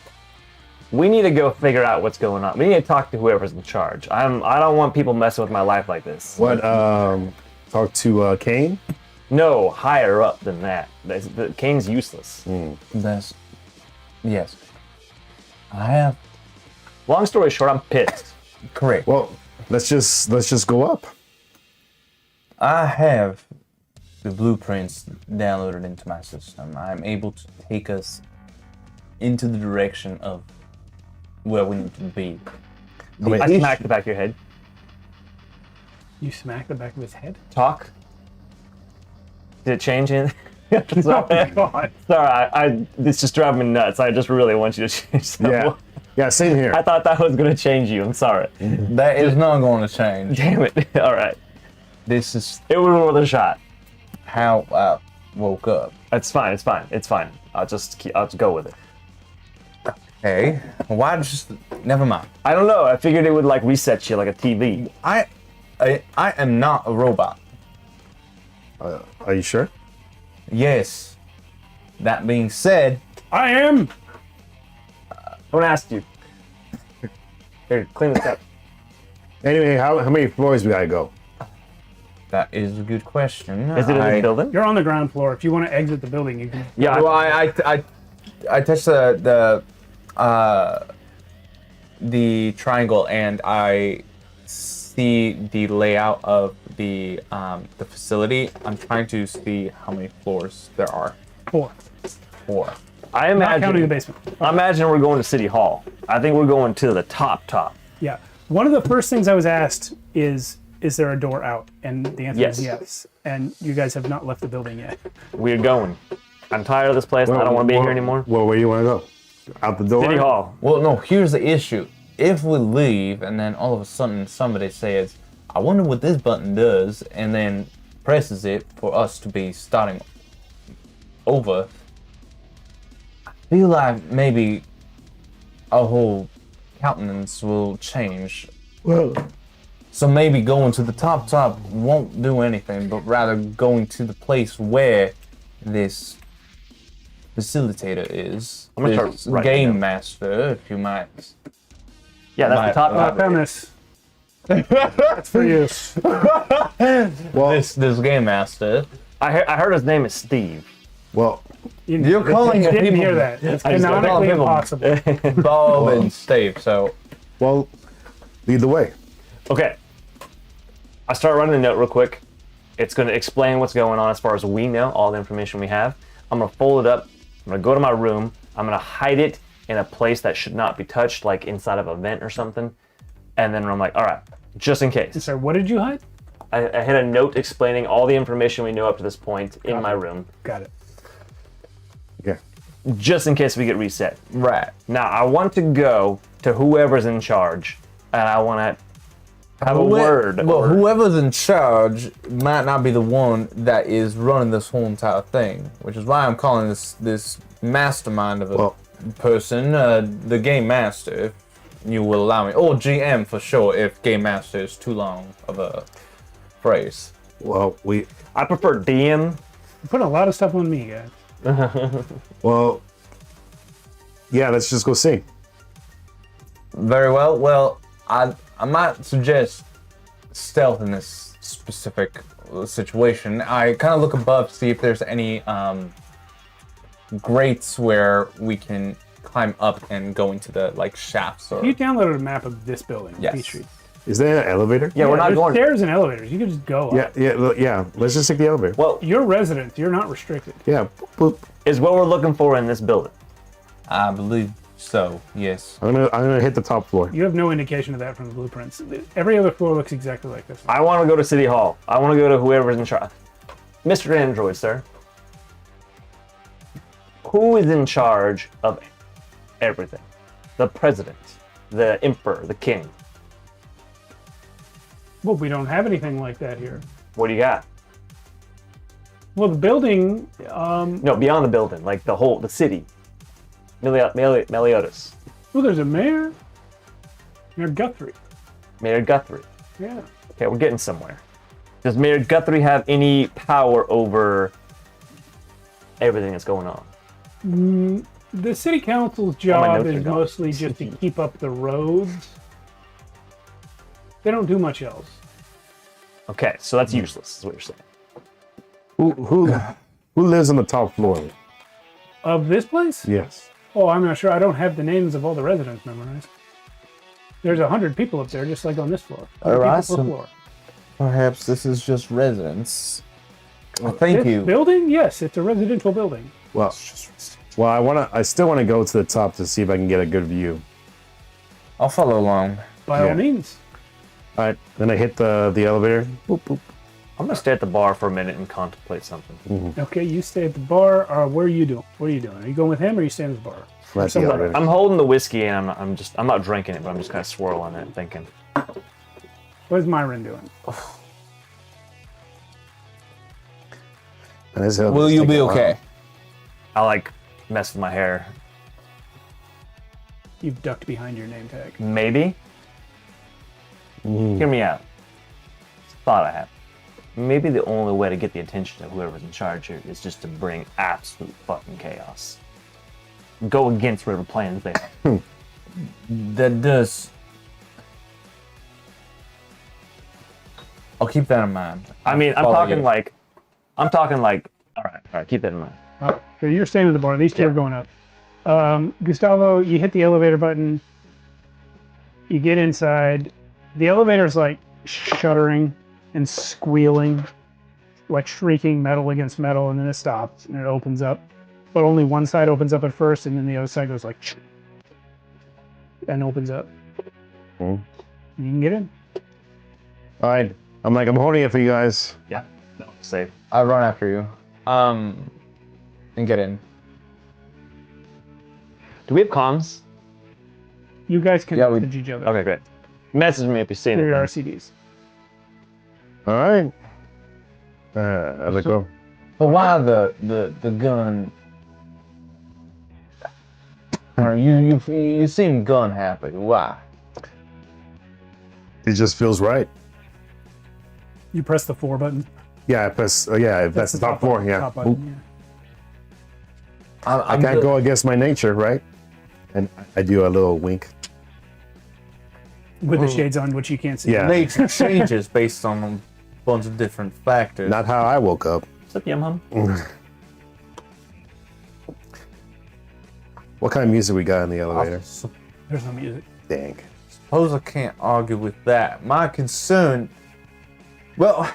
We need to go figure out what's going on. We need to talk to whoever's in charge. I don't want people messing with my life like this. What? Talk to Kane? No, higher up than that. Kane's useless. Yes. I have. Long story short, I'm pissed. Correct. Well, let's just go up. I have the blueprints downloaded into my system. I'm able to take us into the direction of where we need to be. I smacked the back of your head. You smacked the back of his head? Talk. Did it change anything? Oh my god. Sorry, it's just driving me nuts. I just really want you to change that. Yeah, same here. I thought that was going to change you. I'm sorry. That is not going to change. Damn it. All right. This is It was worth a shot. how I woke up. It's fine. I'll just go with it. Hey, why just never mind. I don't know. I figured it would like reset you like a TV. I am not a robot. Are you sure? Yes. That being said, I am. Don't ask you. Here, clean this up. Anyway, how many floors we gotta go? that is a good question. Is it in the building? You're on the ground floor. If you want to exit the building, you can. Yeah. Well, I touched the triangle and I see the layout of the facility. I'm trying to see how many floors there are. 4. 4. I Not imagine. counting the basement. I imagine we're going to City Hall. I think we're going to the top. Yeah. One of the first things I was asked is there a door out? And the answer is yes. And you guys have not left the building yet. We're going. I'm tired of this place. I don't want to be here anymore. Well, where do you want to go? Out the door? City Hall. Well, no, here's the issue. If we leave and then all of a sudden somebody says, I wonder what this button does, and then presses it for us to be starting over, I feel like maybe our whole countenance will change. Well, So maybe going to the top won't do anything, but rather going to the place where this facilitator is. I'm gonna this start writing game down. master, if you might. Yeah, that's the top. I found this. That's for you. well, This game master. I heard his name is Steve. well, You're calling You it didn't people- hear that. It's I just call canonically people- impossible. Bob and Steve. So well, lead the way. Okay. I start writing a note real quick. It's going to explain what's going on as far as we know, all the information we have. I'm going to fold it up. I'm going to go to my room. I'm going to hide it in a place that should not be touched, like inside of a vent or something. And then I'm like, all right, just in case. Sorry, what did you hide? I had a note explaining all the information we know up to this point in my room, Got it. Yeah. just in case we get reset. right. Now, I want to go to whoever's in charge, and I want to have a word. Well, or- whoever's in charge might not be the one that is running this whole entire thing, which is why I'm calling this mastermind of it. Well, person, the game master, if you will allow me, or GM for sure, if game master is too long of a phrase. Well, I prefer DM. You put a lot of stuff on me, guys. yeah, let's just go see. Very well. Well, I might suggest stealth in this specific situation. I kind of look above to see if there's any grates where we can climb up and go into the like shafts or. You downloaded a map of this building. Yes. Beach Street. Is there an elevator? Yeah, we're not there's going. stairs and elevators. You can just go up. Yeah. Let's just take the elevator. Well, You're resident. You're not restricted. Yeah. Boop, boop. is what we're looking for in this building. I believe so. Yes. I'm gonna hit the top floor. You have no indication of that from the blueprints. Every other floor looks exactly like this one. I want to go to City Hall. I want to go to whoever's in charge. Mr. Android, sir. Who is in charge of everything? The president, the emperor, the king. Well, we don't have anything like that here. What do you got? Well, the building, No, beyond the building, like the city. Meliodas. well, there's a mayor. Mayor Guthrie. Mayor Guthrie. Yeah. Okay, we're getting somewhere. Does Mayor Guthrie have any power over everything that's going on? The city council's my job notes are is gone. mostly just to keep up the roads. They don't do much else. Okay, so that's useless, is what you're saying. Who lives on the top floor? Of this place? Yes. Oh, I'm not sure. I don't have the names of all the residents memorized. There's 100 people up there, just like on this floor. 100 Alright, people per floor. Perhaps this is just residence. Thank This you. building? Yes, it's a residential building. Well, I still want to go to the top to see if I can get a good view. I'll follow along. By Yeah. all means. All right. Then I hit the elevator. Boop, boop. I'm gonna stay at the bar for a minute and contemplate something. Okay, you stay at the bar. Where are you doing? What are you doing? Are you going with him or are you staying at the bar? Right, the somewhere. elevator. I'm holding the whiskey and I'm not drinking it, but I'm just kind of swirling it, thinking. What is Myron doing? And this elevator's Will you taking be a while. okay? I like mess with my hair. You've ducked behind your name tag. Maybe. Hear me out. Thought I had. Maybe the only way to get the attention of whoever's in charge here is just to bring absolute fucking chaos. Go against whatever plans they have. That does. I'll keep that in mind. I mean, I'm Follow talking you. like, all right, keep that in mind. So you're staying at the bar. These two Yeah. are going up. Gustavo, you hit the elevator button. You get inside. The elevator's like shuddering and squealing, like shrieking metal against metal, and then it stops and it opens up. But only one side opens up at first, and then the other side goes like and opens up. Hmm. You can get in. All right. I'm holding it for you guys. Yeah, no, safe. I'll run after you. And get in. Do we have comms? You guys can Yeah, we- message each other Okay, great. Message me if you see through your anything. RCDs. All right. I let go. But why the gun? Or you seem gun happy. Why? It just feels right. You press the 4 button. Yeah, I press. That's the top floor. button, Yeah. top button, Oop. yeah. I can't go against my nature, right? And I do a little wink. With the shades on, which you can't see. Yeah. Nature changes based on a bunch of different factors. Not how I woke up. What's up, Yum Hum? What kind of music we got in the I elevator? There's no music. Dang. suppose I can't argue with that. My concern, well,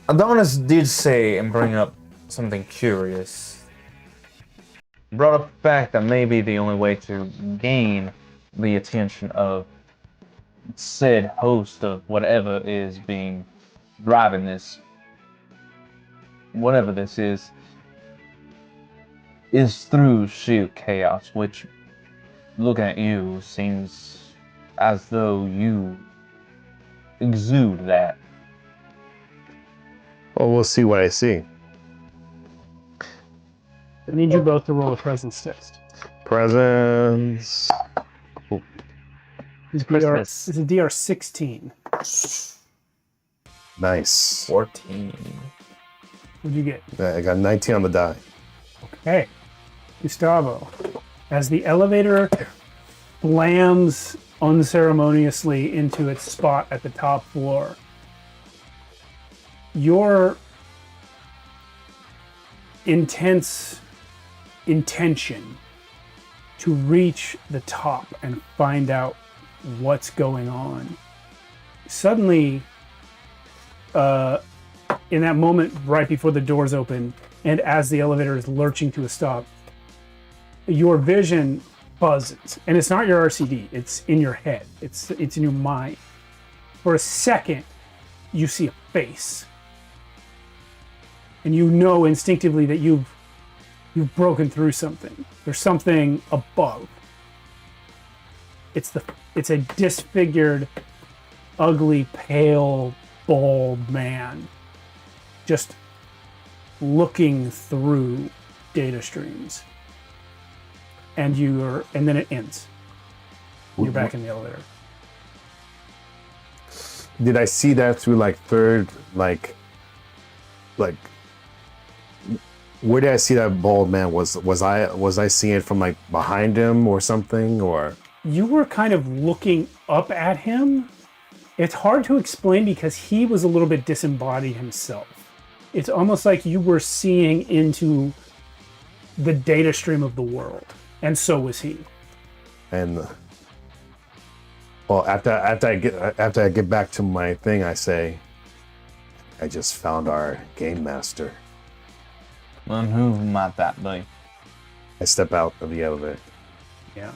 Adonis did say and bring up something curious. Brought up the fact that maybe the only way to gain the attention of said host of whatever is being driving this, whatever this is through sheer chaos, which, looking at you, seems as though you exude that. Well, we'll see what I see. I need you both to roll a presence test. presents. This Christmas. is a DR 16. Nice. 14. What'd you get? I got 19 on the die. Okay. Gustavo, as the elevator slams unceremoniously into its spot at the top floor, your intense intention to reach the top and find out what's going on suddenly in that moment right before the doors open and as the elevator is lurching to a stop, your vision buzzes, and it's not your RCD, it's in your head, it's in your mind. For a second you see a face and you know instinctively that you've broken through something. There's something above. It's a disfigured, ugly, pale, bald man just looking through data streams. And then it ends. You're back in the elevator. Did I see that through like third, like where did I see that bald man? Was I seeing it from like behind him or something, or? You were kind of looking up at him. It's hard to explain because he was a little bit disembodied himself. It's almost like you were seeing into the data stream of the world, and so was he. And well, after I get back to my thing, I say, I just found our game master. And who might that be? I step out of the elevator, Yeah.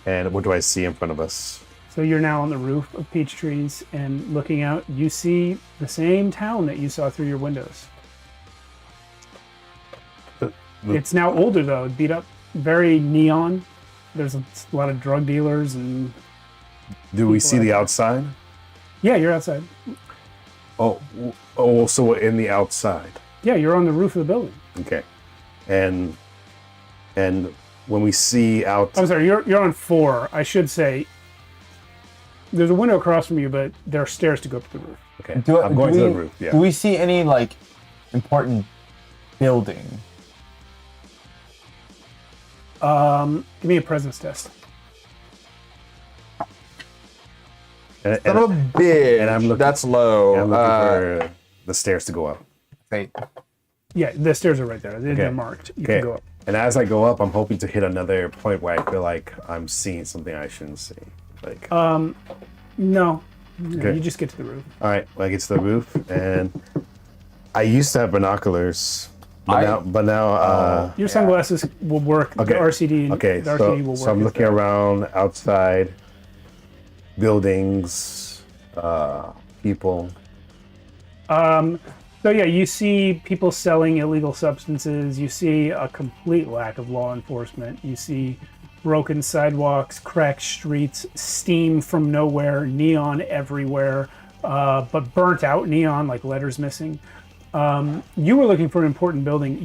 and what do I see in front of us? So you're now on the roof of Peach Trees, and looking out, you see the same town that you saw through your windows. It's now older though, beat up, very neon. There's a lot of drug dealers and... Do we see the outside? Yeah, you're outside. Oh, so we're in the outside. Yeah, you're on the roof of the building. Okay, and when we see out, I'm sorry, you're on 4. I should say there's a window across from you, but there are stairs to go up to the roof. okay, I'm going to the roof. Yeah. Do we see any like important building? Give me a presence test. And, Son of a bitch. and I'm looking- That's low. I'm looking for the stairs to go up. Wait. Yeah, the stairs are right there. They're marked. You can go up. And as I go up, I'm hoping to hit another point where I feel like I'm seeing something I shouldn't see. Like, No, Okay. you just get to the roof. all right, well, I get to the roof, and I used to have binoculars, but now, Your sunglasses will work. Okay. The RCD, okay, the RCD will work. so I'm as looking well. around outside, buildings, people. So yeah, you see people selling illegal substances. You see a complete lack of law enforcement. You see broken sidewalks, cracked streets, steam from nowhere, neon everywhere, but burnt out neon, like letters missing. You were looking for an important building.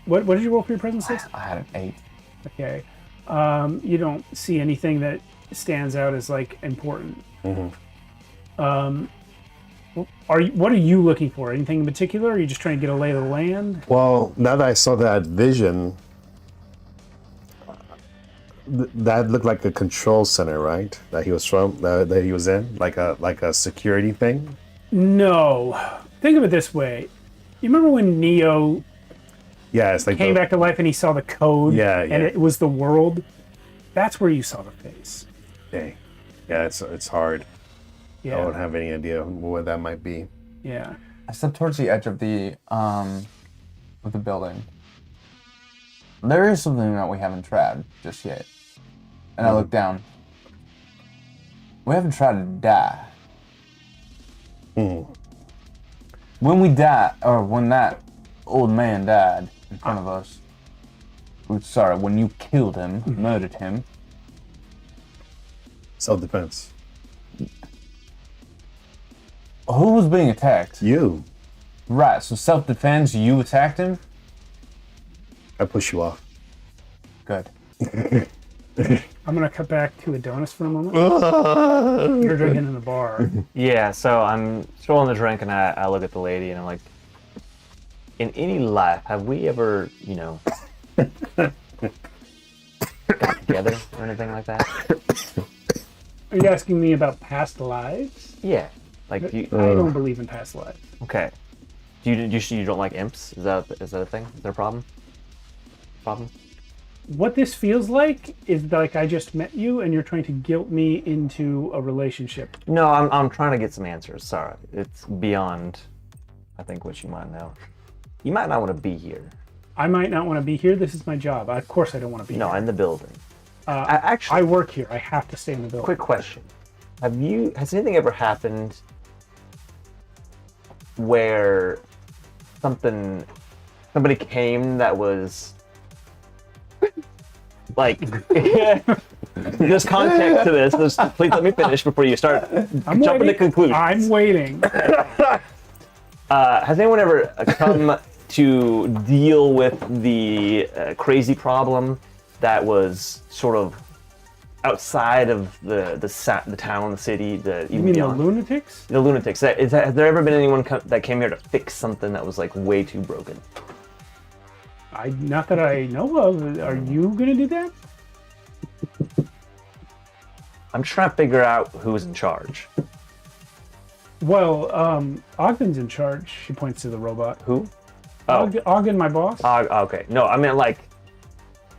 What did you roll for your presence test? I had an 8. Okay. You don't see anything that stands out as like important. What are you looking for? Anything in particular? Or are you just trying to get a lay of the land? Well, now that I saw that vision, that looked like a control center, right? That he was from, that he was in, like a security thing. No. Think of it this way. You remember when Neo Yeah, it's like came back to life and he saw the code? Yeah, And yeah. it was the world? That's where you saw the face. Dang. Yeah, it's hard. I Yeah. don't have any idea what that might be. Yeah. I stepped towards the edge of the building. There is something that we haven't tried just yet. And I look down. We haven't tried to die. When we died, or when that old man died in front of us, when you killed him, murdered him, Self-defense. who was being attacked? You. Right, so self-defense, you attacked him? I push you off. Good. I'm gonna cut back to Adonis for a moment. You're drinking in the bar. Yeah, so I'm swirling the drink and I look at the lady and I'm like, in any life, have we ever, got together or anything like that? Are you asking me about past lives? Yeah. Like, I don't believe in past lives. okay. Do you don't like imps? Is that a thing? Is there a problem? What this feels like is like I just met you and you're trying to guilt me into a relationship. No, I'm trying to get some answers. Sorry. It's beyond, I think, what you might know. You might not want to be here. I might not want to be here. This is my job. Of course I don't want to be No, here. in the building. I work here. I have to stay in the building. Quick question. Has anything ever happened where somebody came that was like there's context to this. Please let me finish before you start jumping to conclusions. I'm waiting. Has anyone ever come to deal with the crazy problem that was sort of outside of the town, the city, You mean the lunatics? The lunatics. Has there ever been anyone that came here to fix something that was like way too broken? Not that I know of. Are you gonna do that? I'm just trying to figure out who's in charge. Well, Ogden's in charge. She points to the robot. Who? Oh, Ogden, my boss. okay. No, I meant like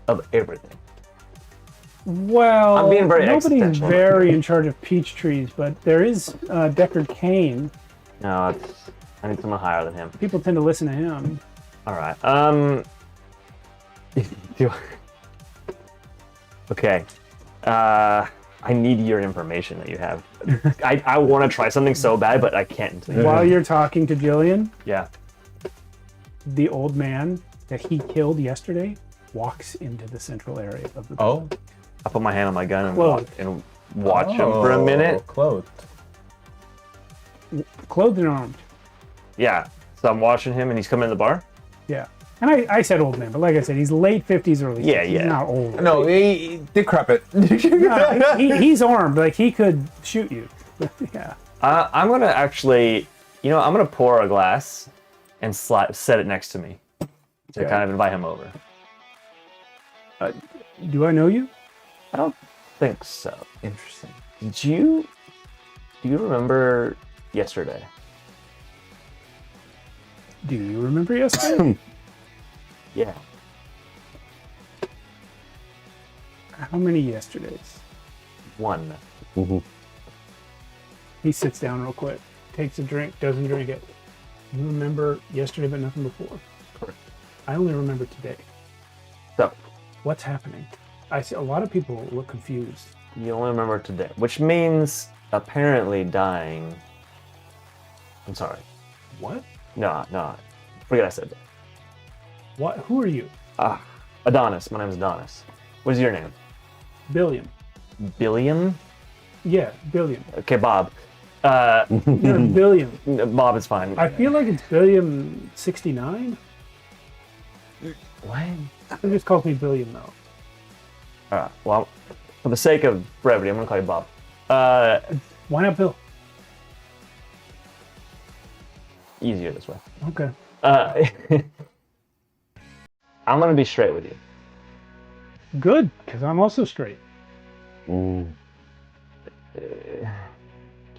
of everything. Well, I'm being very nobody's existential. very in charge of peach trees, but there is Deckard Cain. No, I need someone higher than him. People tend to listen to him. All right. Okay. I need your information that you have. I want to try something so bad, but I can't. While you're talking to Jillian, Yeah. the old man that he killed yesterday walks into the central area of the Oh. I put my hand on my gun and Clothed. watch him for a minute. Clothed. clothed and armed. Yeah. So I'm watching him, and he's coming in the bar. Yeah. And I said old man, but like I said, he's late 50s, early 60s. Yeah, He's yeah. not old. No, he decrepit. No, he's armed. Like, he could shoot you. Yeah. I'm gonna actually, I'm gonna pour a glass and set it next to me to Okay. kind of invite him over. Do I know you? I don't think so. Interesting. Do you remember yesterday? Do you remember yesterday? Yeah. How many yesterdays? One. He sits down real quick, takes a drink, doesn't drink it. You remember yesterday, but nothing before. Correct. I only remember today. So What's happening? I see a lot of people look confused. you only remember today, which means apparently dying. I'm sorry. What? No. Forget I said that. What? Who are you? Adonis. My name is Adonis. What is your name? Billion. Billiam? Yeah, Billion. Okay, Bob. You're Billion. Bob is fine. I feel like it's Billion 69. What? He just calls me Billion though. Alright, well, for the sake of brevity, I'm gonna call you Bob. Why not Bill? Easier this way. Okay. I'm gonna be straight with you. Good, because I'm also straight.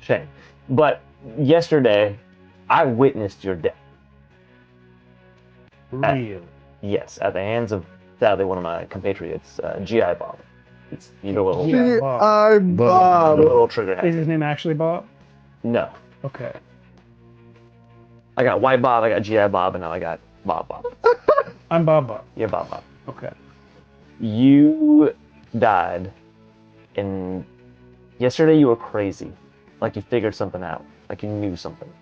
Shame. But yesterday, I witnessed your death. Real. Yes, at the hands of, sadly, one of my compatriots, GI Bob. It's, little, Yeah, Bob. I'm Bob. little trigger happy. Is his name actually Bob? No. Okay. I got White Bob, I got GI Bob, and now I got Bob. I'm Bob. You're Bob. Okay. You died, and yesterday you were crazy. Like you figured something out. Like you knew something.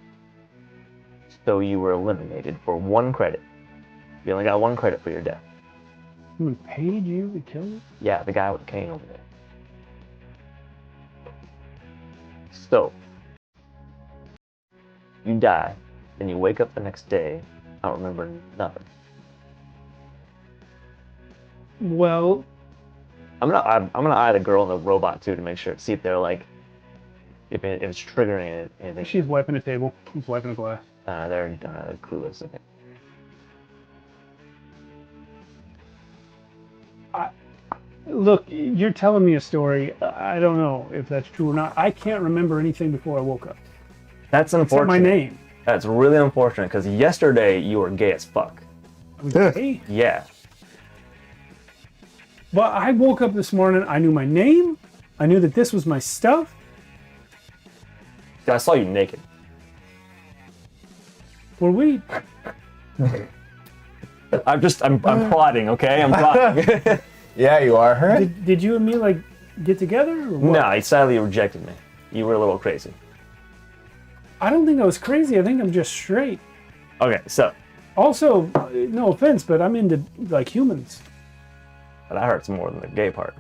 So you were eliminated for 1 credit. You only got 1 credit for your death. Who paid you to kill me? Yeah, the guy with the cane over there. So, you die, then you wake up the next day, I don't remember nothing. Well, I'm gonna eye the girl and the robot too to make sure, see if they're like, if it's triggering anything. she's wiping a table. She's wiping a glass. They're clueless. Okay. Look, you're telling me a story. I don't know if that's true or not. I can't remember anything before I woke up. That's Except unfortunate. my name. That's really unfortunate because yesterday you were gay as fuck. Okay. Yeah. But I woke up this morning. I knew my name. I knew that this was my stuff. I saw you naked. Were we? I'm plotting, okay? I'm plotting. Yeah, you are. Huh? Did you and me like get together? Or what? No, he sadly rejected me. You were a little crazy. I don't think I was crazy. I think I'm just straight. Okay, so Also, no offense, but I'm into like humans. that hurts more than the gay part.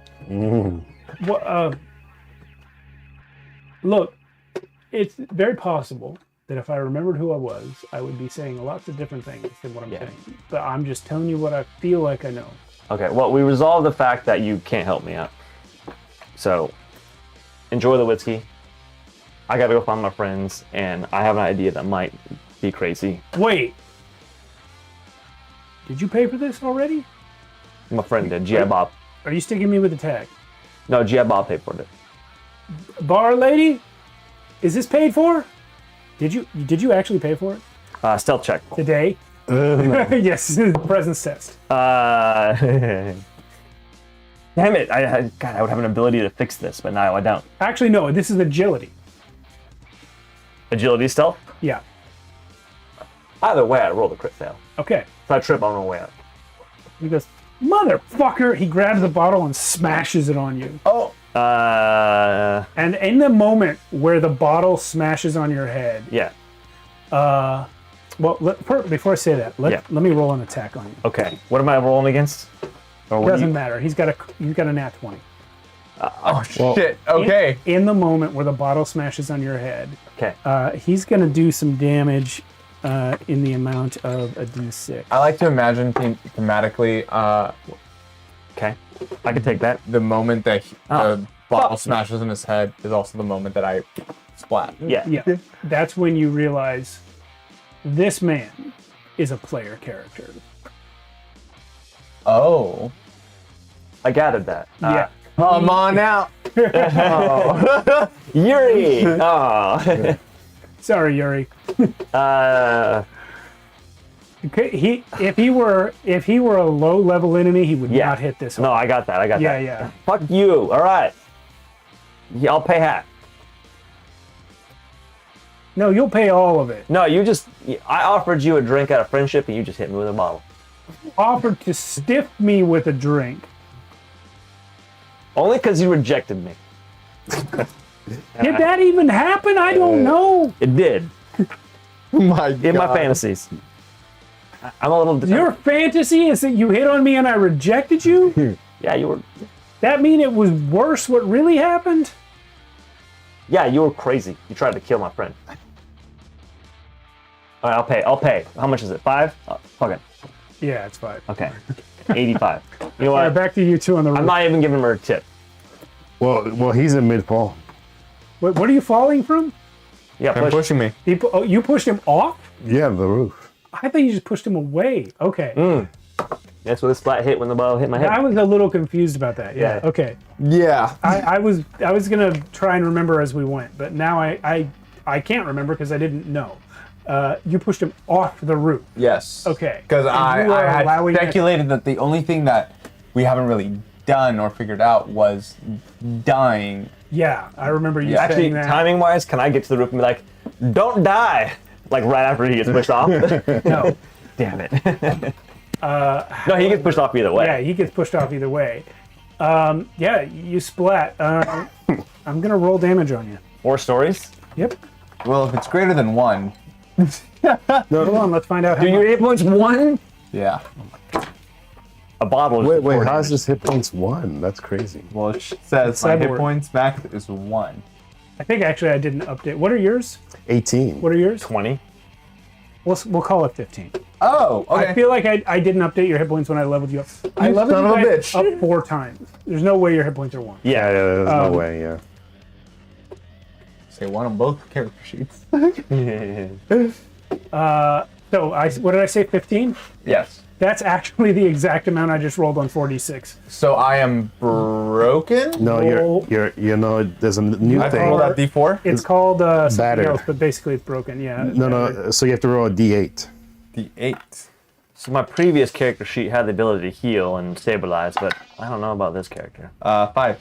What? Look, it's very possible that if I remembered who I was, I would be saying lots of different things than what I'm saying. But I'm just telling you what I feel like I know. Okay, well, we resolved the fact that you can't help me out. So, enjoy the whiskey. I gotta go find my friends, and I have an idea that might be crazy. Wait. Did you pay for this already? My friend did. G.I. Bob. Are you sticking me with the tag? No, G.I. Bob paid for it. Bar lady, is this paid for? Did you actually pay for it Stealth check. today? Yes, presence test. Damn it! God, I would have an ability to fix this, but now I don't. Actually, no. This is agility. Agility, stealth. Yeah. Either way, I roll the crit fail. Okay. If I trip, I'm gonna way up. He goes, motherfucker! He grabs the bottle and smashes it on you. Oh, And in the moment where the bottle smashes on your head, yeah. well, before I say that, let me roll an attack on you. Okay. What am I rolling against? Or what Doesn't matter. He's got a nat 20. oh shit. Okay. In the moment where the bottle smashes on your head, Okay. he's gonna do some damage in the amount of a d6. I like to imagine thematically Okay. I can take that. the moment that the bottle fuck. smashes in his head is also the moment that I splat. Yeah. Yeah, that's when you realize this man is a player character. Oh. I gathered that. Yeah. Come on out. Yuri. Oh. Sorry, Yuri. uh. Okay, if he were a low level enemy, he would Yeah. not hit this. No, I got that. I got Yeah, that. yeah. Fuck you. All right. Yeah, I'll pay half. No, you'll pay all of it. No, I offered you a drink out of friendship, and you just hit me with a bottle. Offered to stiff me with a drink. Only because you rejected me. Did that even happen? I don't know. It did. My God. In my fantasies. I'm a little. Your fantasy is that you hit on me and I rejected you? Yeah, you were. That mean it was worse what really happened? Yeah, you were crazy. You tried to kill my friend. All right, I'll pay. I'll pay. How much is it? 5? Oh, fuck it. Yeah, it's fine. Okay. 85. You know All right, what? back to you two on the roof. I'm not even giving her a tip. Well, he's in mid-fall. What are you falling from? Yeah, They're push. pushing me. You pushed him off? Yeah, the roof. I thought you just pushed him away. Okay. That's where the splat hit when the ball hit my head. I was a little confused about that. Yeah. Yeah. Okay. Yeah. I was gonna try and remember as we went, but now I can't remember because I didn't know. You pushed him off the roof. Yes. Okay. Because And you I are had allowing it- speculated that the only thing that we haven't really done or figured out was dying. Yeah, I remember you Yeah. saying Actually, that. timing wise, can I get to the roof and be like, don't die? Like right after he gets pushed off? No. Damn it. No, he gets pushed off either way. Yeah, he gets pushed off either way. Yeah, you splat. I'm gonna roll damage on you. 4 stories? Yep. Well, if it's greater than 1, Hold on, let's find out how Dude, your much. hit points 1? yeah. A bottle is Wait, 4 how's damage. this hit points 1? That's crazy. Well, it says my hit cyborg. points max is 1. I think actually I didn't update. What are yours? 18. What are yours? 20? We'll call it 15. Oh, okay. I feel like I didn't update your hit points when I leveled you up. I leveled son you of a guys bitch. up 4 times. There's no way your hit points are 1. Yeah, there's no way. Yeah. Say 1 on both character sheets. So what did I say? 15? Yes. That's actually the exact amount I just rolled on 4d6. So I am broken? No, Roll. you're there's a new I thing. roll that d4? It's called something Battered. else, but basically it's broken. Yeah. No. So you have to roll a d8. D8. So my previous character sheet had the ability to heal and stabilize, but I don't know about this character. 5.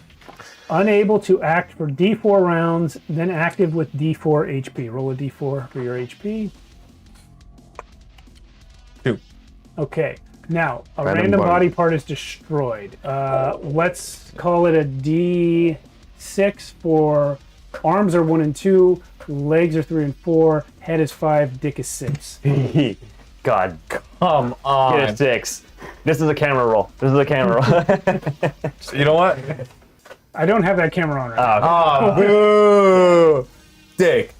Unable to act for d4 rounds, then active with d4 HP. Roll a d4 for your HP. 2. Okay. Now, a Random random body. body part is destroyed. Let's call it a d6 for arms are 1 and 2, legs are 3 and 4, head is 5, dick is 6. God, Come on. get a 6. This is a camera roll. This is a camera roll. You know what? I don't have that camera on right now. Oh, boo! Dick.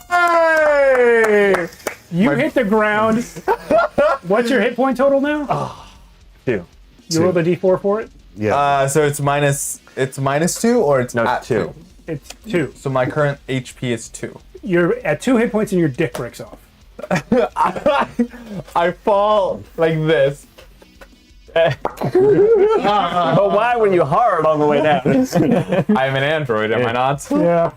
Hey! You hit the ground. What's your hit point total now? 2. You rolled a d4 for it? Yeah. So it's minus 2 or it's No, at 2. It's 2. So my current HP is 2. You're at 2 hit points and your dick breaks off. I fall like this. But why were you hard on the way down? I'm an android, am I not? Yeah.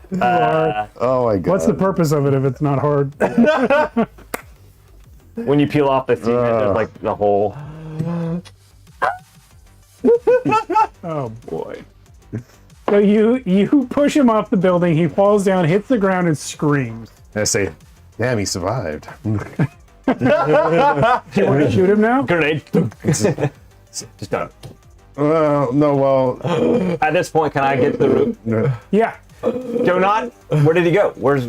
Oh my god. What's the purpose of it if it's not hard? When you peel off the seat, there's like the whole. Oh boy. So you push him off the building, he falls down, hits the ground, and screams. And I say, damn, he survived. Do you want to shoot him now? Grenade. Just done. No, well, At this point, can I get to the roof? Yeah. Do not. Where did he go? Where's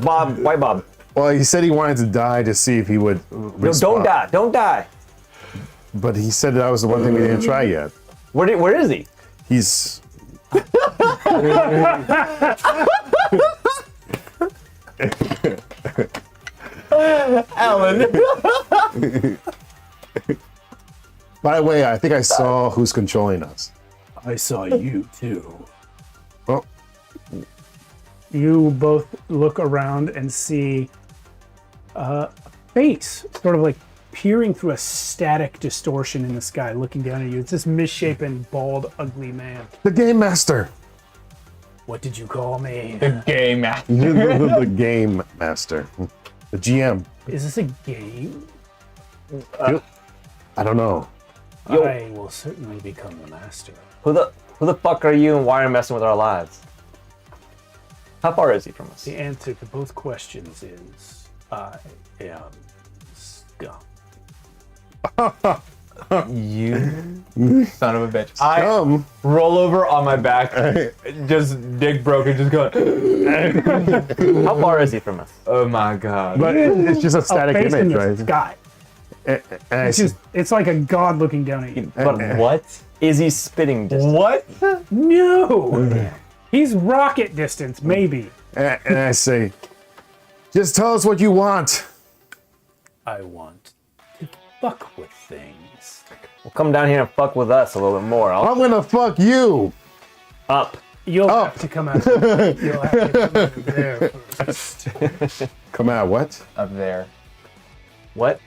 Bob? White Bob? well, he said he wanted to die to see if he would No, respawn. don't die. Don't die. But he said that was the one thing we didn't try yet. Where is he? He's Alan. By the way, I think I saw who's controlling us. I saw you too. Oh, You both look around and see a face, sort of like peering through a static distortion in the sky, looking down at you. It's this misshapen, bald, ugly man. the game master. What did you call me? The gay man. The game master. The GM. Is this a game? I don't know. Yo. I will certainly become the master. Who the fuck are you and why are you messing with our lives? How far is he from us? The answer to both questions is I am scum. You son of a bitch. I Come. roll over on my back, just dick broken, just going, How far is he from us? oh my god. But it's just a static A face in image, the right? sky. And I It's said, just, it's like a god looking down at you. But what? Is he spitting distance? What? No! He's rocket distance, maybe. and I say, just tell us what you want. I want to fuck with things. Well, come down here and fuck with us a little bit more. I'll I'm gonna fuck you. up. You'll Up. have to come out. You'll have to come out of there first. Come out, what? Up there. What?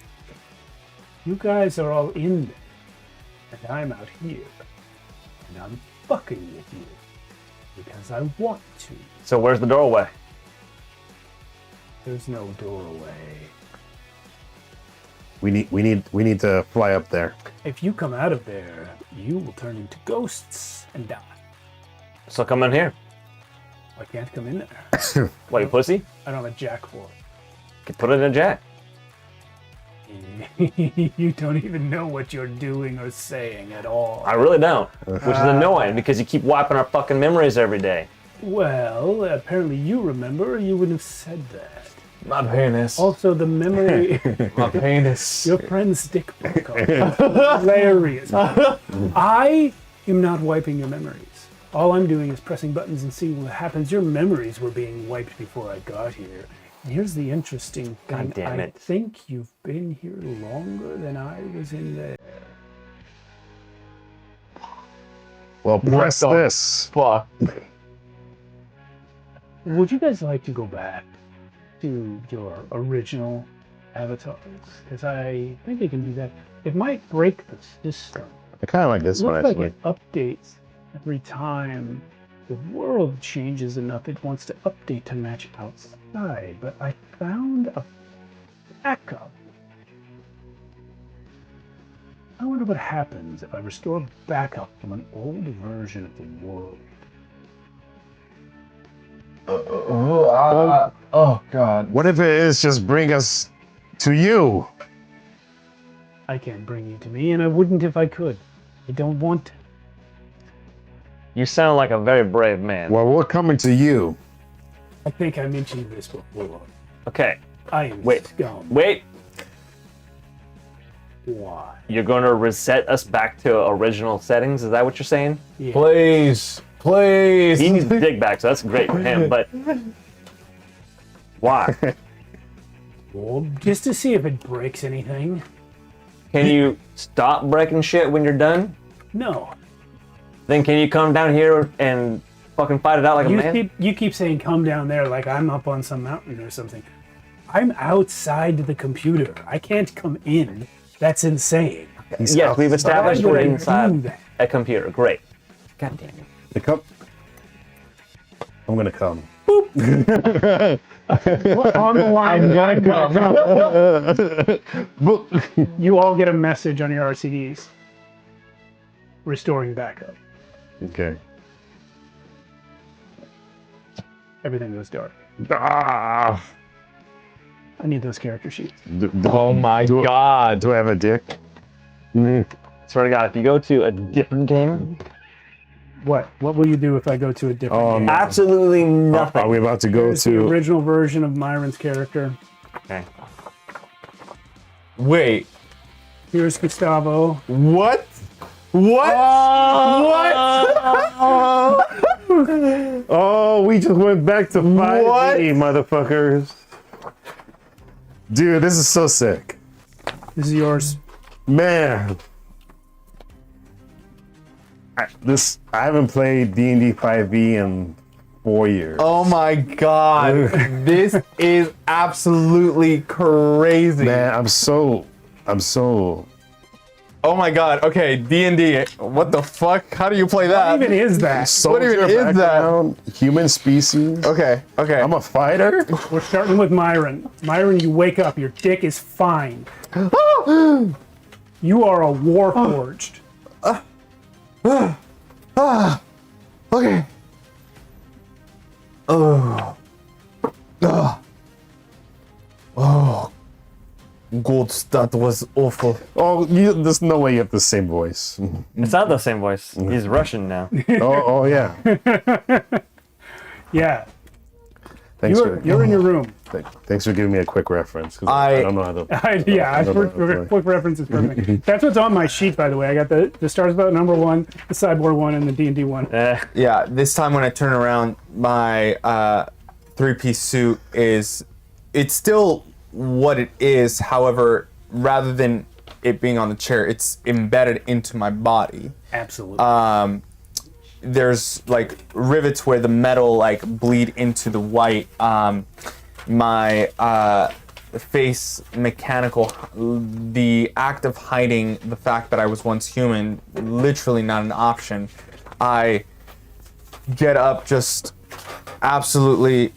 You guys are all in there, and I'm out here, and I'm fucking with you because I want to. So where's the doorway? There's no doorway. We need to fly up there. If you come out of there, you will turn into ghosts and die. So come in here. I can't come in there. What, you pussy? I don't have a jack for Can put it in a jack. it. You don't even know what you're doing or saying at all. I really don't. Which is annoying because you keep wiping our fucking memories every day. Well, apparently you remember, or you wouldn't have said that. My penis. Also, the memory, My penis. your friend's dick broke off. Hilarious. I am not wiping your memories. All I'm doing is pressing buttons and seeing what happens. Your memories were being wiped before I got here. And here's the interesting thing. God damn I it. think you've been here longer than I was in there. Well, press the this. Fuck. Would you guys like to go back to your original avatars? Because I think they can do that. It might break the system. I kind of like this one, Looks like actually. it updates every time the world changes enough. It wants to update to match outside. But I found a backup. I wonder what happens if I restore backup from an old version of the world. Oh god. What if it is just bring us to you? I can't bring you to me, and I wouldn't if I could. I don't want to. You sound like a very brave man. Well, we're coming to you. I think I mentioned this before. Okay, I am Wait. scum. wait. Why? You're going to reset us back to original settings? Is that what you're saying? Yeah. Please. Please. He needs to dig back, so that's great for him, but why? Well, just to see if it breaks anything. Can you stop breaking shit when you're done? No. Then can you come down here and fucking fight it out like a man? You keep saying come down there like I'm up on some mountain or something. I'm outside the computer. I can't come in. That's insane. Yes, we've established Why would we're I do inside that? a computer. Great. God damn it. The come. I'm gonna come. On the line. I'm gonna come. You all get a message on your RCDs. Restoring backup. Okay. Everything goes dark. Ah. I need those character sheets. Oh my god. Do I have a dick? Swear to God, if you go to a different game, What? What will you do if I go to a different game? absolutely Are nothing. we about to go Here's the to? original version of Myron's character. Okay. Wait. Here's Gustavo. What? What? What? Oh, we just went back to 5D, motherfuckers. Dude, this is so sick. This is yours. Man. I haven't played D&D 5e in 4 years. Oh my god. This is absolutely crazy. Man, I'm so Oh my god. Okay, D&D. What the fuck? How do you play that? What even is that? What soldier even is that? background, human species. Okay, okay. I'm a fighter. We're starting with Myron. Myron, you wake up. Your dick is fine. You are a warforged. Okay. Oh. God, that was awful. Oh, there's no way you have the same voice. It's not the same voice. He's Russian now. oh yeah. Yeah. Thanks You're in your room. Thanks for giving me a quick reference. 'Cause I- I don't know how to. Quick reference is perfect. That's what's on my sheet, by the way. I got the Stars About number 1, the Cyborg 1, and the D&D 1. Yeah, this time when I turn around, my three-piece suit it's still what it is. However, rather than it being on the chair, it's embedded into my body. Absolutely. There's like rivets where the metal like bleed into the white. My face mechanical, the act of hiding the fact that I was once human, literally not an option. I get up just absolutely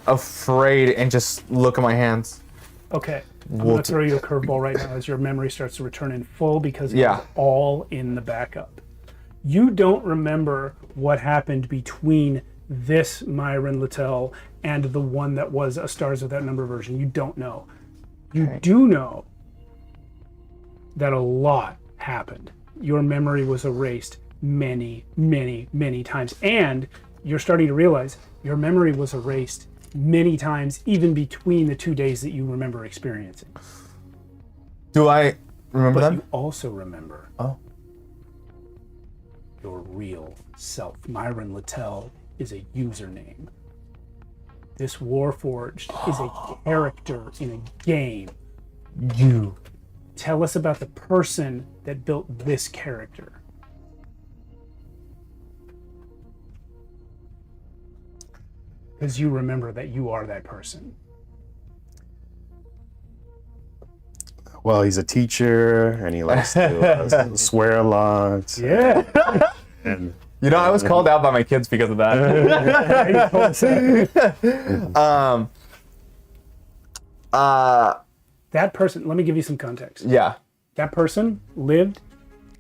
afraid and just look at my hands. Okay. I'm going to throw you a curveball right now as your memory starts to return in full because it's Yeah. all in the backup. You don't remember what happened between this Myron Littell and the one that was a Stars Without Number version. You don't know. You do know that a lot happened. Your memory was erased many, many, many times. And you're starting to realize your memory was erased many times, even between the 2 days that you remember experiencing. Do I remember But them? you also remember Oh. your real self. Myron Littell is a username. This Warforged is a character in a game. You. Tell us about the person that built this character. Because you remember that you are that person. Well, he's a teacher, and he likes to swear a lot. Yeah. And You know, I was called out by my kids because of that. That person, let me give you some context. Yeah, That person lived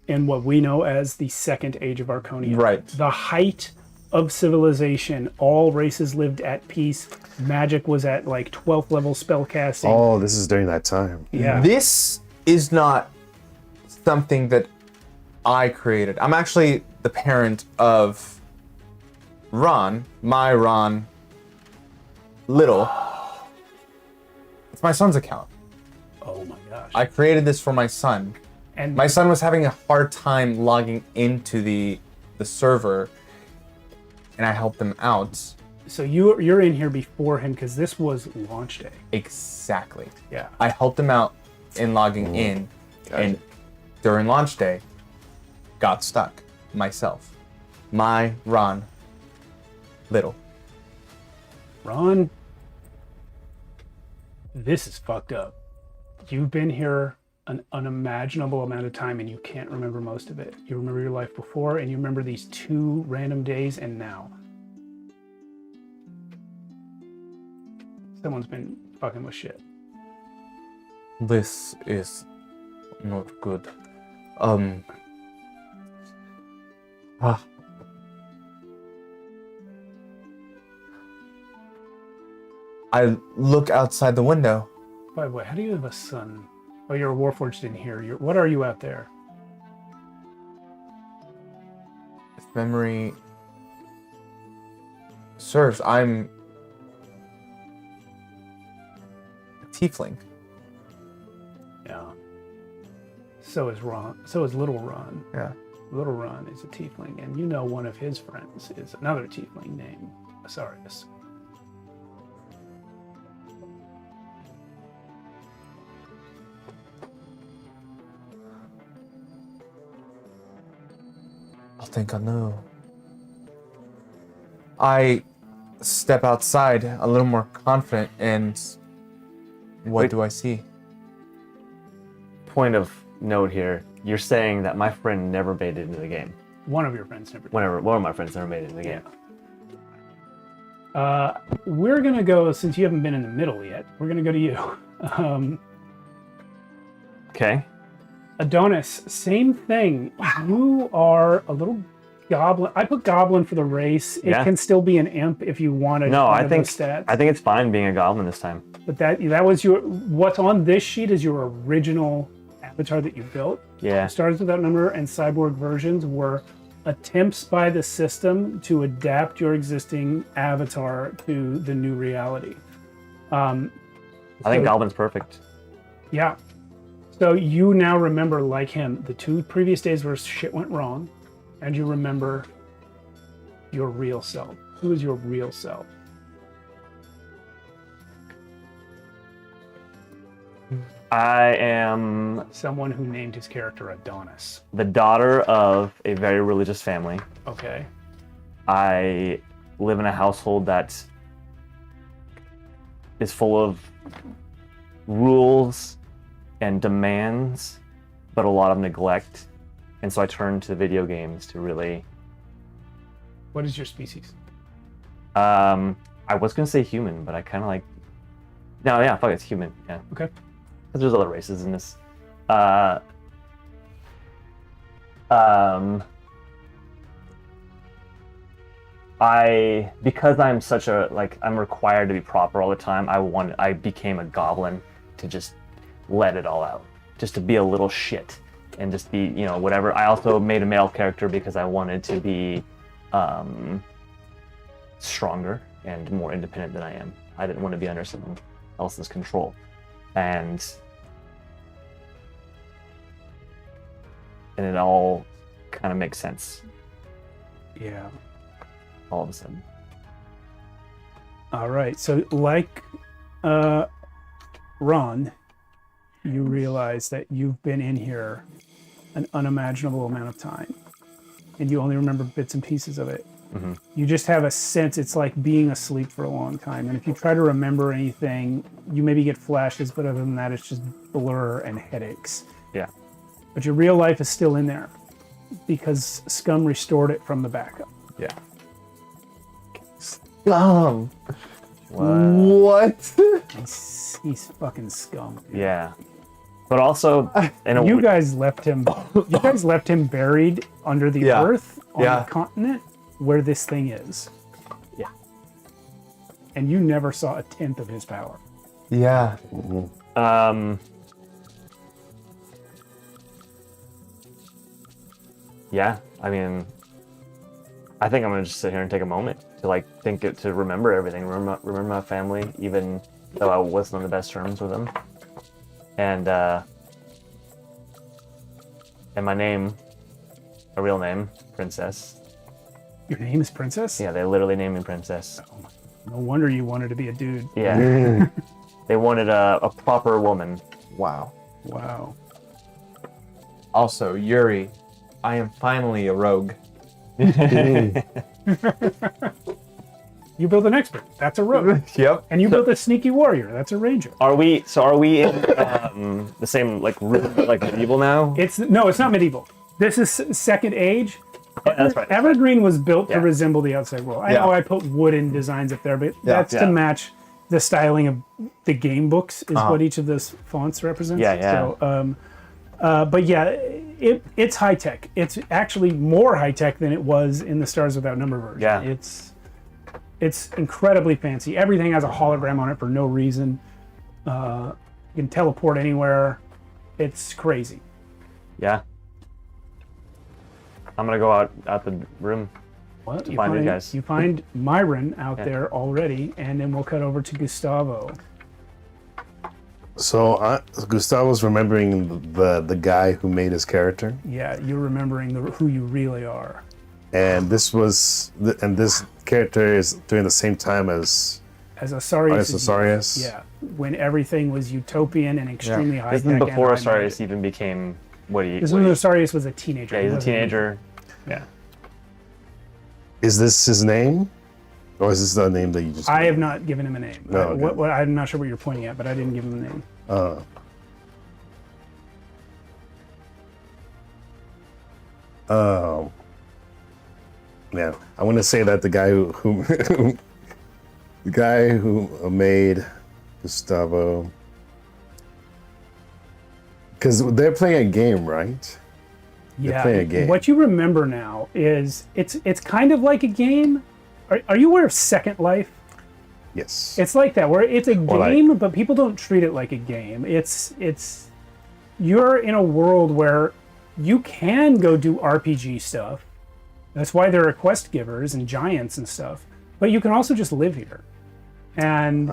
in what we know as the second age of Archonia. right. The height of civilization. All races lived at peace. Magic was at like 12th level spellcasting. oh, this is during that time. Yeah. This is not something that I created. I'm actually the parent of Ron, my Ron Little. It's my son's account. Oh my gosh. I created this for my son. and My son was having a hard time logging into the server, and I helped him out. so you're in here before him because this was launch day. Exactly. Yeah. I helped him out in logging in, and during launch day, got stuck myself. My Ron Little. Ron, this is fucked up. You've been here an unimaginable amount of time and you can't remember most of it. You remember your life before and you remember these 2 random days and now. Someone's been fucking with shit. This is not good. I look outside the window. By the way, how do you have a son? Oh, you're a Warforged in here. What are you out there? If memory serves, I'm a tiefling. Yeah. So is Ron. So is Little Ron. Yeah. Little Ron is a tiefling, and you know one of his friends is another tiefling named Asarius. I think I know. I step outside a little more confident, and what Wait. do I see? Point of note here: you're saying that my friend never made it into the game. One of your friends never. One of my friends never made it into the game. We're gonna go, since you haven't been in the middle yet. We're gonna go to you. Okay. Adonis, same thing. You are a little goblin. I put goblin for the race. It Yeah. can still be an imp if you want to. No, I think stats. I think it's fine being a goblin this time. But that was your. What's on this sheet is your original avatar that you built. Yeah. Stars Without Number and Cyborg versions were attempts by the system to adapt your existing avatar to the new reality. I think goblin's perfect. Yeah. So you now remember, like him, the 2 previous days where shit went wrong, and you remember your real self. Who is your real self? I am Someone who named his character Adonis. the daughter of a very religious family. Okay. I live in a household that is full of rules and demands, but a lot of neglect. And so I turn to video games to really. What is your species? I was gonna say human, but I kind of like. No, yeah, fuck, it's human. Yeah. Okay. Because there's other races in this. Because I'm such a I'm required to be proper all the time. I became a goblin to just let it all out, just to be a little shit and just be whatever. I also made a male character because I wanted to be stronger and more independent than I am. I didn't want to be under someone else's control, and it all kind of makes sense Yeah. all of a sudden. All right. So, like Ron, you realize that you've been in here an unimaginable amount of time, and you only remember bits and pieces of it. Mm-hmm. You just have a sense it's like being asleep for a long time. And if you try to remember anything, you maybe get flashes, but other than that, it's just blur and headaches. Yeah. But your real life is still in there because Scum restored it from the backup. Yeah. Wow. What? What? He's fucking scum. Yeah. But also, in a You guys left him. You guys left him buried under the Yeah. earth on Yeah. the continent where this thing is. Yeah. And you never saw a tenth of his power. Yeah. Yeah, I mean, I think I'm gonna just sit here and take a moment to like to remember everything, remember my family, even though I wasn't on the best terms with them, and my name, a real name, Princess. Your name is Princess? Yeah, they literally named me Princess. No wonder you wanted to be a dude. Yeah, they wanted a proper woman. Wow. Wow. Also, Yuri, I am finally a rogue. You built an expert. That's a rogue. Yep. And you built a sneaky warrior. That's a ranger. Are we in the same like room, like medieval now? It's not medieval. This is Second Age. That's right. Evergreen was built to Yeah. resemble the outside world. I Yeah. know I put wooden designs up there, but that's Yeah. to match the styling of the game books is Uh-huh. what each of those fonts represents. Yeah, yeah. So, but yeah, it's high tech. It's actually more high tech than it was in the Stars Without Number version. Yeah. It's incredibly fancy. Everything has a hologram on it for no reason. You can teleport anywhere. It's crazy. Yeah. I'm gonna go out the room. What? find you guys. You find Myron out Yeah. there already, and then we'll cut over to Gustavo. So Gustavo's remembering the guy who made his character, Yeah, you're remembering who you really are. and this character is during the same time as As Asarius. Asarius. Yeah, when everything was utopian and extremely high This tech. is before and Asarius even became what he. This what is when he- Asarius was a teenager. Yeah, he's a wasn't he? teenager. Yeah. Is this his name, or is this the name that you just? I have not given him a name. No, okay. I'm not sure what you're pointing at, but I didn't give him a name. Yeah, I want to say that the guy who the guy who made Gustavo, because they're playing a game, right? Yeah. playing a game. What you remember now is it's kind of like a game. Are you aware of Second Life? Yes. It's like that, where it's a like- game, but people don't treat it like a game. It's you're in a world where you can go do RPG stuff. That's why there are quest givers and giants and stuff. But you can also just live here. And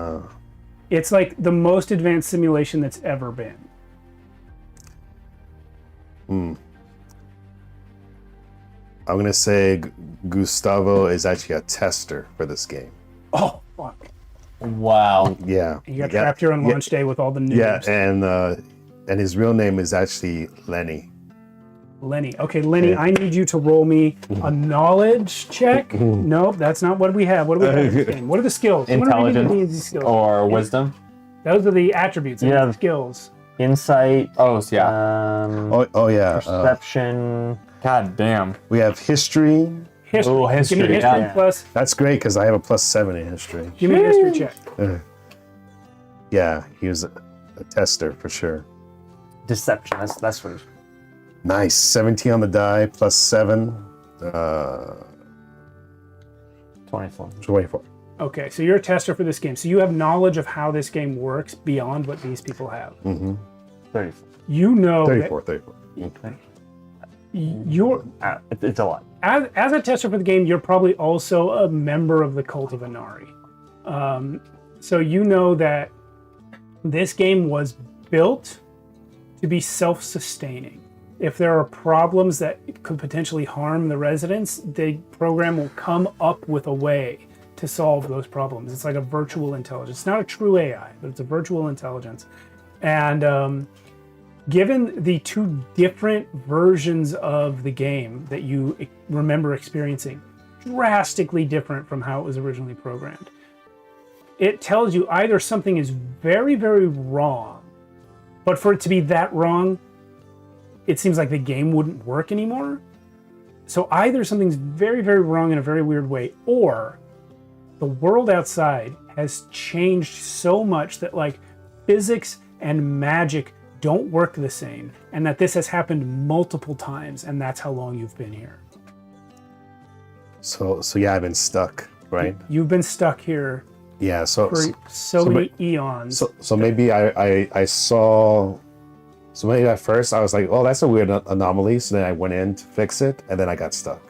it's like the most advanced simulation that's ever been. I'm gonna say Gustavo is actually a tester for this game. Oh, fuck. Wow. Yeah. You got trapped here on launch day with all the news. Yeah, and his real name is actually Lenny. Lenny. Okay, Lenny, I need you to roll me a knowledge check. Nope, that's not what we have. What do we have in this game? What are the skills? What are we doing with these skills? Or wisdom. Those are the attributes and Yeah. the skills. Insight. Oh, so yeah. Oh yeah. Perception. God damn. We have history. History. Ooh, Give me history, history yeah. plus. That's great because I have a +7 in history. Give me a history check. Yeah, he was a tester for sure. Deception. That's what. Nice. 17 on the die, +7, 24. 24. Okay, so you're a tester for this game. So you have knowledge of how this game works beyond what these people have. 34. You know 34. that you're It's a lot. as a tester for the game, you're probably also a member of the Cult of Inari. So you know that this game was built to be self-sustaining. If there are problems that could potentially harm the residents, the program will come up with a way to solve those problems. It's like a virtual intelligence. It's not a true AI, but it's a virtual intelligence. And given the two different versions of the game that you remember experiencing, drastically different from how it was originally programmed, it tells you either something is very, very wrong, but for it to be that wrong, it seems like the game wouldn't work anymore. So either something's very, very wrong in a very weird way, or the world outside has changed so much that like physics and magic don't work the same, and that this has happened multiple times, and that's how long you've been here. So yeah, I've been stuck, right? You've been stuck here Yeah. So many eons. So maybe I saw. So maybe at first I was like, oh, that's a weird anomaly. So then I went in to fix it, and then I got stuck.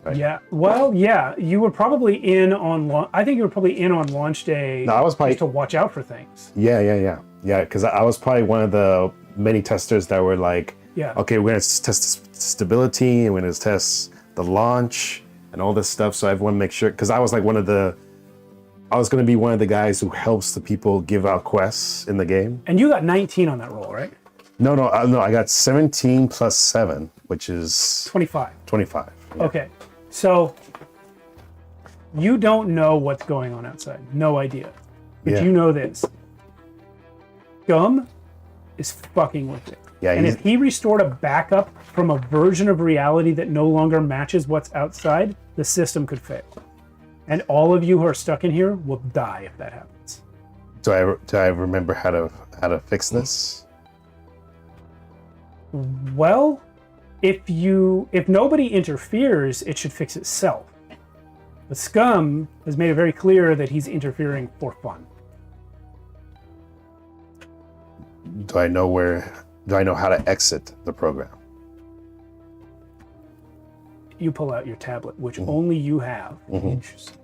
Right? Yeah. Well, yeah. You were probably in on. I think you were probably in on launch day. No, I was probably just to watch out for things. Yeah. Because I was probably one of the many testers that were like, Yeah. okay, we're gonna test stability, and we're gonna test the launch and all this stuff. So everyone make sure, because I was like I was gonna be one of the guys who helps the people give out quests in the game. And you got 19 on that roll, right? No, I got 17 plus 7, which is 25. 25. Yeah. Okay. So you don't know what's going on outside. No idea. But Yeah. you know this. Gum is fucking with it. Yeah, And he's- if he restored a backup from a version of reality that no longer matches what's outside, the system could fail. And all of you who are stuck in here will die if that happens. Do I remember how to fix this? Well, if nobody interferes, it should fix itself. But Scum has made it very clear that he's interfering for fun. Do I know how to exit the program? You pull out your tablet, which only you have. Interesting.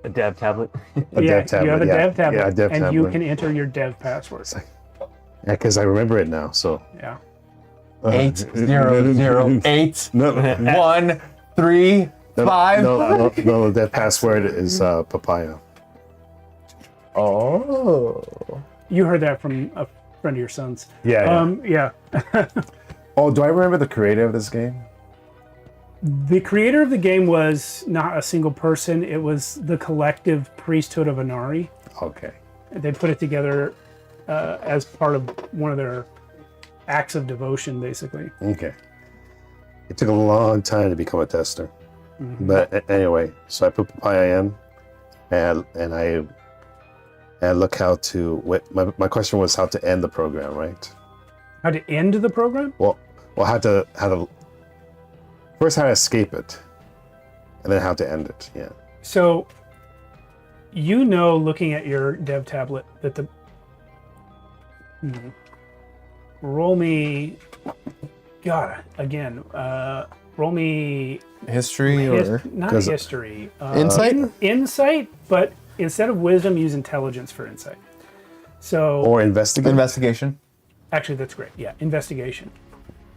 A dev tablet. Yeah, dev tablet, you have a yeah. dev tablet, Yeah, a dev and you tablet. can enter your dev password. Yeah, because I remember it now. So Yeah. 8008 no, 135. no, that password is papaya. Oh. You heard that from a friend of your son's. Yeah. Yeah. Oh, do I remember the creator of this game? The creator of the game was not a single person. It was the collective priesthood of Inari. Okay. They put it together as part of one of their acts of devotion, basically. Okay. It took a long time to become a tester. But anyway, so I put papaya in, and I look how to. My question was how to end the program, right? How to end the program? Well, how to first how to escape it, and then how to end it. Yeah. So, you know, looking at your dev tablet, that the roll me. God, again, roll me History or not 'Cause- history. Insight? Insight, but instead of wisdom, use intelligence for insight. So, Or investigate. investigation? actually, that's great. Yeah, investigation.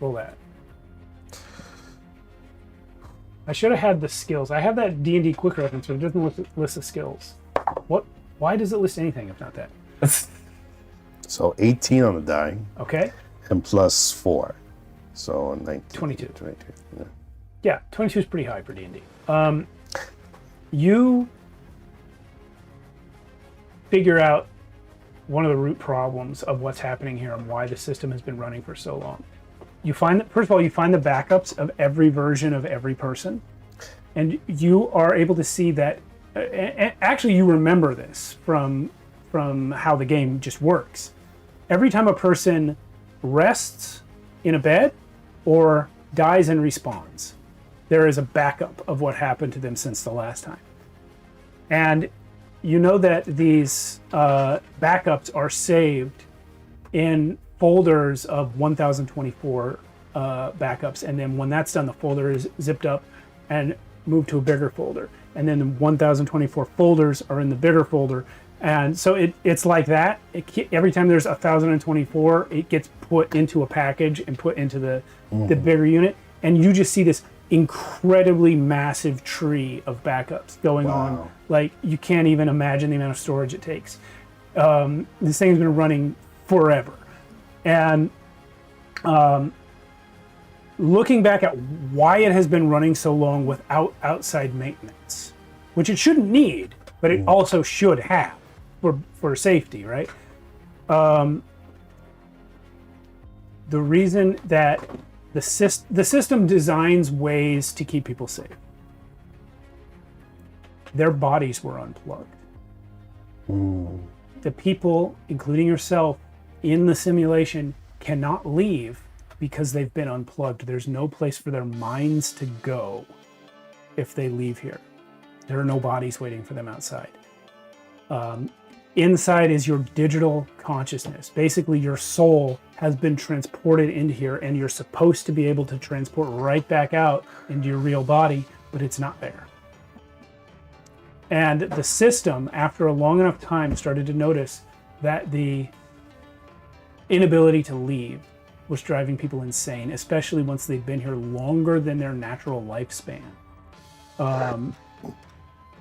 Roll that. I should have had the skills. I have that D&D quick reference, but it doesn't list the skills. What? Why does it list anything if not that? So 18 on the die, Okay. and plus 4, so 19. 22. 22. Yeah. Yeah, 22 is pretty high for D&D. You figure out one of the root problems of what's happening here and why the system has been running for so long. You find that, first of all, you find the backups of every version of every person, and you are able to see that. Actually, you remember this from how the game just works. Every time a person rests in a bed or dies and respawns, there is a backup of what happened to them since the last time. And you know that these backups are saved in folders of 1024 backups, and then when that's done, the folder is zipped up and moved to a bigger folder, and then the 1024 folders are in the bigger folder, And so it's like that. Every time there's 1,024, it gets put into a package and put into the bigger unit, and you just see this incredibly massive tree of backups going on. Like, you can't even imagine the amount of storage it takes. This thing's been running forever, and looking back at why it has been running so long without outside maintenance, which it shouldn't need, but it also should have for safety, right? The reason that the system designs ways to keep people safe. Their bodies were unplugged. The people, including yourself, in the simulation cannot leave because they've been unplugged. There's no place for their minds to go if they leave here. There are no bodies waiting for them outside. Inside is your digital consciousness. Basically, your soul has been transported into here, and you're supposed to be able to transport right back out into your real body, but it's not there. And the system, after a long enough time, started to notice that the inability to leave was driving people insane, especially once they've been here longer than their natural lifespan.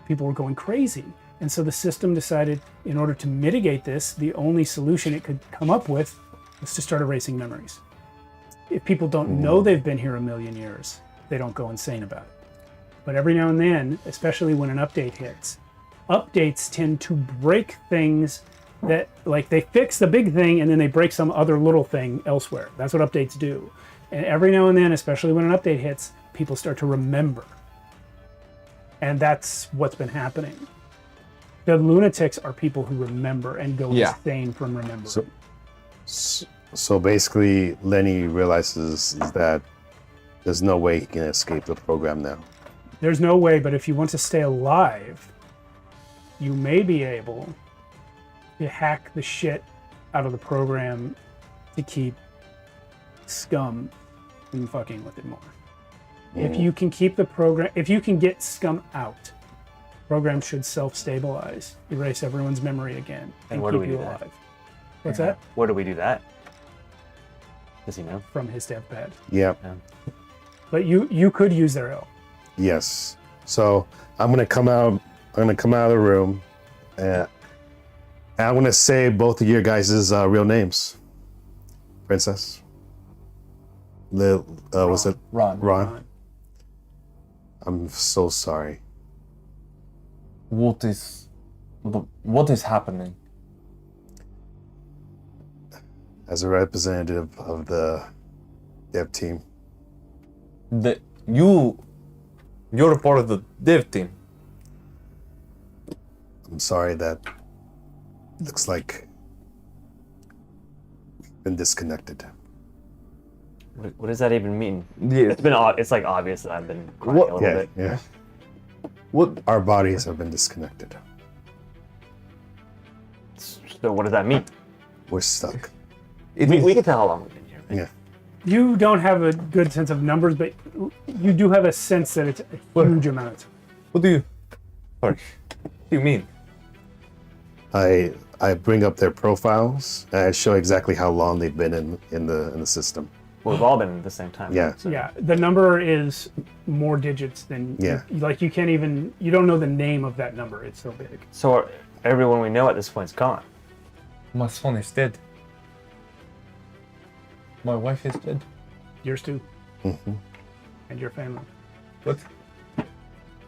People were going crazy. And so the system decided, in order to mitigate this, the only solution it could come up with was to start erasing memories. If people don't know they've been here a million years, they don't go insane about it. But every now and then, especially when an update hits, updates tend to break things that, like, they fix the big thing and then they break some other little thing elsewhere. That's what updates do. And every now and then, especially when an update hits, people start to remember. And that's what's been happening. The lunatics are people who remember and go insane from remembering. So basically, Lenny realizes is that there's no way he can escape the program now. There's no way, but if you want to stay alive, you may be able to hack the shit out of the program to keep scum from fucking with it more. If you can keep the program, if you can get scum out, program should self-stabilize, erase everyone's memory again, and where keep do we you do that? alive. What's that? Where do we do that? Does he know? From his deathbed. Yeah. But you could use their help. Yes. So I'm gonna come out. I'm gonna come out of the room, and I'm gonna say both of your guys' real names. Princess. Was it Ron. Ron? I'm so sorry. What is happening? As a representative of the dev team, You're a part of the dev team. I'm sorry that looks like we've been disconnected. What does that even mean? Yeah. It's like obvious that I've been crying a little bit. Yeah. What? Our bodies have been disconnected. So what does that mean? We're stuck. We can tell how long we've been here. Yeah. You don't have a good sense of numbers, but you do have a sense that it's a huge amount. What do you? Sorry. What do you mean? I bring up their profiles and I show exactly how long they've been in the system. Well, we've all been at the same time. Yeah. So. Yeah, the number is more digits than like you can't even, you don't know the name of that number. It's so big. So everyone we know at this point is gone. My son is dead. My wife is dead. Yours too. Mm-hmm. And your family.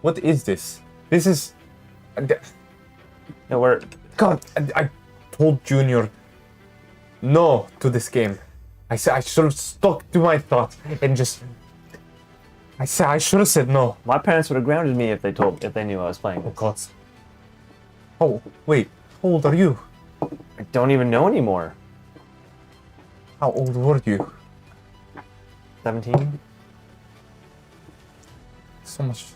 What is this? This is. No, we're. God, I told Junior no to this game. I said I should have stuck to my thoughts and just. I should have said no. My parents would have grounded me if they knew I was playing Oh this. God. Oh wait, how old are you? I don't even know anymore. How old were you? 17? So much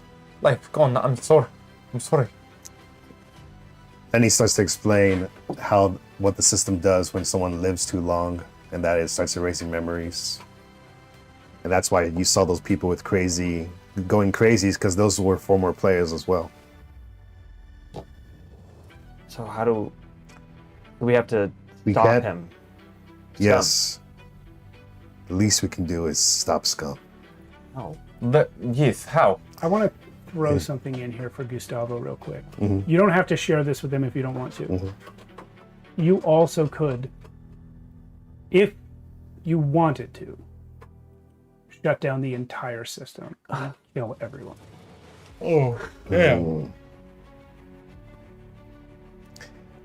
life gone. I'm sorry. I'm sorry. Then he starts to explain what the system does when someone lives too long, and that it starts erasing memories. And that's why you saw those people with going crazy, because those were former players as well. So how do we have to We stop can't- him? Yes. The least we can do is stop Scum. Oh, Yes, how? I want to throw something in here for Gustavo real quick. You don't have to share this with him if you don't want to. You also could, if you wanted to, shut down the entire system and kill everyone. Oh, damn. Mm.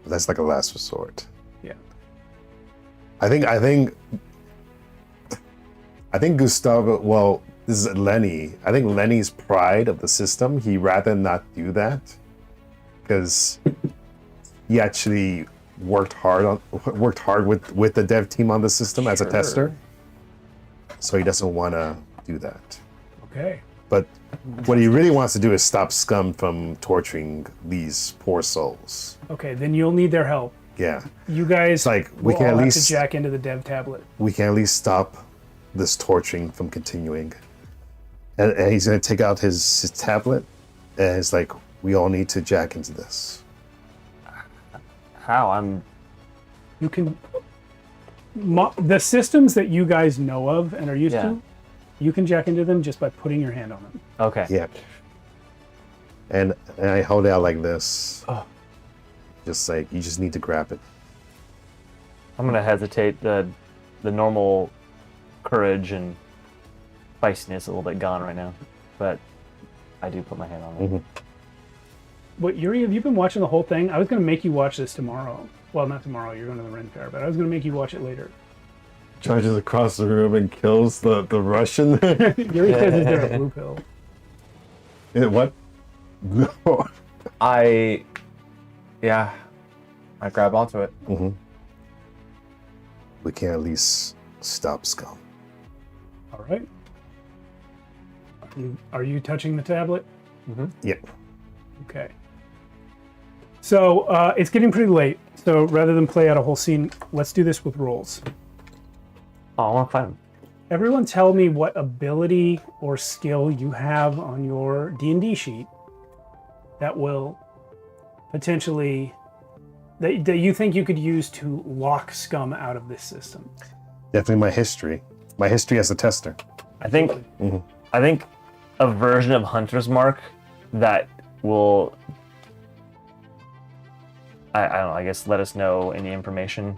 That's like a last resort. Yeah. I think Gustavo, well, this is Lenny. I think Lenny's pride of the system, he rather not do that because he actually worked hard with the dev team on the system as a tester. So he doesn't want to do that. Okay. But what he really wants to do is stop Scum from torturing these poor souls. Okay, then you'll need their help. Yeah. You guys It's like we will can all at have least to jack into the dev tablet. we can at least stop this torturing from continuing. And he's gonna take out his tablet and it's like we all need to jack into this. how? I'm You can the systems that you guys know of and are used Yeah. to, you can jack into them just by putting your hand on them. okay. Yeah. And I hold it out like this. Just like you just need to grab it. I'm gonna hesitate. The normal courage and feistiness a little bit gone right now, but I do put my hand on it. What, Yuri, have you been watching the whole thing? I was going to make you watch this tomorrow. Well, not tomorrow, you're going to the Ren Fair, but I was going to make you watch it later. Charges across the room and kills the Russian. Yuri says, is there a blue pill? What? No. I grab onto it. We can at least stop Scum. All right. Are you touching the tablet? Yep. Okay. So it's getting pretty late. So rather than play out a whole scene, let's do this with rolls. Oh, I want to fight him. Everyone tell me what ability or skill you have on your D&D sheet that will potentially, that you think you could use to lock Scum out of this system. Definitely my history. My history as a tester. I think a version of Hunter's Mark that will I don't know, I guess let us know any information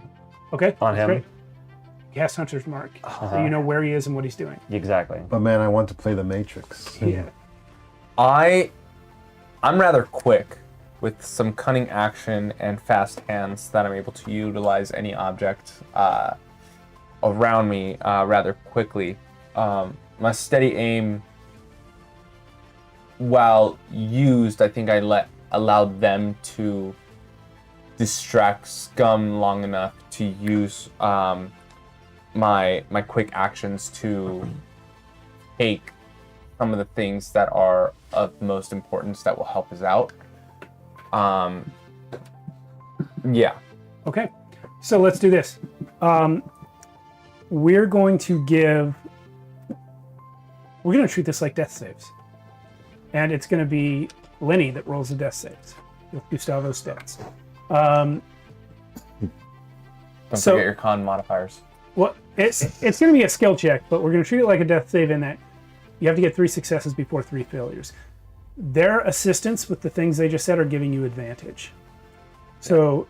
Okay. on that's him. Great. Cast Hunter's Mark. So you know where he is and what he's doing. Exactly. But man, I want to play the Matrix. Yeah. I'm rather quick with some cunning action and fast hands that I'm able to utilize any object around me rather quickly. My steady aim, while used, I think I allowed them to distract Scum long enough to use my quick actions to take some of the things that are of most importance that will help us out. Yeah. Okay. So let's do this. We're going to treat this like death saves. And it's going to be Lenny that rolls the death saves with Gustavo's stats. Don't So- forget your con modifiers. Well, it's going to be a skill check, but we're going to treat it like a death save in that you have to get 3 successes before 3 failures. Their assistance with the things they just said are giving you advantage. So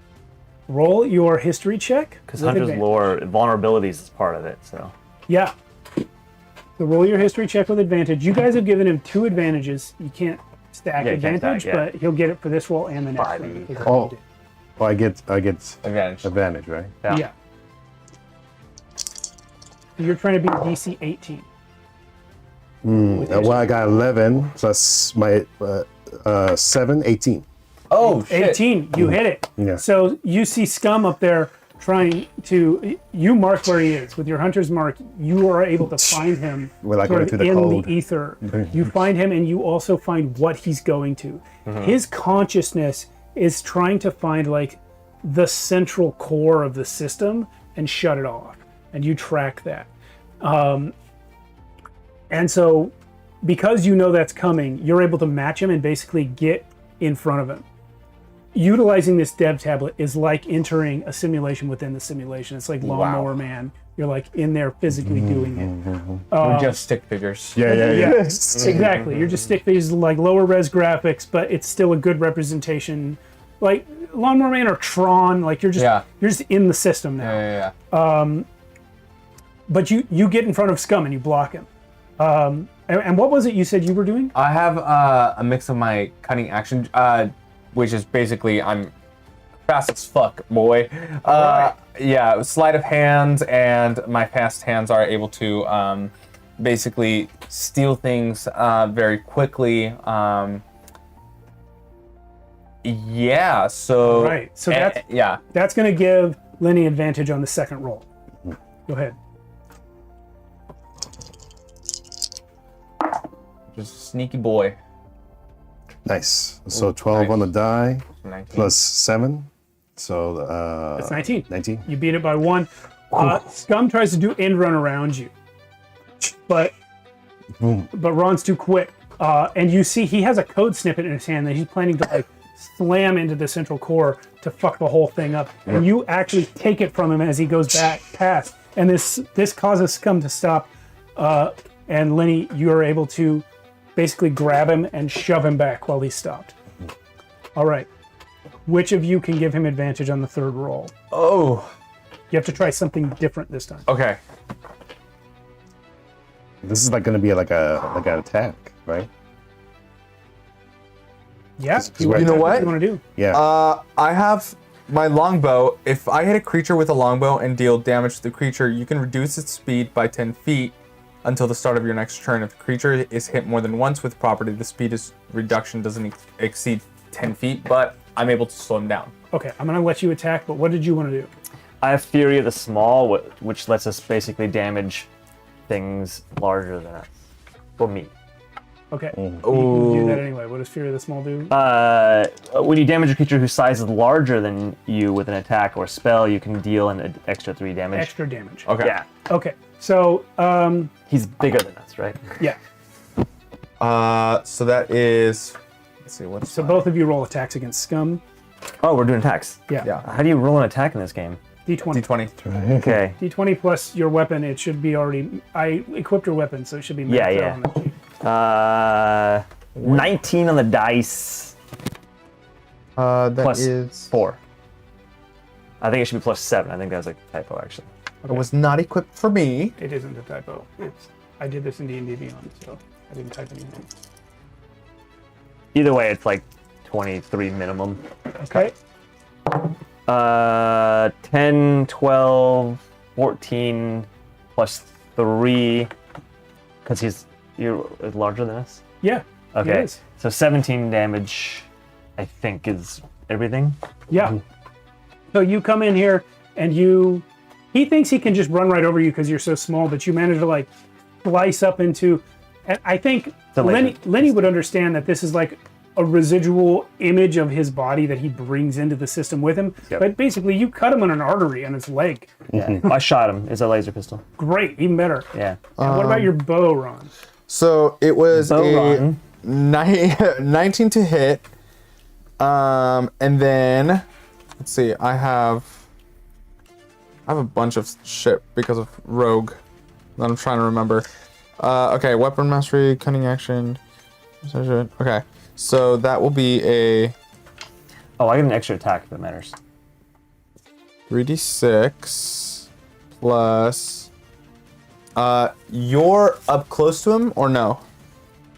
roll your history check. Because with Hunter's advantage. lore, vulnerabilities is part of it, so. Yeah. So roll your history check with advantage. You guys have given him 2 advantages. You can't stack Yeah, you can't advantage, stack, yeah. but he'll get it for this roll and the next Five. one. because Oh. you did. Well, I get Advantage. advantage, right? Yeah. So you're trying to beat DC 18. With your- Well, I got 11 plus my 7, 18. Oh, shit. 18, you hit it. Yeah. So you see Scum up there trying to, you mark where he is. With your hunter's mark, you are able to find him We're like sort going of through the in code. the ether. You find him and you also find what he's going to. His consciousness is trying to find like the central core of the system and shut it off. And you track that. And so because you know that's coming, you're able to match him and basically get in front of him. utilizing this dev tablet is like entering a simulation within the simulation. It's like Lawnmower Man. You're like in there physically doing it. We're just stick figures. Yeah, exactly. You're just stick figures, like lower res graphics, but it's still a good representation. Like Lawnmower Man or Tron, like you're just in the system now. Yeah. But you get in front of Scum and you block him. And what was it you said you were doing? I have a mix of my cutting action, which is basically I'm fast as fuck, boy. Right. Yeah, sleight of hand, and my fast hands are able to basically steal things very quickly. Yeah, so... Right, so that's going to give Lenny advantage on the second roll. Go ahead. Just a sneaky boy. Nice. So 12 on the die, 19. plus 7. So That's 19. 19. You beat it by 1. Scum tries to do end run around you, but Ron's too quick. And you see he has a code snippet in his hand that he's planning to like slam into the central core to fuck the whole thing up. And you actually take it from him as he goes back past. And this causes Scum to stop. And Lenny, you are able to basically grab him and shove him back while he's stopped. All right. Which of you can give him advantage on the third roll? Oh. You have to try something different this time. Okay. This is like going to be like an attack, right? Yeah. You know What what? do you want to do? Yeah. I have my longbow. If I hit a creature with a longbow and deal damage to the creature, you can reduce its speed by 10 feet until the start of your next turn. If the creature is hit more than once with property, the speed reduction doesn't exceed 10 feet, but I'm able to slow him down. Okay, I'm going to let you attack, but what did you want to do? I have Fury of the Small, which lets us basically damage things larger than us. For me. Okay, you can do that anyway. What does Fury of the Small do? When you damage a creature whose size is larger than you with an attack or spell, you can deal an extra 3 damage. Extra damage. Okay. Yeah. Okay, so, He's bigger than us, right? yeah. So that is... Let's see, what's... So both of you roll attacks against Scum. Oh, we're doing attacks. Yeah. Yeah. How do you roll an attack in this game? D20. D20. Okay. D20 plus your weapon, it should be already... I equipped your weapon, so it should be... Yeah, maxed yeah. out on the sheet. 19 on the dice. That Plus is... 4. I think it should be plus 7. I think that was a typo, actually. It was not equipped for me. It isn't a typo. I did this in D&D Beyond, so I didn't type anything. Either way, it's like 23 minimum. Okay. 10, 12, 14, plus 3, because you're larger than us. Yeah. Okay, It is. so 17 damage, I think, is everything. Yeah. So you come in here and he thinks he can just run right over you because you're so small, but you manage to like slice up into, and I think The laser. Lenny would understand that this is like a residual image of his body that he brings into the system with him. Yep. But basically you cut him on an artery on his leg. Yeah. I shot him. It's a laser pistol. Great, even better. Yeah. And what about your bow, Ron? So it was Bow a run. 19 to hit. And then, let's see, I have a bunch of shit because of rogue that I'm trying to remember. Okay, weapon mastery, cunning action. Okay, so that will be a Oh, I get an extra attack if that matters. 3d6 plus. You're up close to him or no?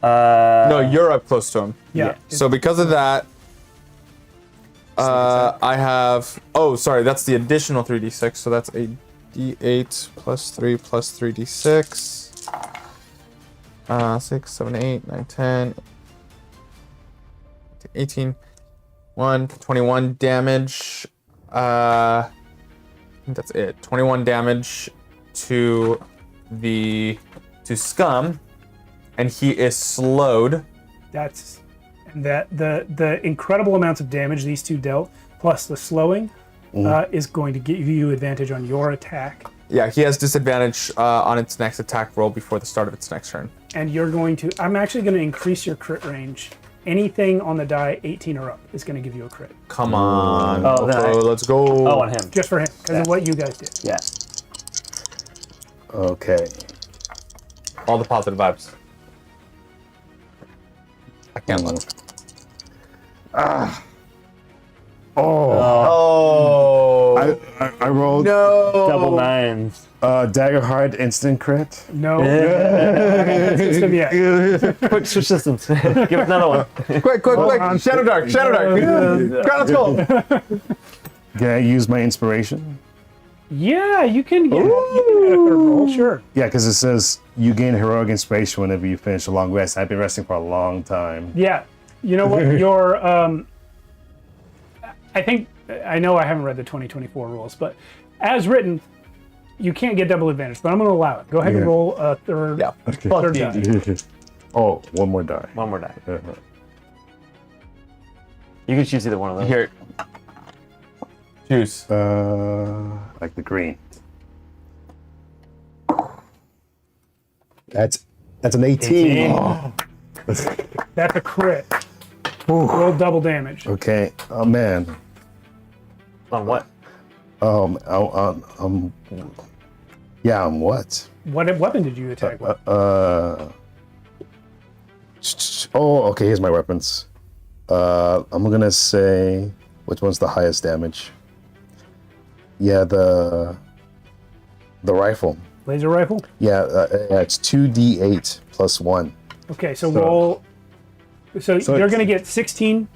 No, you're up close to him. Yeah. So because of that, I have. Oh, sorry, that's the additional 3d6. So that's a d8 plus 3 plus 3d6. 6, 7, 8, 9, 10, 18, 21 damage. I think that's it. 21 damage to Scum, and he is slowed. That's the incredible amounts of damage these two dealt, plus the slowing, is going to give you advantage on your attack. Yeah, he has disadvantage on its next attack roll before the start of its next turn. And you're going to... I'm actually going to increase your crit range anything on the die 18 or up is going to give you a crit. Come on. Oh, then let's go. Oh, on him. Just for him, because of what you guys did. Yeah. Okay. All the positive vibes. I can't look. Oh. I rolled No. Double nines. Dagger Hard instant crit. No. System yet. Quick switch systems. Give us another one. Quick. Shadow Dark. Let's go. Can I use my inspiration? Yeah, you can get a third roll, sure. Yeah, because it says you gain heroic inspiration whenever you finish a long rest. I've been resting for a long time. Yeah. You know what? Your I know I haven't read the 2024 rules, but as written, you can't get double advantage, but I'm going to allow it. Go ahead and Yeah. roll a third. Yeah. Third die. Oh, one more die. One more die. You can choose either one of those. Here. Juice. Like the green. That's an 18. That's a crit. Roll double damage. Okay. Oh man. On what? Yeah. On what? What weapon did you attack with? Oh, okay. Here's my weapons. I'm gonna say which one's the highest damage. Yeah, the rifle. Laser rifle? Yeah, it's 2d8 plus 1. Okay, so roll. So you're going to get 16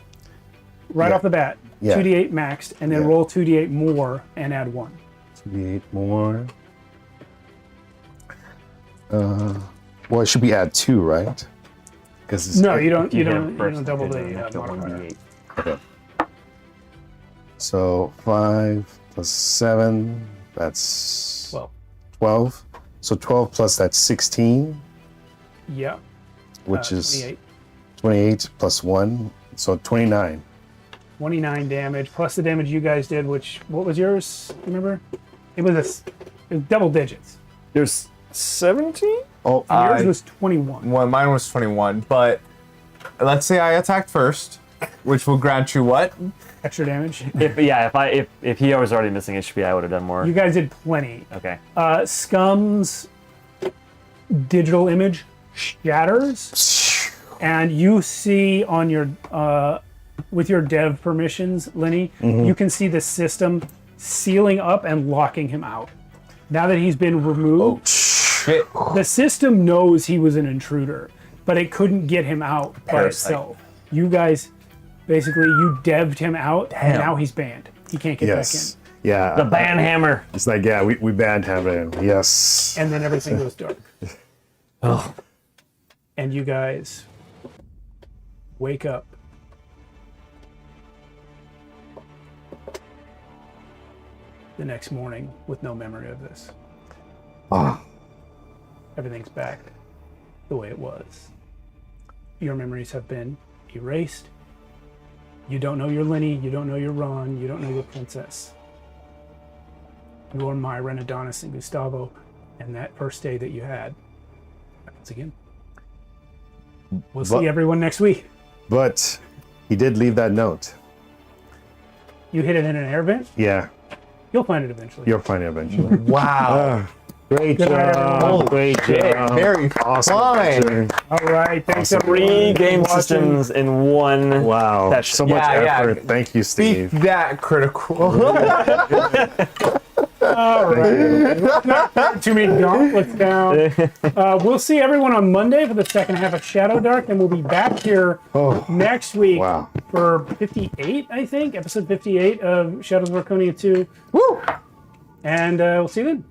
right Yeah. off the bat. Yeah. 2d8 maxed, and then Yeah. roll 2d8 more and add 1. 2d8 more. Well, it should be add 2, right? Because No, you don't. You hit don't. You first, don't double then the the modifier. 1d8. Okay. So 5 plus 7, that's 12. So 12 plus that's 16, Yeah. which is 28. 28 plus 1, so 29. 29 damage plus the damage you guys did. Which what was yours? Remember? It was double digits. There's 17? Oh, Yours was 21. Well, mine was 21, but let's say I attacked first, which will grant you what? Extra damage. If he was already missing HP, I would have done more. You guys did plenty. Okay. Scum's digital image shatters, and you see on your with your dev permissions, Lenny, you can see the system sealing up and locking him out. Now that he's been removed, Shit. the system knows he was an intruder, but it couldn't get him out by Parasite. itself. You guys, basically, you dev'd him out, and Damn. now he's banned. He can't get yes. back Yeah. The ban hammer. It's like, yeah, we banned him. Yes. in, and then everything goes dark. Oh. And you guys wake up. The next morning with no memory of this. Ah. Everything's back the way it was. Your memories have been erased. You don't know your Lenny, you don't know your Ron, you don't know your princess. You're Myra and Adonis and Gustavo, and that first day that you had happens again. We'll But- see everyone next week. But he did leave that note. You hit it in an air vent, Yeah. you'll find it eventually. You'll find it eventually. Wow. Great Good night, job. everyone. Great job. Very Awesome. fine. adventure. All right, thanks Awesome. everyone. 3 game for watching. systems in one. Wow. That's- So much Yeah, yeah. effort. Thank you, Speak Steve. that critical. All right. Not too many gauntlets down. We'll see everyone on Monday for the second half of Shadow Dark, and we'll be back here next week Wow. for 58, I think, episode 58 of Shadows of Archonia 2. Woo! And we'll see you then.